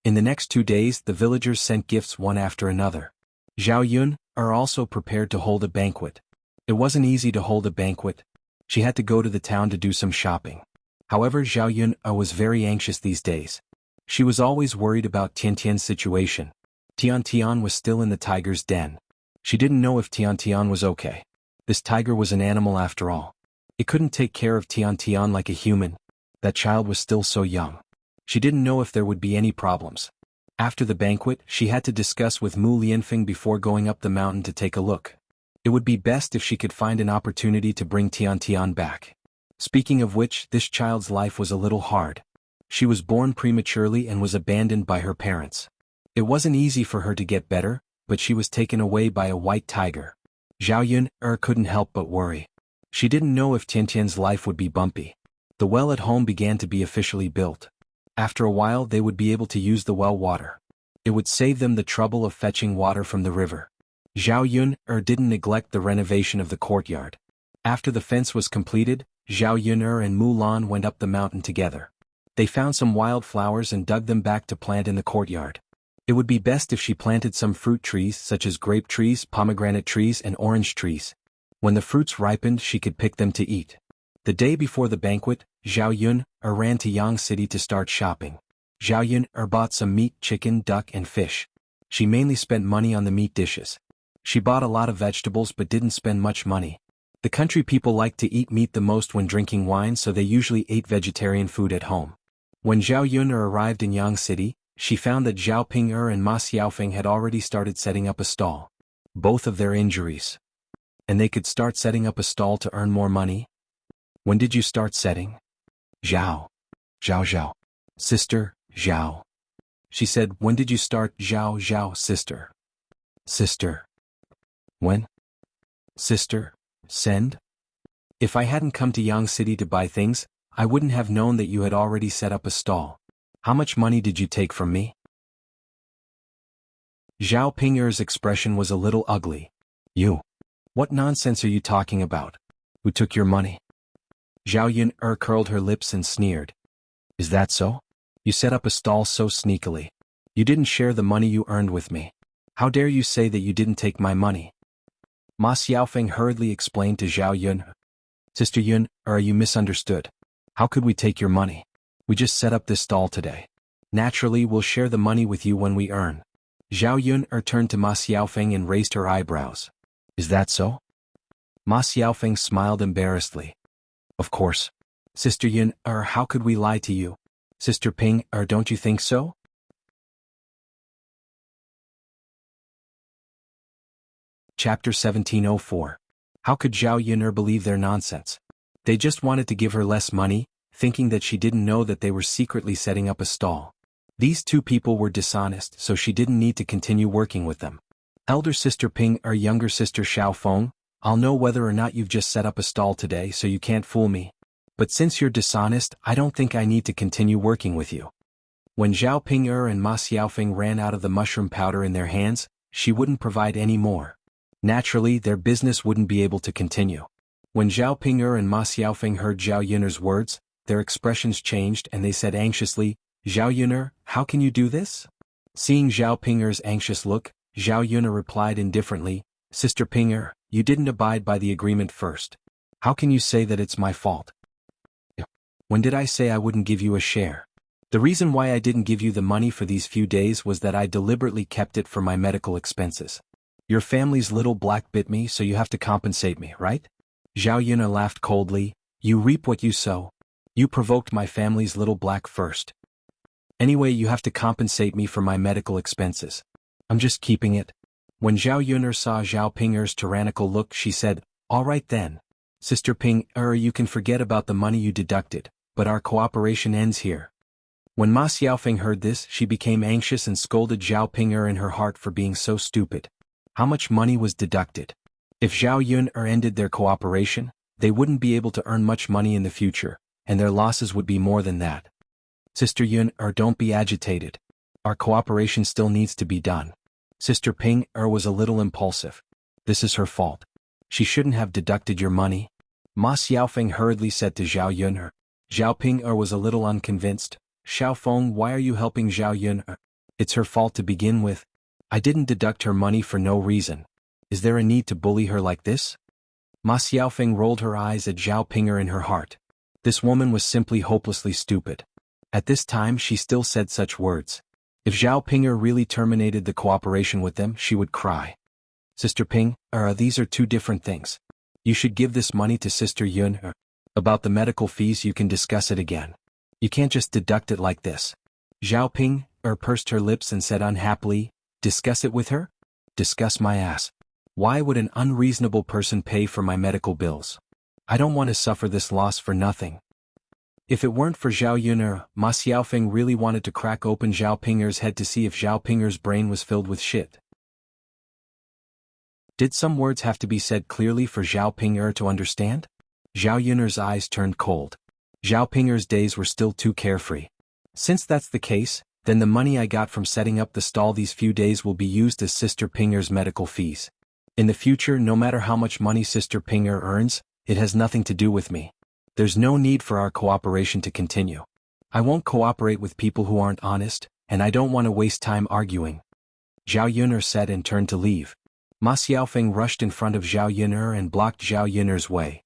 In the next 2 days, the villagers sent gifts one after another. Zhao Yun are also prepared to hold a banquet. It wasn't easy to hold a banquet. She had to go to the town to do some shopping. However, Zhao Yun was very anxious these days. She was always worried about Tian Tian's situation. Tian Tian was still in the tiger's den. She didn't know if Tian Tian was okay. This tiger was an animal after all. It couldn't take care of Tian Tian like a human. That child was still so young. She didn't know if there would be any problems. After the banquet, she had to discuss with Mu Lianfeng before going up the mountain to take a look. It would be best if she could find an opportunity to bring Tian Tian back. Speaking of which, this child's life was a little hard. She was born prematurely and was abandoned by her parents. It wasn't easy for her to get better, but she was taken away by a white tiger. Zhao Yun couldn't help but worry. She didn't know if Tian Tian's life would be bumpy. The well at home began to be officially built. After a while they would be able to use the well water. It would save them the trouble of fetching water from the river. Zhao Yun didn't neglect the renovation of the courtyard. After the fence was completed, Zhao Yun and Mu Lan went up the mountain together. They found some wild flowers and dug them back to plant in the courtyard. It would be best if she planted some fruit trees such as grape trees, pomegranate trees and orange trees. When the fruits ripened she could pick them to eat. The day before the banquet, Zhao Yun ran to Yang City to start shopping. Zhao Yun bought some meat, chicken, duck and fish. She mainly spent money on the meat dishes. She bought a lot of vegetables but didn't spend much money. The country people like to eat meat the most when drinking wine, so they usually ate vegetarian food at home. When Zhao Yun arrived in Yang City, she found that Zhao Ping'er and Ma Xiaofeng had already started setting up a stall. Both of their injuries. And they could start setting up a stall to earn more money? When did you start setting? Zhao. Zhao. Sister, Zhao. She said, when did you start? Zhao, sister. Sister. When? Sister, send? If I hadn't come to Yang City to buy things, I wouldn't have known that you had already set up a stall. How much money did you take from me? Zhao Ping'er's expression was a little ugly. You. What nonsense are you talking about? Who took your money? Zhao Yun curled her lips and sneered. Is that so? You set up a stall so sneakily. You didn't share the money you earned with me. How dare you say that you didn't take my money? Ma Xiaofeng hurriedly explained to Zhao Yun. Sister Yun, you misunderstood. How could we take your money? We just set up this stall today. Naturally, we'll share the money with you when we earn. Zhao Yun turned to Ma Xiaofeng and raised her eyebrows. Is that so? Ma Xiaofeng smiled embarrassedly. Of course. Sister Yun, how could we lie to you? Sister Ping, don't you think so? Chapter 1704. How could Zhao Yun believe their nonsense? They just wanted to give her less money, thinking that she didn't know that they were secretly setting up a stall. These two people were dishonest, so she didn't need to continue working with them. Elder sister Ping or younger sister Xiaofeng, I'll know whether or not you've just set up a stall today, so you can't fool me. But since you're dishonest, I don't think I need to continue working with you. When Zhao Ping'er and Ma Xiaofeng ran out of the mushroom powder in their hands, she wouldn't provide any more. Naturally, their business wouldn't be able to continue. When Zhao Ping'er and Ma Xiaofeng heard Zhao Yun'er's words, their expressions changed and they said anxiously, "Zhao Yun'er, how can you do this?" Seeing Zhao Ping'er's anxious look, Zhao Yun'er replied indifferently, "Sister Ping'er, you didn't abide by the agreement first. How can you say that it's my fault? When did I say I wouldn't give you a share? The reason why I didn't give you the money for these few days was that I deliberately kept it for my medical expenses. Your family's little black bit me, so you have to compensate me, right?" Zhao Yun'er laughed coldly, "You reap what you sow. You provoked my family's little black first. Anyway, you have to compensate me for my medical expenses. I'm just keeping it." When Zhao Yun'er saw Zhao Ping'er's tyrannical look, she said, "All right then. Sister Ping'er, you can forget about the money you deducted, but our cooperation ends here." When Ma Xiaofeng heard this, she became anxious and scolded Zhao Ping'er in her heart for being so stupid. How much money was deducted? If Zhao Yun'er ended their cooperation, they wouldn't be able to earn much money in the future, and their losses would be more than that. "Sister Yun'er, don't be agitated. Our cooperation still needs to be done." Sister Ping'er was a little impulsive. "This is her fault. She shouldn't have deducted your money." Ma Xiaofeng hurriedly said to Zhao Yun'er. Zhao Ping'er was a little unconvinced. "Xiaofeng, why are you helping Zhao Yun'er? It's her fault to begin with. I didn't deduct her money for no reason. Is there a need to bully her like this?" Ma Xiaofeng rolled her eyes at Zhao Ping'er in her heart. This woman was simply hopelessly stupid. At this time she still said such words. If Zhao Ping'er really terminated the cooperation with them, she would cry. "Sister Ping'er, these are two different things. You should give this money to Sister Yun'er. About the medical fees you can discuss it again. You can't just deduct it like this." Zhao Ping'er pursed her lips and said unhappily, "Discuss it with her? Discuss my ass. Why would an unreasonable person pay for my medical bills? I don't want to suffer this loss for nothing." If it weren't for Zhao Yun'er, Ma Xiaofeng really wanted to crack open Zhao Ping'er's head to see if Zhao Ping'er's brain was filled with shit. Did some words have to be said clearly for Zhao Ping'er to understand? Zhao Yun'er's eyes turned cold. Zhao Ping'er's days were still too carefree. Since that's the case, then the money I got from setting up the stall these few days will be used as Sister Ping'er's medical fees. In the future, no matter how much money Sister Ping'er earns, it has nothing to do with me. There's no need for our cooperation to continue. I won't cooperate with people who aren't honest, and I don't want to waste time arguing." Zhao Yun'er said and turned to leave. Ma Xiaofeng rushed in front of Zhao Yun'er and blocked Zhao Yun'er's way.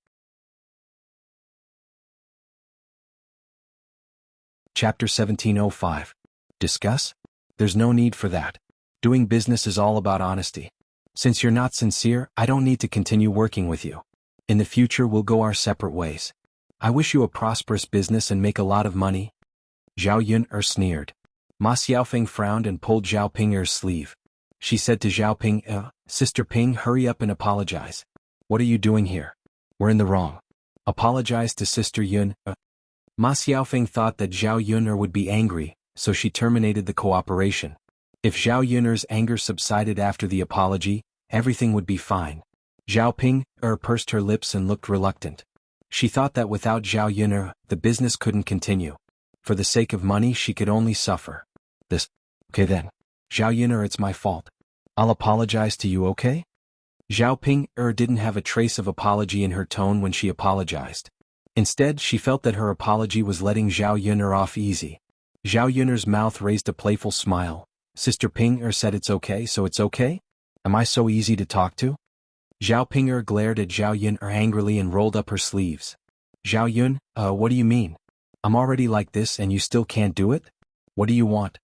Chapter 1705. Discuss? There's no need for that. Doing business is all about honesty. Since you're not sincere, I don't need to continue working with you. In the future we'll go our separate ways. I wish you a prosperous business and make a lot of money." Zhao Yun'er sneered. Ma Xiaofeng frowned and pulled Zhao Ping'er's sleeve. She said to Zhao Ping'er, "Sister Ping, hurry up and apologize. What are you doing here? We're in the wrong. Apologize to Sister Yun'er." Ma Xiaofeng thought that Zhao Yun'er would be angry, so she terminated the cooperation. If Zhao Yun'er's anger subsided after the apology, everything would be fine. Zhao Ping'er pursed her lips and looked reluctant. She thought that without Zhao Yun'er, the business couldn't continue. For the sake of money she could only suffer. Okay then. Zhao Yun'er, it's my fault. I'll apologize to you, okay? Zhao Ping'er didn't have a trace of apology in her tone when she apologized. Instead, she felt that her apology was letting Zhao Yun'er off easy. Zhao Yun'er's mouth raised a playful smile. Sister Ping'er said it's okay, so it's okay? Am I so easy to talk to? Zhao Ping'er glared at Zhao Yun'er angrily and rolled up her sleeves. Zhao Yun, what do you mean? I'm already like this and you still can't do it? What do you want?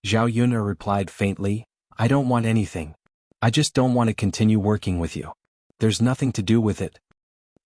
Zhao Yun'er replied faintly, I don't want anything. I just don't want to continue working with you. There's nothing to do with it.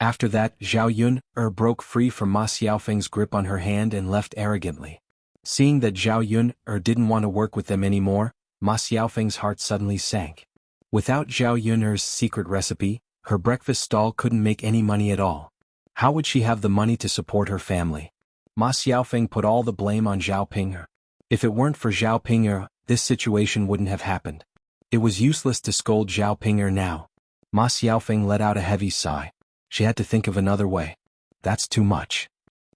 After that, Zhao Yun'er broke free from Ma Xiaofeng's grip on her hand and left arrogantly. Seeing that Zhao Yun'er didn't want to work with them anymore, Ma Xiaofeng's heart suddenly sank. Without Zhao Yun'er's secret recipe, her breakfast stall couldn't make any money at all. How would she have the money to support her family? Ma Xiaofeng put all the blame on Zhao Ping'er. If it weren't for Zhao Ping'er, this situation wouldn't have happened. It was useless to scold Zhao Ping'er now. Ma Xiaofeng let out a heavy sigh. She had to think of another way. That's too much.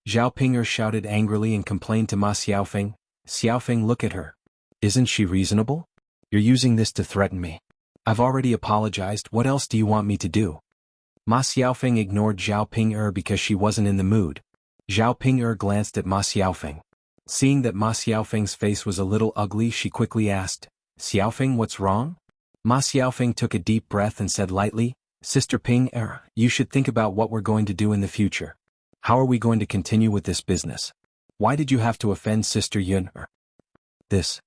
Zhao Ping'er shouted angrily and complained to Ma Xiaofeng. Xiaofeng, look at her. Isn't she reasonable? You're using this to threaten me. I've already apologized, what else do you want me to do? Ma Xiaofeng ignored Zhao Ping because she wasn't in the mood. Zhao Ping glanced at Ma Xiaofeng. Seeing that Ma Xiaofeng's face was a little ugly, she quickly asked, Xiaofeng, what's wrong? Ma Xiaofeng took a deep breath and said lightly, Sister Ping, you should think about what we're going to do in the future. How are we going to continue with this business? Why did you have to offend Sister Yun? This.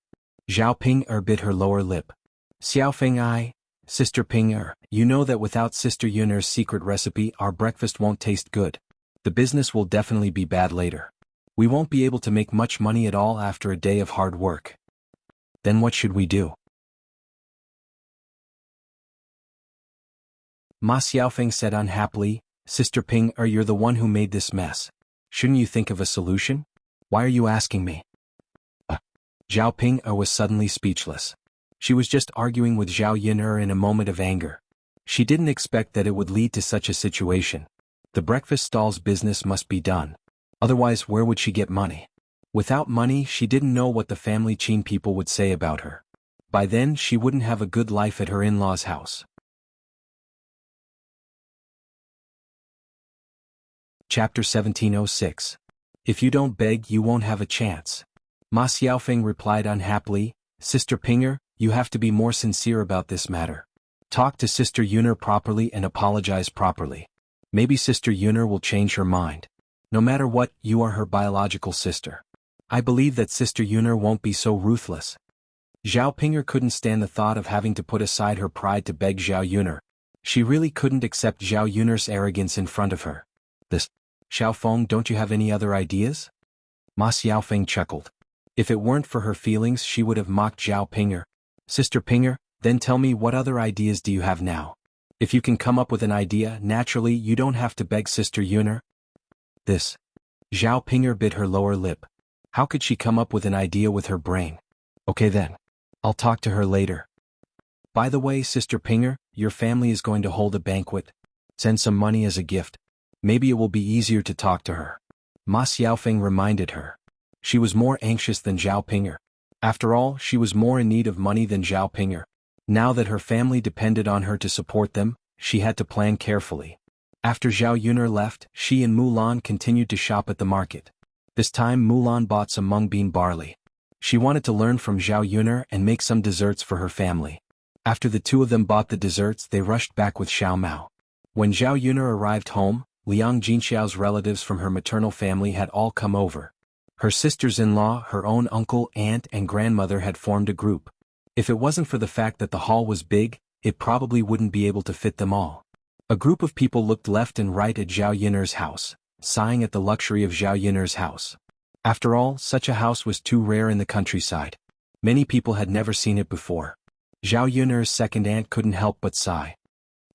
Zhao Ping bit her lower lip. Xiaofeng, Sister Ping, you know that without Sister Yun's secret recipe our breakfast won't taste good. The business will definitely be bad later. We won't be able to make much money at all after a day of hard work. Then what should we do? Ma Xiaofeng said unhappily, Sister Ping, you're the one who made this mess. Shouldn't you think of a solution? Why are you asking me? Zhao Ping was suddenly speechless. She was just arguing with Zhao Yun in a moment of anger. She didn't expect that it would lead to such a situation. The breakfast stall's business must be done. Otherwise, where would she get money? Without money, she didn't know what the family Qin people would say about her. By then, she wouldn't have a good life at her in-laws' house. Chapter 1706. If you don't beg, you won't have a chance. Ma Xiaofeng replied unhappily, Sister Pinger, you have to be more sincere about this matter. Talk to Sister Yun properly and apologize properly. Maybe Sister Yun will change her mind. No matter what, you are her biological sister. I believe that Sister Yun won't be so ruthless. Zhao Pinger couldn't stand the thought of having to put aside her pride to beg Zhao Yun. She really couldn't accept Zhao Yun's arrogance in front of her. This. Xiaofeng, don't you have any other ideas? Ma Xiaofeng chuckled. If it weren't for her feelings, she would have mocked Zhao Pinger. Sister Pinger, then tell me, what other ideas do you have now? If you can come up with an idea, naturally you don't have to beg Sister Yun. This. Zhao Pinger bit her lower lip. How could she come up with an idea with her brain? Okay then. I'll talk to her later. By the way, Sister Pinger, your family is going to hold a banquet. Send some money as a gift. Maybe it will be easier to talk to her. Ma Xiaofeng reminded her. She was more anxious than Zhao Pinger. After all, she was more in need of money than Zhao Pinger. Now that her family depended on her to support them, she had to plan carefully. After Zhao Yun left, she and Mulan continued to shop at the market. This time Mulan bought some mung bean barley. She wanted to learn from Zhao Yun and make some desserts for her family. After the two of them bought the desserts, they rushed back with Xiao Mao. When Zhao Yun arrived home, Liang Jinxiao's relatives from her maternal family had all come over. Her sisters-in-law, her own uncle, aunt, and grandmother had formed a group. If it wasn't for the fact that the hall was big, it probably wouldn't be able to fit them all. A group of people looked left and right at Zhao Yun's house, sighing at the luxury of Zhao Yun's house. After all, such a house was too rare in the countryside. Many people had never seen it before. Zhao Yun's second aunt couldn't help but sigh.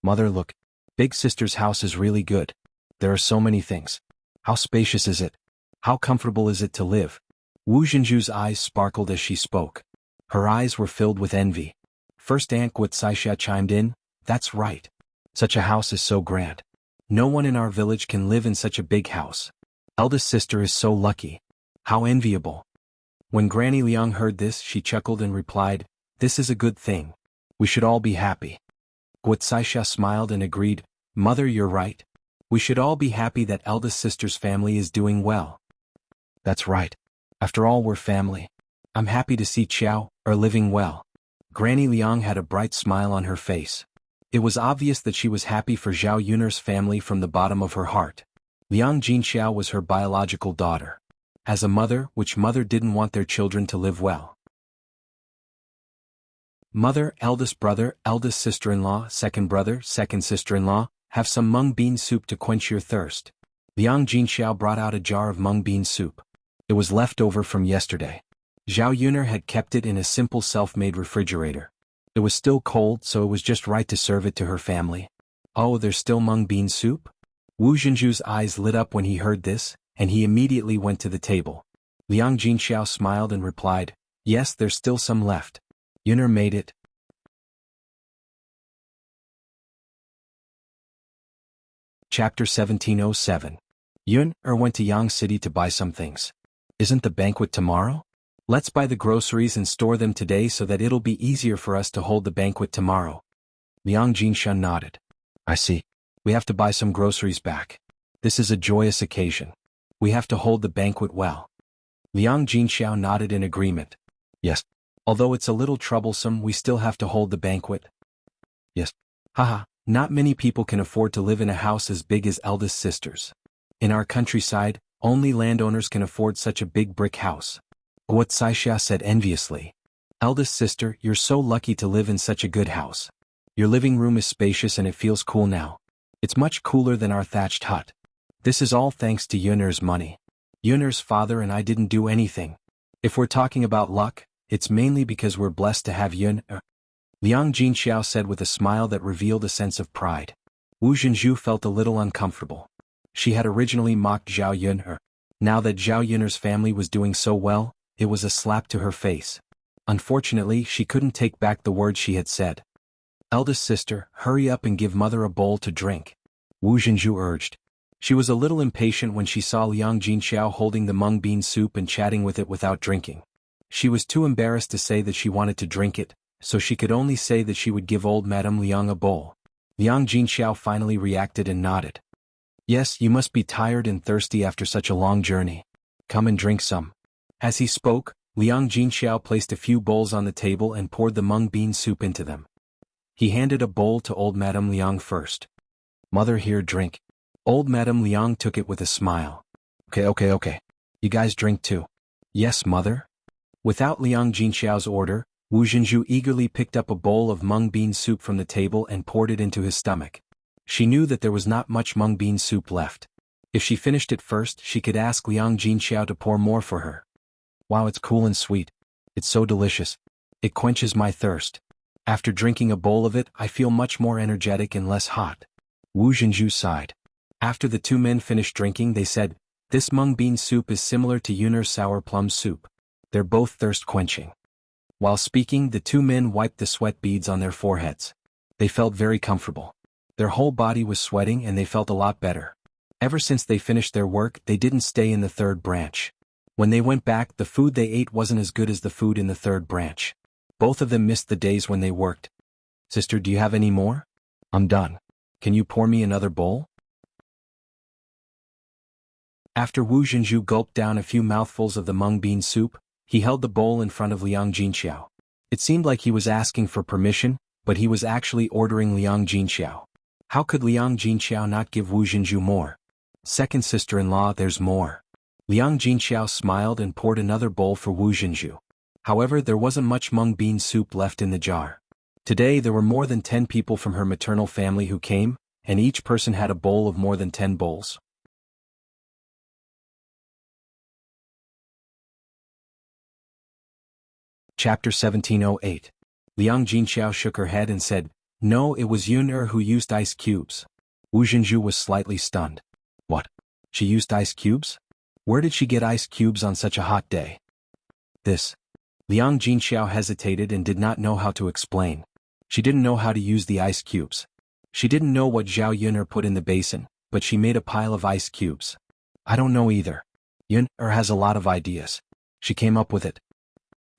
Mother, look. Big sister's house is really good. There are so many things. How spacious is it? How comfortable is it to live? Wu Zhenju's eyes sparkled as she spoke. Her eyes were filled with envy. First Aunt Guo chimed in, that's right. Such a house is so grand. No one in our village can live in such a big house. Eldest sister is so lucky. How enviable. When Granny Liang heard this, she chuckled and replied, this is a good thing. We should all be happy. Guo smiled and agreed, Mother, you're right. We should all be happy that eldest sister's family is doing well. That's right. After all, we're family. I'm happy to see Qiao living well. Granny Liang had a bright smile on her face. It was obvious that she was happy for Zhao Yun's family from the bottom of her heart. Liang Jinxiao was her biological daughter. As a mother, which mother didn't want their children to live well? Mother, eldest brother, eldest sister-in-law, second brother, second sister-in-law, have some mung bean soup to quench your thirst. Liang Jinxiao brought out a jar of mung bean soup. It was left over from yesterday. Zhao Yun had kept it in a simple self-made refrigerator. It was still cold, so it was just right to serve it to her family. Oh, there's still mung bean soup? Wu Zhenju's eyes lit up when he heard this, and he immediately went to the table. Liang Jinxiao smiled and replied, yes, there's still some left. Yun made it. Chapter 1707. Yun went to Yang City to buy some things. Isn't the banquet tomorrow? Let's buy the groceries and store them today so that it'll be easier for us to hold the banquet tomorrow. Liang Jinxiao nodded. I see. We have to buy some groceries back. This is a joyous occasion. We have to hold the banquet well. Liang Jinxiao nodded in agreement. Yes. Although it's a little troublesome, we still have to hold the banquet. Yes. Haha, not many people can afford to live in a house as big as eldest sister's. In our countryside, only landowners can afford such a big brick house. Wuxia said enviously. Eldest sister, you're so lucky to live in such a good house. Your living room is spacious and it feels cool now. It's much cooler than our thatched hut. This is all thanks to Yuner's money. Yuner's father and I didn't do anything. If we're talking about luck, it's mainly because we're blessed to have Yun. Liang Jinxiao said with a smile that revealed a sense of pride. Wu Zhenju felt a little uncomfortable. She had originally mocked Zhao Yun. Now that Zhao Yuner's family was doing so well, it was a slap to her face. Unfortunately, she couldn't take back the words she had said. Eldest sister, hurry up and give mother a bowl to drink. Wu Zhenju urged. She was a little impatient when she saw Liang Jinxiao holding the mung bean soup and chatting with it without drinking. She was too embarrassed to say that she wanted to drink it, so she could only say that she would give old Madame Liang a bowl. Liang Jinxiao finally reacted and nodded. Yes, you must be tired and thirsty after such a long journey. Come and drink some. As he spoke, Liang Jinxiao placed a few bowls on the table and poured the mung bean soup into them. He handed a bowl to old Madame Liang first. Mother, here, drink. Old Madame Liang took it with a smile. Okay. You guys drink too. Yes, mother. Without Liang Jinxiao's order, Wu Zhenju eagerly picked up a bowl of mung bean soup from the table and poured it into his stomach. She knew that there was not much mung bean soup left. If she finished it first, she could ask Liang Jinxiao to pour more for her. Wow, it's cool and sweet. It's so delicious. It quenches my thirst. After drinking a bowl of it, I feel much more energetic and less hot. Wu Zhenju sighed. After the two men finished drinking, they said, this mung bean soup is similar to Yuner's sour plum soup. They're both thirst-quenching. While speaking, the two men wiped the sweat beads on their foreheads. They felt very comfortable. Their whole body was sweating and they felt a lot better. Ever since they finished their work, they didn't stay in the third branch. When they went back, the food they ate wasn't as good as the food in the third branch. Both of them missed the days when they worked. Sister, do you have any more? I'm done. Can you pour me another bowl? After Wu Zhenju gulped down a few mouthfuls of the mung bean soup, he held the bowl in front of Liang Jinxiao. It seemed like he was asking for permission, but he was actually ordering Liang Jinxiao. How could Liang Jinxiao not give Wu Zhenju more? Second sister-in-law, there's more. Liang Jinxiao smiled and poured another bowl for Wu Zhenju. However, there wasn't much mung bean soup left in the jar. Today there were more than 10 people from her maternal family who came, and each person had a bowl of more than 10 bowls. Chapter 1708. Liang Jinxiao shook her head and said, no, it was Yun who used ice cubes. Wu Zhenju was slightly stunned. What? She used ice cubes? Where did she get ice cubes on such a hot day? This. Liang Jinxiao hesitated and did not know how to explain. She didn't know how to use the ice cubes. She didn't know what Zhao Yun put in the basin, but she made a pile of ice cubes. I don't know either. Yun has a lot of ideas. She came up with it.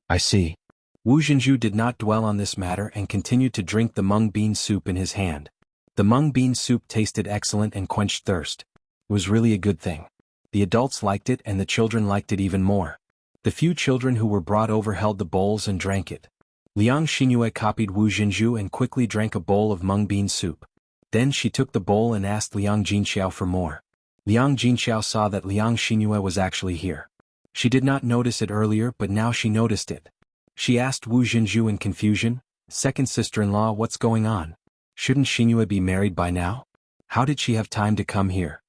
I see. Wu Zhenju did not dwell on this matter and continued to drink the mung bean soup in his hand. The mung bean soup tasted excellent and quenched thirst. It was really a good thing. The adults liked it and the children liked it even more. The few children who were brought over held the bowls and drank it. Liang Xingyue copied Wu Zhenju and quickly drank a bowl of mung bean soup. Then she took the bowl and asked Liang Jinxiao for more. Liang Jinxiao saw that Liang Xingyue was actually here. She did not notice it earlier, but now she noticed it. She asked Wu Zhenju in confusion, second sister-in-law, what's going on? Shouldn't Xingyue be married by now? How did she have time to come here?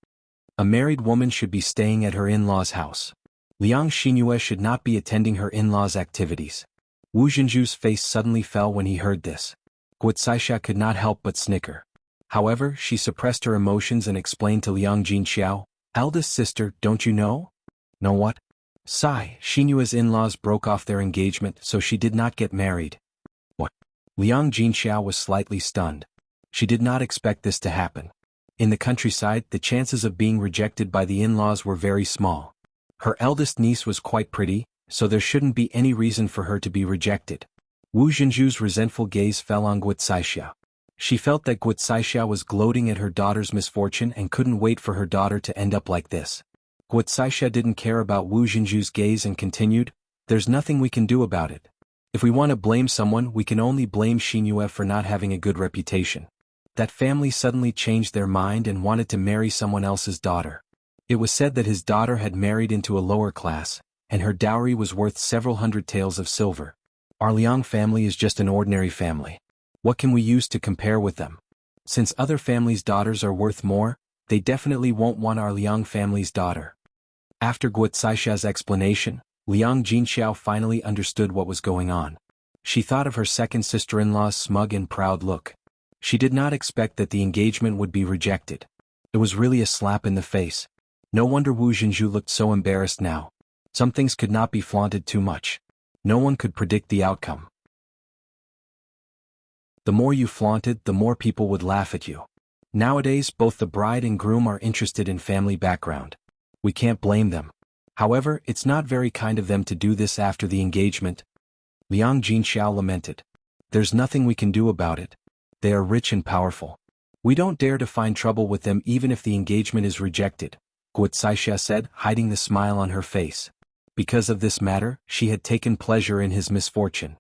A married woman should be staying at her in-laws' house. Liang Xingyue should not be attending her in-laws' activities. Wu Zhenju's face suddenly fell when he heard this. Guocaixia could not help but snicker. However, she suppressed her emotions and explained to Liang Jinxiao, eldest sister, don't you know? Know what? Sigh, Xingyue's in-laws broke off their engagement, so she did not get married. What? Liang Jinxiao was slightly stunned. She did not expect this to happen. In the countryside, the chances of being rejected by the in-laws were very small. Her eldest niece was quite pretty, so there shouldn't be any reason for her to be rejected. Wu Zhenju's resentful gaze fell on Guocaixia. She felt that Guocaixia was gloating at her daughter's misfortune and couldn't wait for her daughter to end up like this. Guocaixia didn't care about Wu Jinzhu's gaze and continued, "There's nothing we can do about it. If we want to blame someone, we can only blame Xinyue for not having a good reputation. That family suddenly changed their mind and wanted to marry someone else's daughter. It was said that his daughter had married into a lower class, and her dowry was worth several hundred taels of silver. Our Liang family is just an ordinary family. What can we use to compare with them? Since other families' daughters are worth more, they definitely won't want our Liang family's daughter." After Guocaixa's explanation, Liang Jinxiao finally understood what was going on. She thought of her second sister-in-law's smug and proud look. She did not expect that the engagement would be rejected. It was really a slap in the face. No wonder Wu Jinzhu looked so embarrassed now. Some things could not be flaunted too much. No one could predict the outcome. The more you flaunted, the more people would laugh at you. Nowadays, both the bride and groom are interested in family background. We can't blame them. However, it's not very kind of them to do this after the engagement. Liang Jinxiao lamented. There's nothing we can do about it. They are rich and powerful. We don't dare to find trouble with them even if the engagement is rejected, Guocaixia said, hiding the smile on her face. Because of this matter, she had taken pleasure in his misfortune.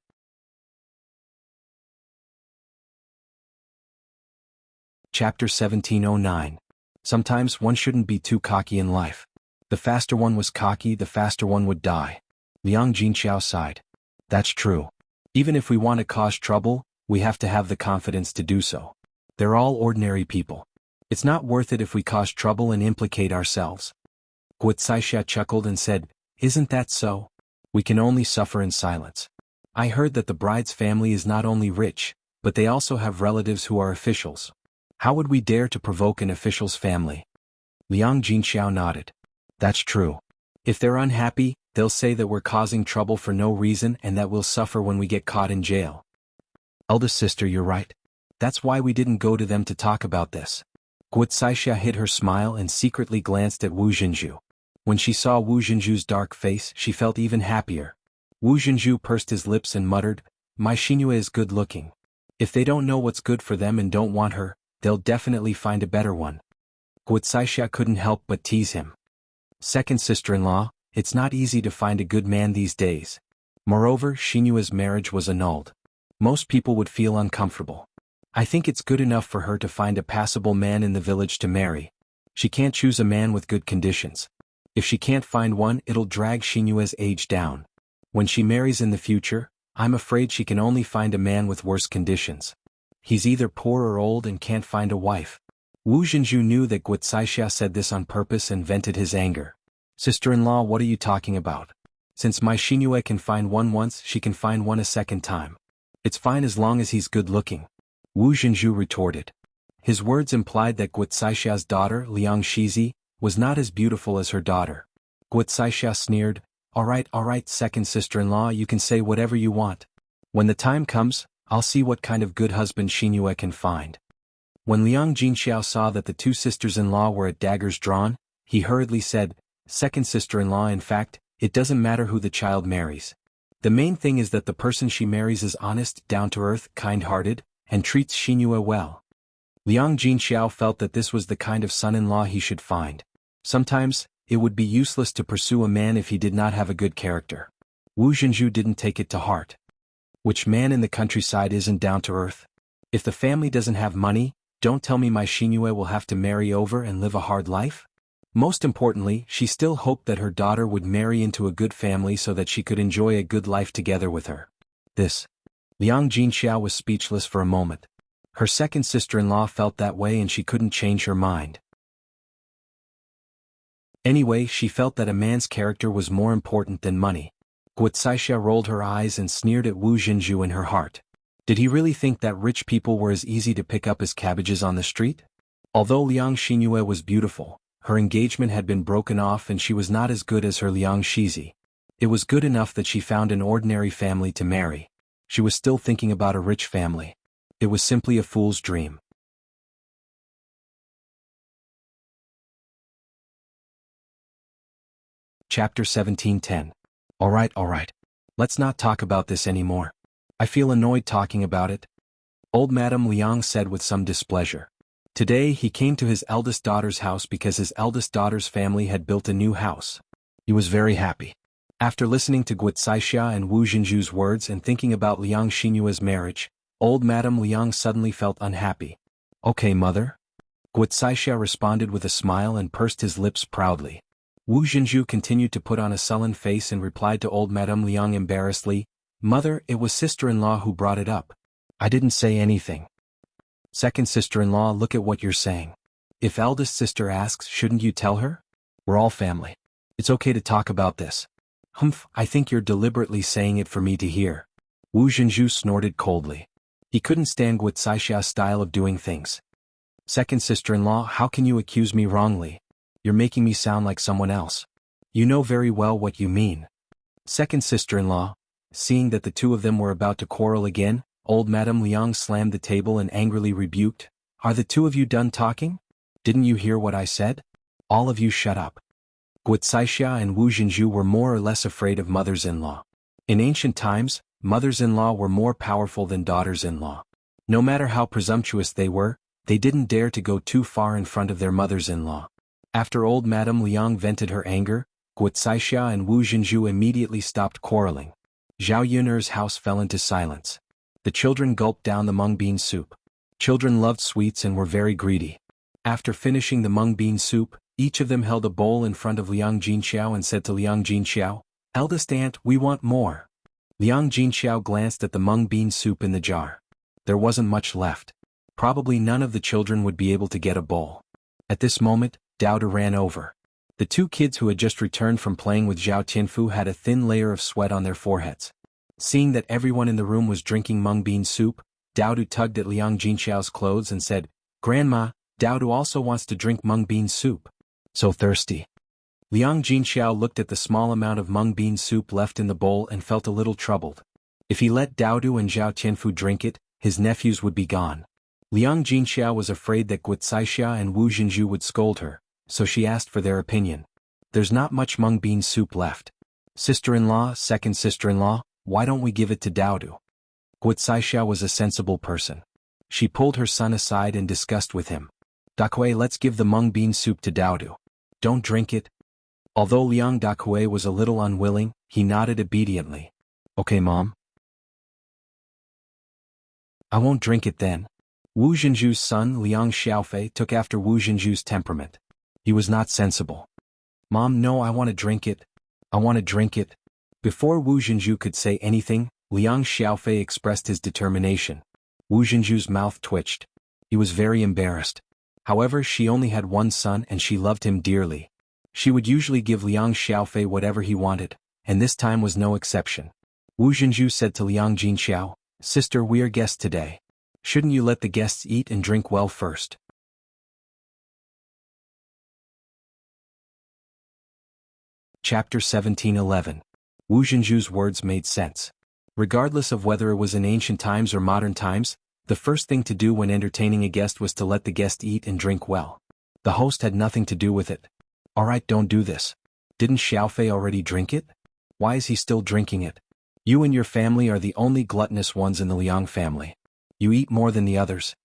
Chapter 1709. Sometimes one shouldn't be too cocky in life. The faster one was cocky, the faster one would die. Liang Jinxiao sighed. That's true. Even if we want to cause trouble, we have to have the confidence to do so. They're all ordinary people. It's not worth it if we cause trouble and implicate ourselves. Guocaixia chuckled and said, Isn't that so? We can only suffer in silence. I heard that the bride's family is not only rich, but they also have relatives who are officials. How would we dare to provoke an official's family? Liang Jinxiao nodded. That's true. If they're unhappy, they'll say that we're causing trouble for no reason and that we'll suffer when we get caught in jail. Eldest sister, you're right. That's why we didn't go to them to talk about this. Guocaixia hid her smile and secretly glanced at Wu Jinzhu. When she saw Wu Jinzhu's dark face, she felt even happier. Wu Jinzhu pursed his lips and muttered, My Xinyue is good looking. If they don't know what's good for them and don't want her, they'll definitely find a better one. Guocaixia couldn't help but tease him. Second sister-in-law, it's not easy to find a good man these days. Moreover, Xinyue's marriage was annulled. Most people would feel uncomfortable. I think it's good enough for her to find a passable man in the village to marry. She can't choose a man with good conditions. If she can't find one, it'll drag Xinyue's age down. When she marries in the future, I'm afraid she can only find a man with worse conditions. He's either poor or old and can't find a wife. Wu Jinzhu knew that Guocaixia said this on purpose and vented his anger. Sister-in-law, what are you talking about? Since my Xinyue can find one once, she can find one a second time. It's fine as long as he's good-looking. Wu Jinzhu retorted. His words implied that Guocaishia's daughter, Liang Shizi, was not as beautiful as her daughter. Guocaixia sneered, all right, second sister-in-law, you can say whatever you want. When the time comes, I'll see what kind of good husband Xinyue can find. When Liang Jinxiao saw that the two sisters-in-law were at daggers drawn, he hurriedly said, Second sister-in-law, in fact, it doesn't matter who the child marries. The main thing is that the person she marries is honest, down-to-earth, kind-hearted, and treats Xinyue well. Liang Jinxiao felt that this was the kind of son-in-law he should find. Sometimes, it would be useless to pursue a man if he did not have a good character. Wu Jinzhu didn't take it to heart. Which man in the countryside isn't down-to-earth? If the family doesn't have money, don't tell me my Xinyue will have to marry over and live a hard life? Most importantly, she still hoped that her daughter would marry into a good family so that she could enjoy a good life together with her. Liang Jinxiao was speechless for a moment. Her second sister-in-law felt that way and she couldn't change her mind. Anyway, she felt that a man's character was more important than money. Guocaixia rolled her eyes and sneered at Wu Jinzhu in her heart. Did he really think that rich people were as easy to pick up as cabbages on the street? Although Liang Xinyue was beautiful, her engagement had been broken off and she was not as good as her Liang Shizi. It was good enough that she found an ordinary family to marry. She was still thinking about a rich family. It was simply a fool's dream. Chapter 1710. All right. Let's not talk about this anymore. I feel annoyed talking about it. Old Madame Liang said with some displeasure. Today he came to his eldest daughter's house because his eldest daughter's family had built a new house. He was very happy. After listening to Guocaixia and Wu Jinzhu's words and thinking about Liang Xinyue's marriage, old Madame Liang suddenly felt unhappy. Okay, mother? Guocaixia responded with a smile and pursed his lips proudly. Wu Jinzhu continued to put on a sullen face and replied to old Madame Liang embarrassedly, Mother, it was sister-in-law who brought it up. I didn't say anything. Second sister-in-law, look at what you're saying. If eldest sister asks, shouldn't you tell her? We're all family. It's okay to talk about this. Humph, I think you're deliberately saying it for me to hear. Wu Jinzhu snorted coldly. He couldn't stand Guocaixia style of doing things. Second sister-in-law, how can you accuse me wrongly? You're making me sound like someone else. You know very well what you mean. Second sister-in-law, seeing that the two of them were about to quarrel again, old Madame Liang slammed the table and angrily rebuked, Are the two of you done talking? Didn't you hear what I said? All of you shut up. Guocaixia and Wu Jinzhu were more or less afraid of mothers-in-law. In ancient times, mothers-in-law were more powerful than daughters-in-law. No matter how presumptuous they were, they didn't dare to go too far in front of their mothers-in-law. After old Madame Liang vented her anger, Guocaixia and Wu Jinzhu immediately stopped quarreling. Zhao Yun'er's house fell into silence. The children gulped down the mung bean soup. Children loved sweets and were very greedy. After finishing the mung bean soup, each of them held a bowl in front of Liang Jinxiao and said to Liang Jinxiao, Eldest aunt, we want more. Liang Jinxiao glanced at the mung bean soup in the jar. There wasn't much left. Probably none of the children would be able to get a bowl. At this moment, Daodu ran over. The two kids who had just returned from playing with Zhao Tianfu had a thin layer of sweat on their foreheads. Seeing that everyone in the room was drinking mung bean soup, Daodu tugged at Liang Jinxiao's clothes and said, Grandma, Daodu also wants to drink mung bean soup. So thirsty. Liang Jinxiao looked at the small amount of mung bean soup left in the bowl and felt a little troubled. If he let Daodu and Zhao Tianfu drink it, his nephews would be gone. Liang Jinxiao was afraid that Guocaixia and Wu Jinzhu would scold her, so she asked for their opinion. There's not much mung bean soup left. Sister-in-law, second sister-in-law, why don't we give it to Daodu? Guocaixia was a sensible person. She pulled her son aside and discussed with him. Dakue, let's give the mung bean soup to Daodu. Don't drink it. Although Liang Dakue was a little unwilling, he nodded obediently. Okay, Mom. I won't drink it then. Wu Jinzhu's son Liang Xiaofei took after Wu Jinzhu's temperament. He was not sensible. Mom, no, I want to drink it. I want to drink it. Before Wu Jinzhu could say anything, Liang Xiaofei expressed his determination. Wu Jinzhu's mouth twitched. He was very embarrassed. However, she only had one son and she loved him dearly. She would usually give Liang Xiaofei whatever he wanted, and this time was no exception. Wu Jinzhu said to Liang Jinxiao, Sister, we are guests today. Shouldn't you let the guests eat and drink well first? Chapter 17:11. Wu Jinzhu's words made sense. Regardless of whether it was in ancient times or modern times, the first thing to do when entertaining a guest was to let the guest eat and drink well. The host had nothing to do with it. Alright, don't do this. Didn't Xiaofei already drink it? Why is he still drinking it? You and your family are the only gluttonous ones in the Liang family. You eat more than the others.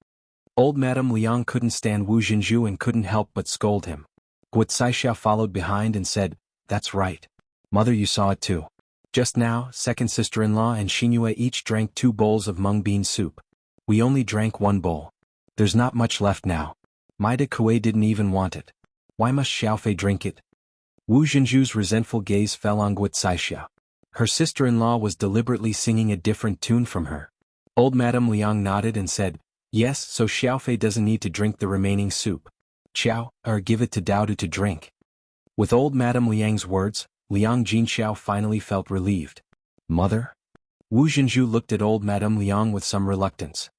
Old Madame Liang couldn't stand Wu Jinzhu and couldn't help but scold him. Guocaixia followed behind and said, That's right. Mother, you saw it too. Just now, second sister-in-law and Xinyue each drank 2 bowls of mung bean soup. We only drank 1 bowl. There's not much left now. Maida Kue didn't even want it. Why must Xiaofei drink it? Wu Jinzhu's resentful gaze fell on Guocaixia. Her sister-in-law was deliberately singing a different tune from her. Old Madame Liang nodded and said, Yes, so Xiaofei doesn't need to drink the remaining soup. Give it to Daodu to drink. With old Madame Liang's words, Liang Jinxiao finally felt relieved. Mother? Wu Jinzhu looked at old Madame Liang with some reluctance.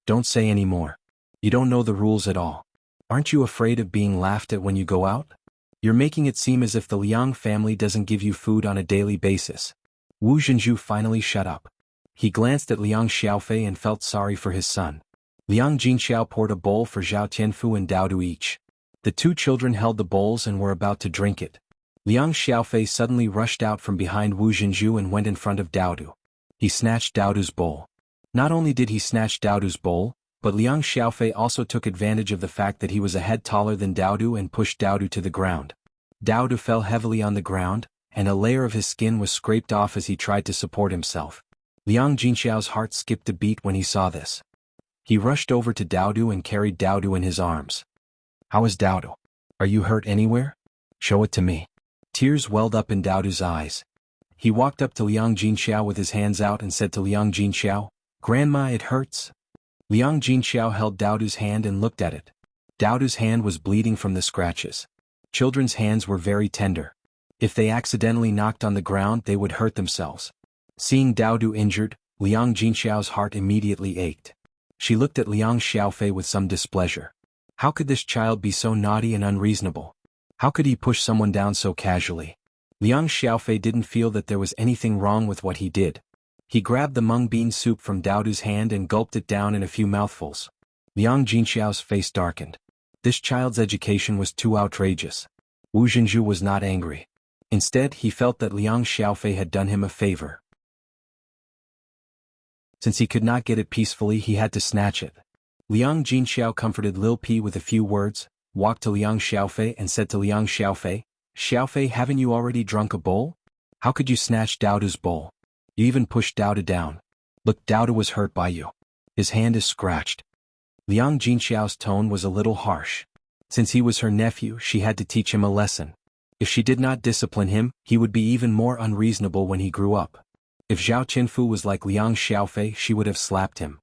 Don't say any more. You don't know the rules at all. Aren't you afraid of being laughed at when you go out? You're making it seem as if the Liang family doesn't give you food on a daily basis. Wu Jinzhu finally shut up. He glanced at Liang Xiaofei and felt sorry for his son. Liang Jinxiao poured a bowl for Zhao Tianfu and Daodu each. The 2 children held the bowls and were about to drink it. Liang Xiaofei suddenly rushed out from behind Wu Jinzhu and went in front of Daodu. He snatched Daodu's bowl. Not only did he snatch Daodu's bowl, but Liang Xiaofei also took advantage of the fact that he was a head taller than Daodu and pushed Daodu to the ground. Daodu fell heavily on the ground, and a layer of his skin was scraped off as he tried to support himself. Liang Jinxiao's heart skipped a beat when he saw this. He rushed over to Daodu and carried Daodu in his arms. "How is Daodu? Are you hurt anywhere? Show it to me." Tears welled up in Daodu's eyes. He walked up to Liang Jinxiao with his hands out and said to Liang Jinxiao, "Grandma, it hurts." Liang Jinxiao held Daodu's hand and looked at it. Daodu's hand was bleeding from the scratches. Children's hands were very tender. If they accidentally knocked on the ground, they would hurt themselves. Seeing Daodu injured, Liang Jinxiao's heart immediately ached. She looked at Liang Xiaofei with some displeasure. How could this child be so naughty and unreasonable? How could he push someone down so casually? Liang Xiaofei didn't feel that there was anything wrong with what he did. He grabbed the mung bean soup from Daodu's hand and gulped it down in a few mouthfuls. Liang Jinxiao's face darkened. This child's education was too outrageous. Wu Zhenju was not angry. Instead, he felt that Liang Xiaofei had done him a favor. Since he could not get it peacefully, he had to snatch it. Liang Jinxiao comforted Lil Pi with a few words, walked to Liang Xiaofei and said to Liang Xiaofei, "Xiaofei, haven't you already drunk a bowl? How could you snatch Daodu's bowl? You even pushed Daodu down. Look, Daodu was hurt by you. His hand is scratched." Liang Jinxiao's tone was a little harsh. Since he was her nephew, she had to teach him a lesson. If she did not discipline him, he would be even more unreasonable when he grew up. If Zhao Qinfu was like Liang Xiaofei, she would have slapped him.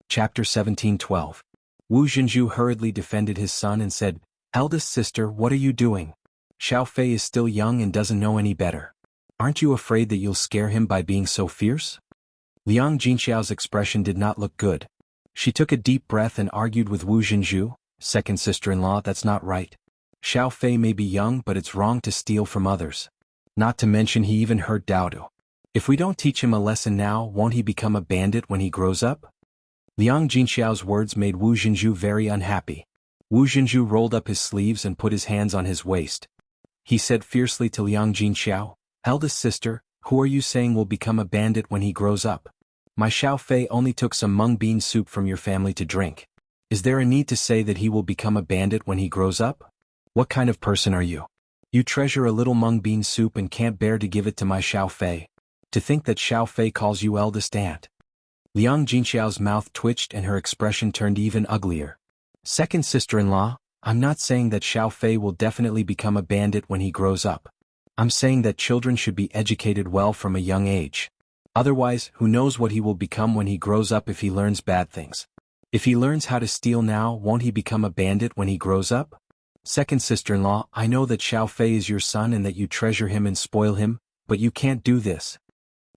Chapter 17:12. Wu Zhenju hurriedly defended his son and said, "Eldest sister, what are you doing? Xiaofei is still young and doesn't know any better. Aren't you afraid that you'll scare him by being so fierce?" Liang Jinxiao's expression did not look good. She took a deep breath and argued with Wu Zhenju, "Second sister-in-law, that's not right. Xiaofei may be young, but it's wrong to steal from others. Not to mention he even hurt Daodu. If we don't teach him a lesson now, won't he become a bandit when he grows up?" Liang Jinxiao's words made Wu Zhenju very unhappy. Wu Zhenju rolled up his sleeves and put his hands on his waist. He said fiercely to Liang Jinxiao, "Eldest sister, who are you saying will become a bandit when he grows up? My Xiaofei only took some mung bean soup from your family to drink. Is there a need to say that he will become a bandit when he grows up? What kind of person are you? You treasure a little mung bean soup and can't bear to give it to my Xiaofei. To think that Xiaofei calls you eldest aunt." Liang Jinxiao's mouth twitched and her expression turned even uglier. "Second sister-in-law, I'm not saying that Xiaofei will definitely become a bandit when he grows up. I'm saying that children should be educated well from a young age. Otherwise, who knows what he will become when he grows up if he learns bad things. If he learns how to steal now, won't he become a bandit when he grows up? Second sister-in-law, I know that Xiaofei is your son and that you treasure him and spoil him, but you can't do this."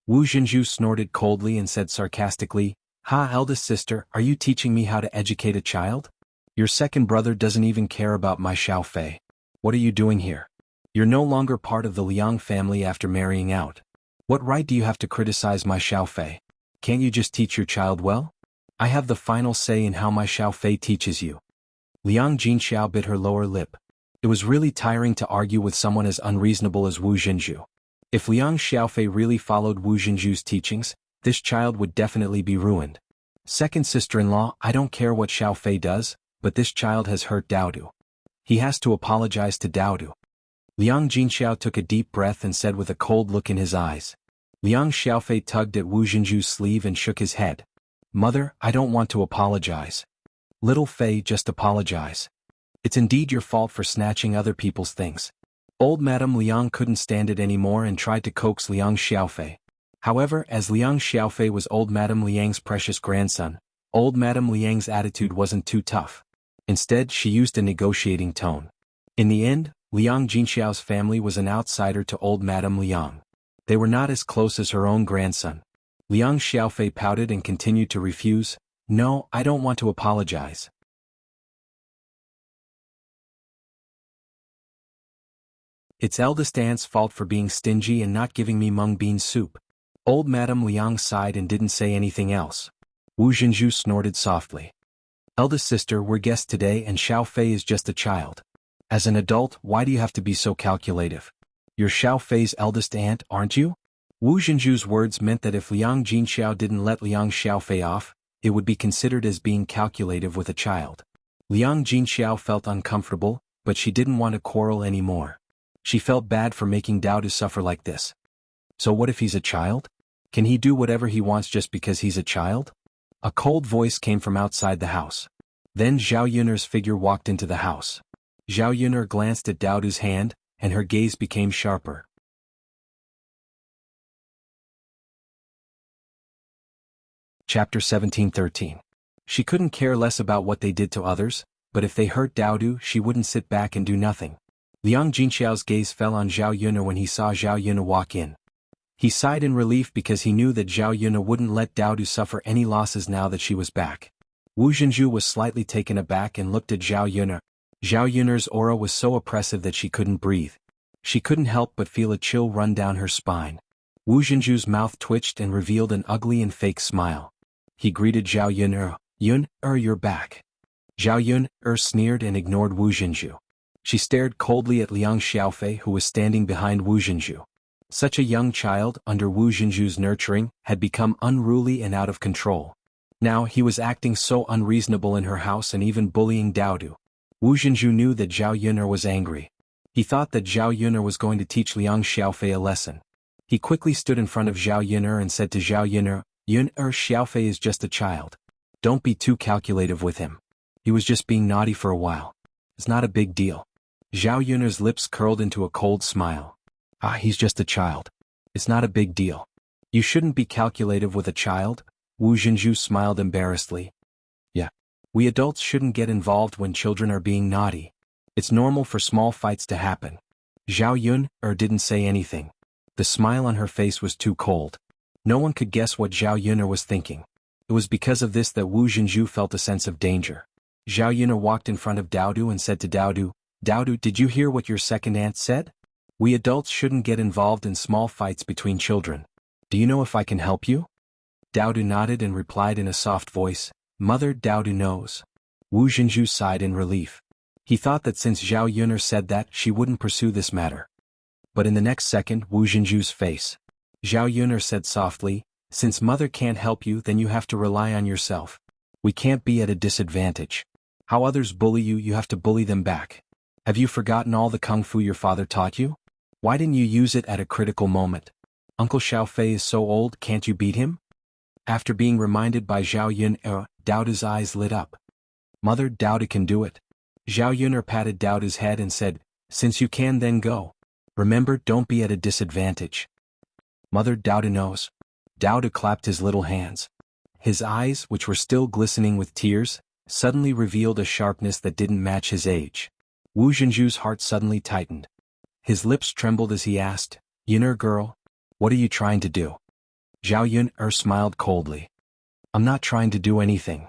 Wu Zhenju snorted coldly and said sarcastically, "Ha, eldest sister, are you teaching me how to educate a child? Your second brother doesn't even care about my Xiaofei. What are you doing here? You're no longer part of the Liang family after marrying out. What right do you have to criticize my Xiaofei? Can't you just teach your child well? I have the final say in how my Xiaofei teaches you." Liang Jinxiao bit her lower lip. It was really tiring to argue with someone as unreasonable as Wu Zhenju. If Liang Xiaofei really followed Wu Zhenju's teachings, this child would definitely be ruined. "Second sister-in-law, I don't care what Xiaofei does, but this child has hurt Daodu. He has to apologize to Daodu." Liang Jinxiao took a deep breath and said with a cold look in his eyes. Liang Xiaofei tugged at Wu Zhenju's sleeve and shook his head. "Mother, I don't want to apologize. Little Fei, just apologize. It's indeed your fault for snatching other people's things." Old Madame Liang couldn't stand it anymore and tried to coax Liang Xiaofei. However, as Liang Xiaofei was old Madame Liang's precious grandson, old Madame Liang's attitude wasn't too tough. Instead, she used a negotiating tone. In the end, Liang Jinxiao's family was an outsider to old Madame Liang. They were not as close as her own grandson. Liang Xiaofei pouted and continued to refuse. "No, I don't want to apologize. It's eldest aunt's fault for being stingy and not giving me mung bean soup." Old Madame Liang sighed and didn't say anything else. Wu Zhenju snorted softly. "Eldest sister, we're guests today and Xiaofei is just a child. As an adult, why do you have to be so calculative? You're Xiao Fei's eldest aunt, aren't you? Wu Zhenju's words meant that if Liang Jinxiao didn't let Liang Xiaofei off, it would be considered as being calculative with a child. Liang Jinxiao felt uncomfortable, but she didn't want to quarrel anymore. She felt bad for making Dao to suffer like this. So what if he's a child? Can he do whatever he wants just because he's a child? A cold voice came from outside the house. Then Zhao Yun'er's figure walked into the house. Zhao Yun'er glanced at Daodu's hand, and her gaze became sharper. Chapter 17:13. She couldn't care less about what they did to others, but if they hurt Daodu, she wouldn't sit back and do nothing. Liang Jinxiao's gaze fell on Zhao Yun'er when he saw Zhao Yun'er walk in. He sighed in relief because he knew that Zhao Yun'er wouldn't let Daodu suffer any losses now that she was back. Wu Zhenju was slightly taken aback and looked at Zhao Yun'er. Zhao Yun'er's aura was so oppressive that she couldn't breathe. She couldn't help but feel a chill run down her spine. Wu Zhenju's mouth twitched and revealed an ugly and fake smile. He greeted Zhao Yun'er. Yun'er, you're back. Zhao Yun'er sneered and ignored Wu Zhenju. She stared coldly at Liang Xiaofei, who was standing behind Wu Zhenju. Such a young child, under Wu Zhenju's nurturing, had become unruly and out of control. Now he was acting so unreasonable in her house and even bullying Daodu. Wu Zhenju knew that Zhao Yun'er was angry. He thought that Zhao Yun'er was going to teach Liang Xiaofei a lesson. He quickly stood in front of Zhao Yun'er and said to Zhao Yun'er, Yun'er, Xiaofei is just a child. Don't be too calculative with him. He was just being naughty for a while. It's not a big deal. Zhao Yun'er's lips curled into a cold smile. He's just a child. It's not a big deal. You shouldn't be calculative with a child. Wu Zhenju smiled embarrassedly. Yeah. We adults shouldn't get involved when children are being naughty. It's normal for small fights to happen. Zhao Yun'er didn't say anything. The smile on her face was too cold. No one could guess what Zhao Yun'er was thinking. It was because of this that Wu Zhenju felt a sense of danger. Zhao Yun'er walked in front of Daodu and said to Daodu, Daodu, did you hear what your second aunt said? We adults shouldn't get involved in small fights between children. Do you know if I can help you? Daodu nodded and replied in a soft voice, Mother, Daodu knows. Wu Zhenju sighed in relief. He thought that since Zhao Yun'er said that, she wouldn't pursue this matter. But in the next second, Wu Zhenju's face. Zhao Yun'er said softly, Since Mother can't help you, then you have to rely on yourself. We can't be at a disadvantage. How others bully you, you have to bully them back. Have you forgotten all the kung fu your father taught you? Why didn't you use it at a critical moment? Uncle Xiaofei is so old, can't you beat him? After being reminded by Zhao Yun'er, Daodu's eyes lit up. Mother, Daodu can do it. Zhao Yun'er patted Daodu's head and said, Since you can, then go. Remember, don't be at a disadvantage. Mother, Daodu knows. Daodu clapped his little hands. His eyes, which were still glistening with tears, suddenly revealed a sharpness that didn't match his age. Wu Zhenju's heart suddenly tightened. His lips trembled as he asked, Yun'er girl, what are you trying to do? Zhao Yun'er smiled coldly. I'm not trying to do anything.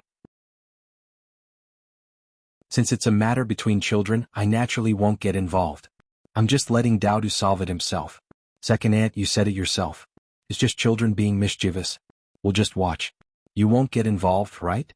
Since it's a matter between children, I naturally won't get involved. I'm just letting Daodu solve it himself. Second aunt, you said it yourself. It's just children being mischievous. We'll just watch. You won't get involved, right?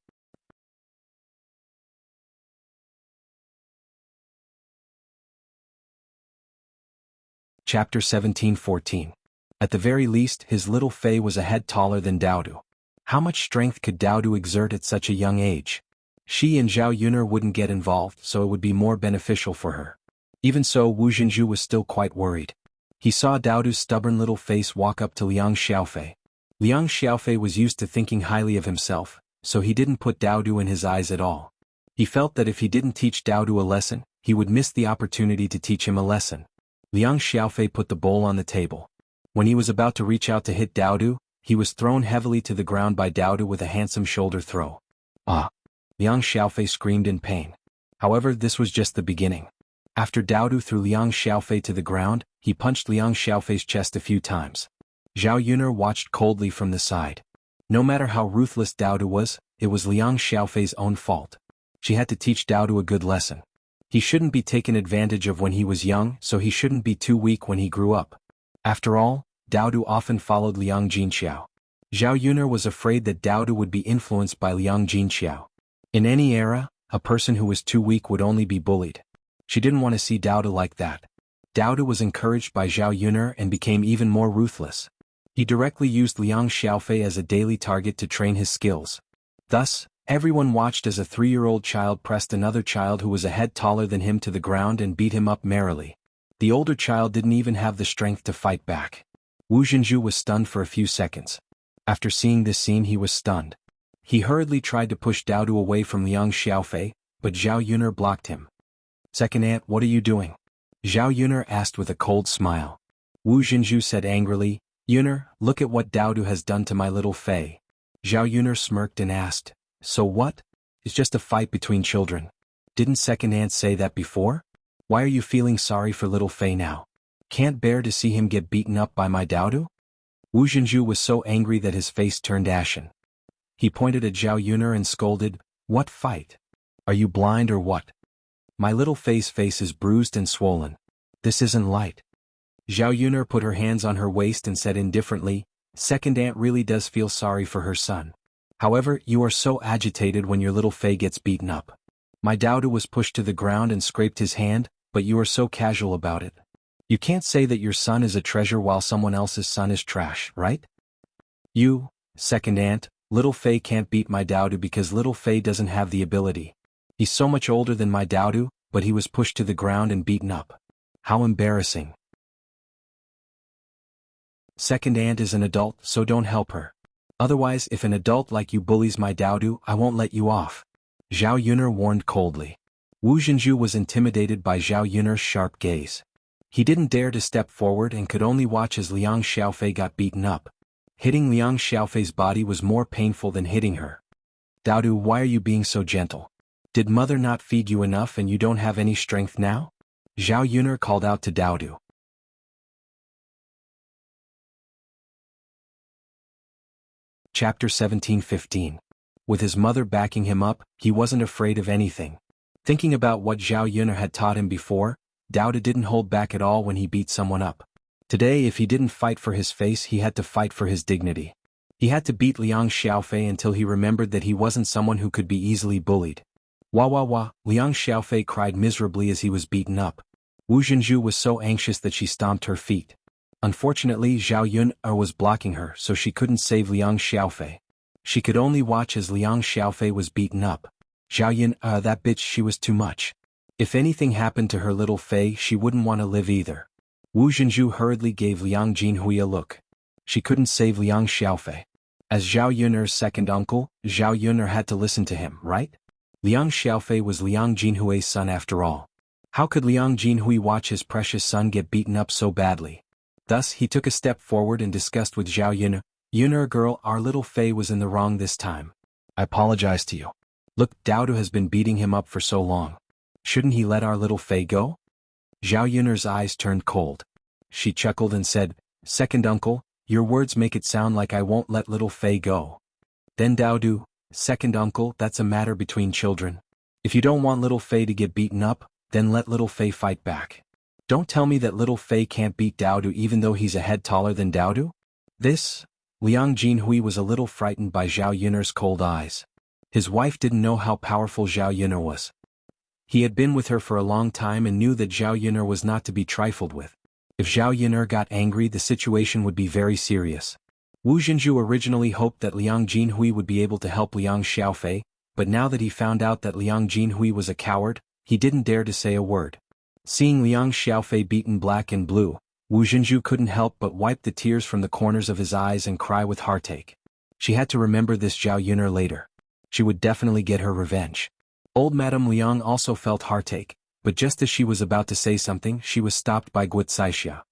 Chapter 17:14. At the very least, his little Fei was a head taller than Daodu. How much strength could Daodu exert at such a young age? She and Zhao Yun'er wouldn't get involved, so it would be more beneficial for her. Even so, Wu Zhenju was still quite worried. He saw Daodu's stubborn little face walk up to Liang Xiaofei. Liang Xiaofei was used to thinking highly of himself, so he didn't put Daodu in his eyes at all. He felt that if he didn't teach Daodu a lesson, he would miss the opportunity to teach him a lesson. Liang Xiaofei put the bowl on the table. When he was about to reach out to hit Daodu, he was thrown heavily to the ground by Daodu with a handsome shoulder throw. Ah! Liang Xiaofei screamed in pain. However, this was just the beginning. After Daodu threw Liang Xiaofei to the ground, he punched Liang Xiaofei's chest a few times. Zhao Yun'er watched coldly from the side. No matter how ruthless Daodu was, it was Liang Xiaofei's own fault. She had to teach Daodu a good lesson. He shouldn't be taken advantage of when he was young, so he shouldn't be too weak when he grew up. After all, Daodu often followed Liang Jinxiao. Zhao Yun'er was afraid that Daodu would be influenced by Liang Jinxiao. In any era, a person who was too weak would only be bullied. She didn't want to see Daodu like that. Dao Du was encouraged by Zhao Yuner and became even more ruthless. He directly used Liang Xiaofei as a daily target to train his skills. Thus, everyone watched as a 3-year-old child pressed another child who was a head taller than him to the ground and beat him up merrily. The older child didn't even have the strength to fight back. Wu Zhenju was stunned for a few seconds. After seeing this scene, he was stunned. He hurriedly tried to push Dao Du away from Liang Xiaofei, but Zhao Yuner blocked him. "Second aunt, what are you doing?" Zhao Yuner asked with a cold smile. Wu Zhenju said angrily, "Yuner, look at what Dao Du has done to my little Fei." Zhao Yuner smirked and asked, "So what? It's just a fight between children. Didn't second aunt say that before? Why are you feeling sorry for little Fei now? Can't bear to see him get beaten up by my Dao Du?" Wu Zhenju was so angry that his face turned ashen. He pointed at Zhao Yuner and scolded, "What fight? Are you blind or what? My little Fei's face is bruised and swollen. This isn't light." Zhao Yuner put her hands on her waist and said indifferently, "Second aunt really does feel sorry for her son. However, you are so agitated when your little Fei gets beaten up. My Dao Du was pushed to the ground and scraped his hand, but you are so casual about it. You can't say that your son is a treasure while someone else's son is trash, right? You, second aunt, little Fei can't beat my Dao Du because little Fei doesn't have the ability. He's so much older than my Dao Du, but he was pushed to the ground and beaten up. How embarrassing. Second aunt is an adult, so don't help her. Otherwise, if an adult like you bullies my Dao Du, I won't let you off." Zhao Yuner warned coldly. Wu Zhenju was intimidated by Zhao Yuner's sharp gaze. He didn't dare to step forward and could only watch as Liang Xiaofei got beaten up. Hitting Liang Xiaofei's body was more painful than hitting her. "Dao Du, why are you being so gentle? Did mother not feed you enough and you don't have any strength now?" Zhao Yuner called out to Dao Du. Chapter 17:15. With his mother backing him up, he wasn't afraid of anything. Thinking about what Zhao Yuner had taught him before, Dao Du didn't hold back at all when he beat someone up. Today, if he didn't fight for his face, he had to fight for his dignity. He had to beat Liang Xiaofei until he remembered that he wasn't someone who could be easily bullied. Wah wah wah, Liang Xiaofei cried miserably as he was beaten up. Wu Zhenju was so anxious that she stomped her feet. Unfortunately, Zhao Yuner was blocking her, so she couldn't save Liang Xiaofei. She could only watch as Liang Xiaofei was beaten up. Zhao Yuner, that bitch, she was too much. If anything happened to her little Fei, she wouldn't want to live either. Wu Zhenju hurriedly gave Liang Jinhui a look. She couldn't save Liang Xiaofei. As Zhao Yuner's second uncle, Zhao Yuner had to listen to him, right? Liang Xiaofei was Liang Jinhui's son after all. How could Liang Jinhui watch his precious son get beaten up so badly? Thus, he took a step forward and discussed with Zhao Yuner. "Yuner girl, our little Fei was in the wrong this time. I apologize to you. Look, Dao Du has been beating him up for so long. Shouldn't he let our little Fei go?" Zhao Yuner's eyes turned cold. She chuckled and said, "Second uncle, your words make it sound like I won't let little Fei go." Then Dao Du, "Second uncle, that's a matter between children. If you don't want little Fei to get beaten up, then let little Fei fight back. Don't tell me that little Fei can't beat Dao Du even though he's a head taller than Dao Du." Liang Jinhui was a little frightened by Zhao Yuner's cold eyes. His wife didn't know how powerful Zhao Yuner was. He had been with her for a long time and knew that Zhao Yuner was not to be trifled with. If Zhao Yuner got angry, the situation would be very serious. Wu Zhenju originally hoped that Liang Jinhui would be able to help Liang Xiaofei, but now that he found out that Liang Jinhui was a coward, he didn't dare to say a word. Seeing Liang Xiaofei beaten black and blue, Wu Zhenju couldn't help but wipe the tears from the corners of his eyes and cry with heartache. She had to remember this Zhao Yuner later. She would definitely get her revenge. Old Madame Liang also felt heartache, but just as she was about to say something, she was stopped by Guo Caixia.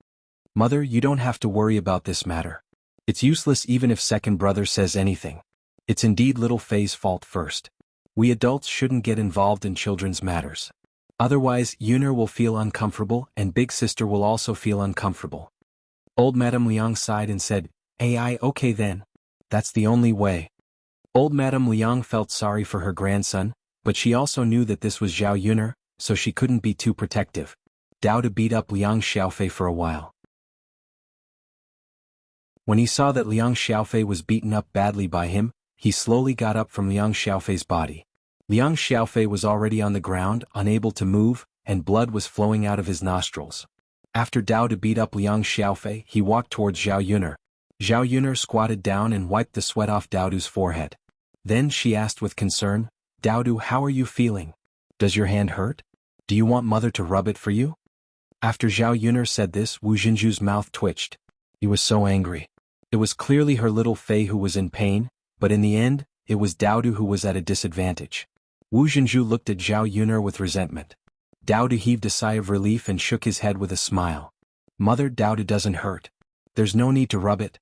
"Mother, you don't have to worry about this matter. It's useless even if second brother says anything. It's indeed little Fei's fault first. We adults shouldn't get involved in children's matters. Otherwise, Yuner will feel uncomfortable and big sister will also feel uncomfortable." Old Madame Liang sighed and said, Okay then. That's the only way." Old Madame Liang felt sorry for her grandson, but she also knew that this was Zhao Yuner, so she couldn't be too protective. Dao Du beat up Liang Xiaofei for a while. When he saw that Liang Xiaofei was beaten up badly by him, he slowly got up from Liang Xiaofei's body. Liang Xiaofei was already on the ground, unable to move, and blood was flowing out of his nostrils. After Dao Du beat up Liang Xiaofei, he walked towards Zhao Yuner. Zhao Yuner squatted down and wiped the sweat off Dao Du's forehead. Then she asked with concern, Dao Du, how are you feeling? Does your hand hurt? Do you want mother to rub it for you? After Zhao Yuner said this, Wu Jinzhu's mouth twitched. He was so angry. It was clearly her little Fei who was in pain, but in the end, it was Dao Du who was at a disadvantage. Wu Jinzhu looked at Zhao Yuner with resentment. Dao Du heaved a sigh of relief and shook his head with a smile. Mother, Dao Du doesn't hurt. There's no need to rub it.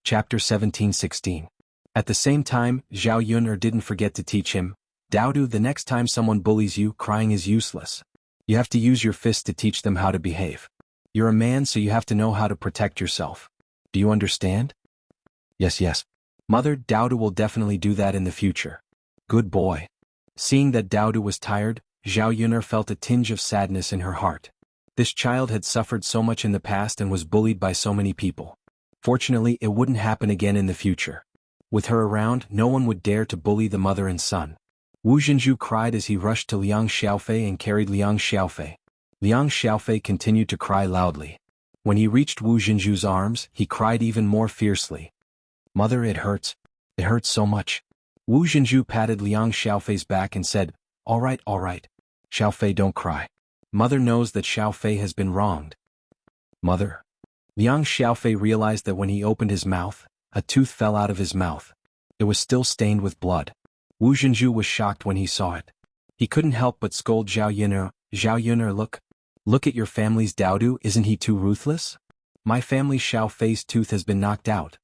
Chapter 17:16. At the same time, Zhao Yuner didn't forget to teach him, Dao Du, the next time someone bullies you, crying is useless. You have to use your fist to teach them how to behave. You're a man, so you have to know how to protect yourself. Do you understand? Yes. Mother, Dao Du will definitely do that in the future. Good boy. Seeing that Dao Du was tired, Zhao Yuner felt a tinge of sadness in her heart. This child had suffered so much in the past and was bullied by so many people. Fortunately, it wouldn't happen again in the future. With her around, no one would dare to bully the mother and son. Wu Jinzhu cried as he rushed to Liang Xiaofei and carried Liang Xiaofei. Liang Xiaofei continued to cry loudly. When he reached Wu Jinzhu's arms, he cried even more fiercely. Mother, it hurts. It hurts so much. Wu Jinzhu patted Liang Xiaofei's back and said, All right. Xiaofei, don't cry. Mother knows that Xiaofei has been wronged. Mother. Liang Xiaofei realized that when he opened his mouth, a tooth fell out of his mouth. It was still stained with blood. Wu Jinzhu was shocked when he saw it. He couldn't help but scold Zhao Yuner. Zhao Yuner, look at your family's Dao Du, isn't he too ruthless? My family Xiaofei's tooth has been knocked out.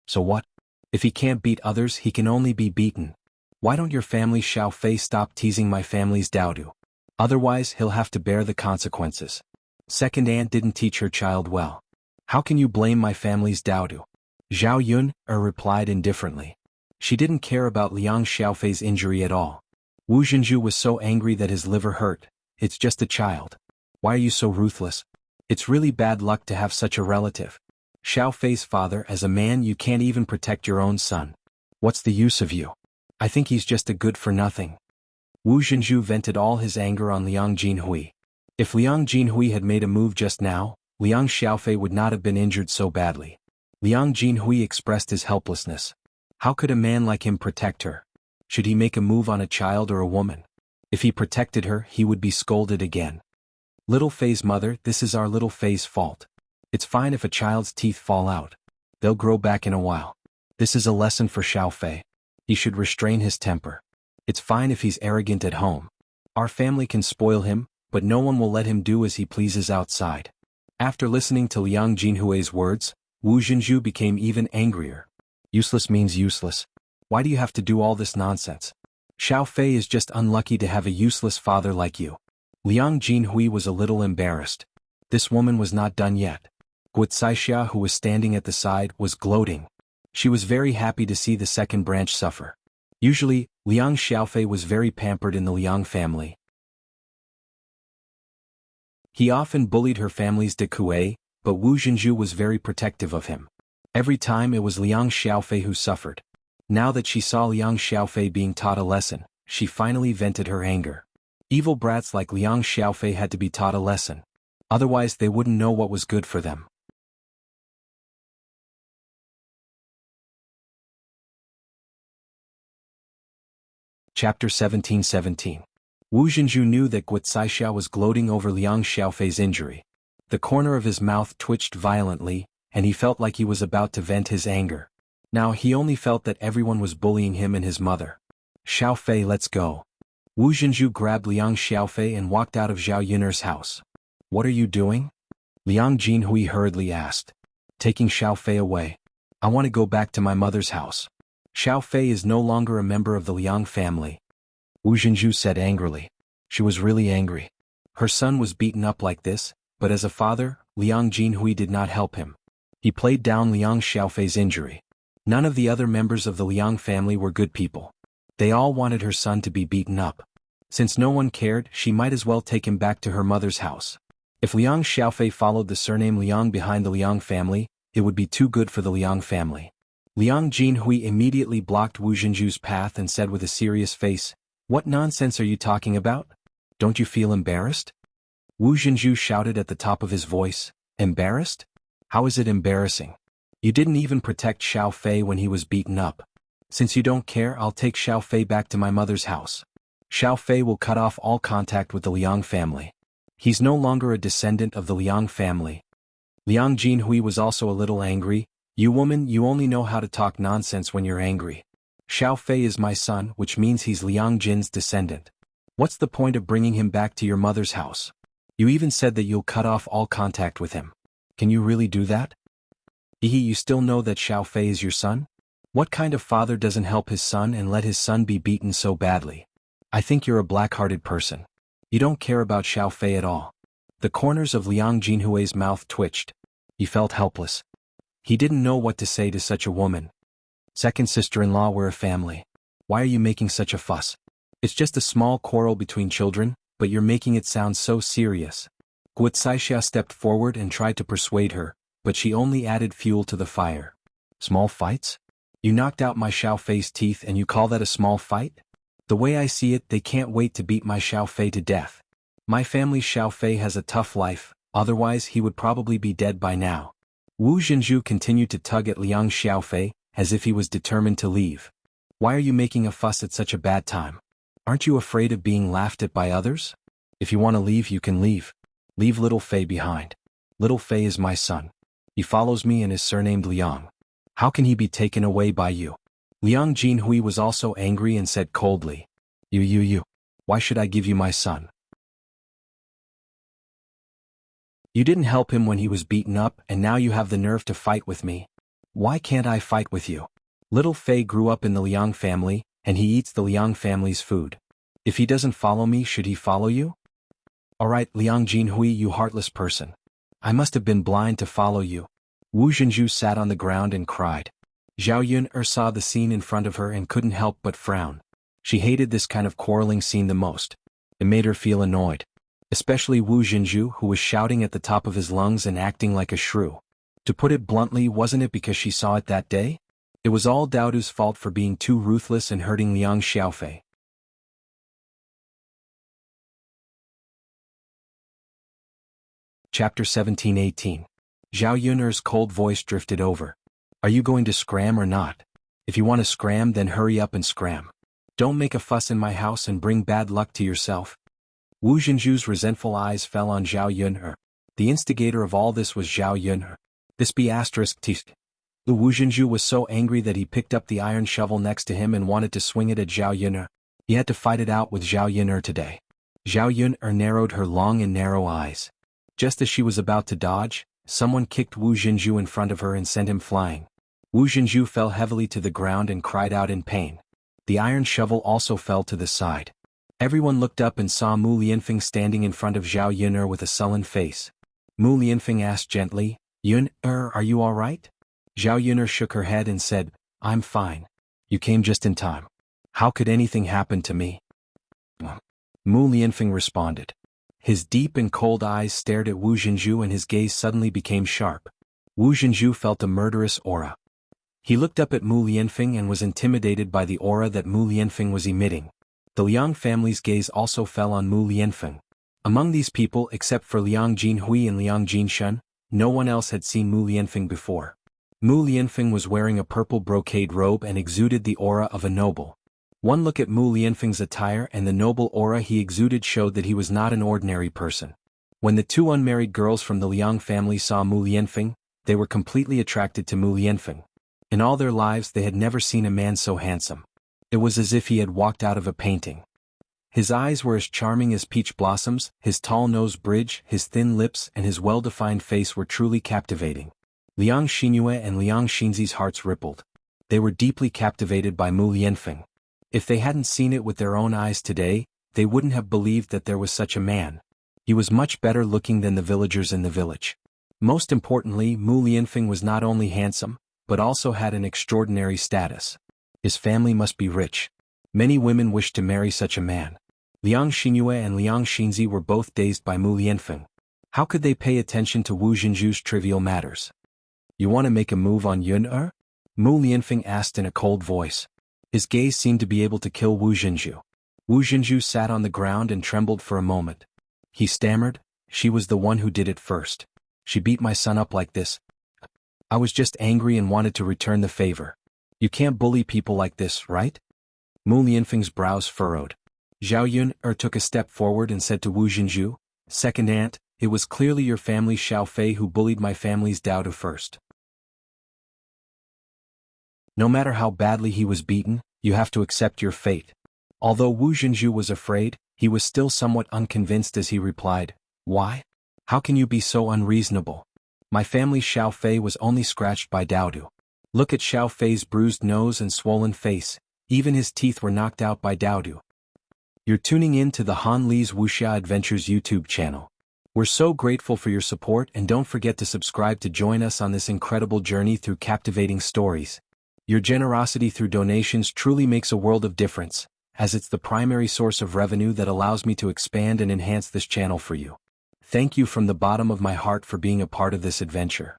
So what? If he can't beat others, he can only be beaten. Why don't your family Xiaofei stop teasing my family's Dao Du? Otherwise, he'll have to bear the consequences. Second aunt didn't teach her child well. How can you blame my family's Dao Du? Zhao Yuner replied indifferently. She didn't care about Liang Xiaofei's injury at all. Wu Jinzhu was so angry that his liver hurt. It's just a child. Why are you so ruthless? It's really bad luck to have such a relative. Xiaofei's father, as a man you can't even protect your own son. What's the use of you? I think he's just a good-for-nothing. Wu Jinzhu vented all his anger on Liang Jinhui. If Liang Jinhui had made a move just now, Liang Xiaofei would not have been injured so badly. Liang Jinhui expressed his helplessness. How could a man like him protect her? Should he make a move on a child or a woman? If he protected her, he would be scolded again. Little Fei's mother, this is our little Fei's fault. It's fine if a child's teeth fall out. They'll grow back in a while. This is a lesson for Xiaofei. He should restrain his temper. It's fine if he's arrogant at home. Our family can spoil him, but no one will let him do as he pleases outside. After listening to Liang Jinhui's words, Wu Jinzhu became even angrier. Useless means useless. Why do you have to do all this nonsense? Xiaofei is just unlucky to have a useless father like you. Liang Jinhui was a little embarrassed. This woman was not done yet. Guocaixia, who was standing at the side, was gloating. She was very happy to see the second branch suffer. Usually, Liang Xiaofei was very pampered in the Liang family. He often bullied her family's Dekue, but Wu Jinzhu was very protective of him. Every time it was Liang Xiaofei who suffered. Now that she saw Liang Xiaofei being taught a lesson, she finally vented her anger. Evil brats like Liang Xiaofei had to be taught a lesson. Otherwise they wouldn't know what was good for them. Chapter 17:17. Wu Jinzhu knew that Guocaixia was gloating over Liang Xiaofei's injury. The corner of his mouth twitched violently, and he felt like he was about to vent his anger. Now he only felt that everyone was bullying him and his mother. Xiaofei, let's go. Wu Jinzhu grabbed Liang Xiaofei and walked out of Zhao Yuner's house. What are you doing? Liang Jinhui hurriedly asked. Taking Xiaofei away. I want to go back to my mother's house. Xiaofei is no longer a member of the Liang family. Wu Jinzhu said angrily. She was really angry. Her son was beaten up like this, but as a father, Liang Jinhui did not help him. He played down Liang Xiaofei's injury. None of the other members of the Liang family were good people. They all wanted her son to be beaten up. Since no one cared, she might as well take him back to her mother's house. If Liang Xiaofei followed the surname Liang behind the Liang family, it would be too good for the Liang family. Liang Jinhui immediately blocked Wu Zhenju's path and said with a serious face, "What nonsense are you talking about? Don't you feel embarrassed?" Wu Zhenju shouted at the top of his voice, "Embarrassed? How is it embarrassing? You didn't even protect Xiao Fei when he was beaten up. Since you don't care, I'll take Xiao Fei back to my mother's house. Xiao Fei will cut off all contact with the Liang family. He's no longer a descendant of the Liang family." Liang Jinhui was also a little angry. "You woman, you only know how to talk nonsense when you're angry. Xiao Fei is my son, which means he's Liang Jin's descendant. What's the point of bringing him back to your mother's house? You even said that you'll cut off all contact with him. Can you really do that? You still know that Xiao Fei is your son? What kind of father doesn't help his son and let his son be beaten so badly? I think you're a black-hearted person. You don't care about Xiao Fei at all." The corners of Liang Jinhui's mouth twitched. He felt helpless. He didn't know what to say to such a woman. "Second sister-in-law, we're a family. Why are you making such a fuss? It's just a small quarrel between children, but you're making it sound so serious." Guo Caixia stepped forward and tried to persuade her, but she only added fuel to the fire. "Small fights? You knocked out my Xiao Fei's teeth and you call that a small fight? The way I see it, they can't wait to beat my Xiao Fei to death. My family's Xiao Fei has a tough life, otherwise he would probably be dead by now." Wu Zhenju continued to tug at Liang Xiaofei, as if he was determined to leave. "Why are you making a fuss at such a bad time? Aren't you afraid of being laughed at by others? If you want to leave, you can leave. Leave little Fei behind. Little Fei is my son. He follows me and is surnamed Liang. How can he be taken away by you?" Liang Jinhui was also angry and said coldly, You. Why should I give you my son? You didn't help him when he was beaten up and now you have the nerve to fight with me. Why can't I fight with you? Little Fei grew up in the Liang family, and he eats the Liang family's food. If he doesn't follow me, should he follow you? Alright, Liang Jinhui, you heartless person. I must have been blind to follow you. Wu Zhenju sat on the ground and cried. Zhao Yun'er saw the scene in front of her and couldn't help but frown. She hated this kind of quarreling scene the most. It made her feel annoyed. Especially Wu Zhenju, who was shouting at the top of his lungs and acting like a shrew. To put it bluntly, wasn't it because she saw it that day? It was all Daodu's fault for being too ruthless and hurting Liang Xiaofei. Chapter 17-18. Zhao Yun'er's cold voice drifted over. Are you going to scram or not? If you want to scram, then hurry up and scram. Don't make a fuss in my house and bring bad luck to yourself. Wu Zhenju's resentful eyes fell on Zhao Yun'er. The instigator of all this was Zhao Yun'er. This be asterisk t. Wu Zhenju was so angry that he picked up the iron shovel next to him and wanted to swing it at Zhao Yun'er. He had to fight it out with Zhao Yun'er today. Zhao Yun'er narrowed her long and narrow eyes. Just as she was about to dodge, someone kicked Wu Zhenju in front of her and sent him flying. Wu Zhenju fell heavily to the ground and cried out in pain. The iron shovel also fell to the side. Everyone looked up and saw Mu Lianfeng standing in front of Zhao Yun'er with a sullen face. Mu Lianfeng asked gently, Yun'er, are you all right? Zhao Yun'er shook her head and said, I'm fine. You came just in time. How could anything happen to me? Mu Lianfeng responded. His deep and cold eyes stared at Wu Zhenju and his gaze suddenly became sharp. Wu Zhenju felt a murderous aura. He looked up at Mu Lianfeng and was intimidated by the aura that Mu Lianfeng was emitting. The Liang family's gaze also fell on Mu Lianfeng. Among these people, except for Liang Jinhui and Liang Jinshen, no one else had seen Mu Lianfeng before. Mu Lianfeng was wearing a purple brocade robe and exuded the aura of a noble. One look at Mu Lianfeng's attire and the noble aura he exuded showed that he was not an ordinary person. When the two unmarried girls from the Liang family saw Mu Lianfeng, they were completely attracted to Mu Lianfeng. In all their lives they had never seen a man so handsome. It was as if he had walked out of a painting. His eyes were as charming as peach blossoms, his tall nose bridge, his thin lips and his well-defined face were truly captivating. Liang Xinyue and Liang Xinzi's hearts rippled. They were deeply captivated by Mu Lianfeng. If they hadn't seen it with their own eyes today, they wouldn't have believed that there was such a man. He was much better looking than the villagers in the village. Most importantly, Mu Lianfeng was not only handsome, but also had an extraordinary status. His family must be rich. Many women wished to marry such a man. Liang Xinyue and Liang Xinzi were both dazed by Mu Lianfeng. How could they pay attention to Wu Zhenju's trivial matters? You want to make a move on Yun'er? Mu Lianfeng asked in a cold voice. His gaze seemed to be able to kill Wu Jinju. Wu Jinju sat on the ground and trembled for a moment. He stammered, "She was the one who did it first. She beat my son up like this. I was just angry and wanted to return the favor. You can't bully people like this, right?" Mu Lianfeng's brows furrowed. Zhao Yun took a step forward and said to Wu Jinju, "Second aunt, it was clearly your family Xiao Fei who bullied my family's Dao first. No matter how badly he was beaten, you have to accept your fate." Although Wu Jinju was afraid, he was still somewhat unconvinced as he replied, "Why? How can you be so unreasonable? My family Xiao Fei was only scratched by Daodu. Look at Xiao Fei's bruised nose and swollen face, even his teeth were knocked out by Daodu." You're tuning in to the Han Li's Wuxia Adventures YouTube channel. We're so grateful for your support, and don't forget to subscribe to join us on this incredible journey through captivating stories. Your generosity through donations truly makes a world of difference, as it's the primary source of revenue that allows me to expand and enhance this channel for you. Thank you from the bottom of my heart for being a part of this adventure.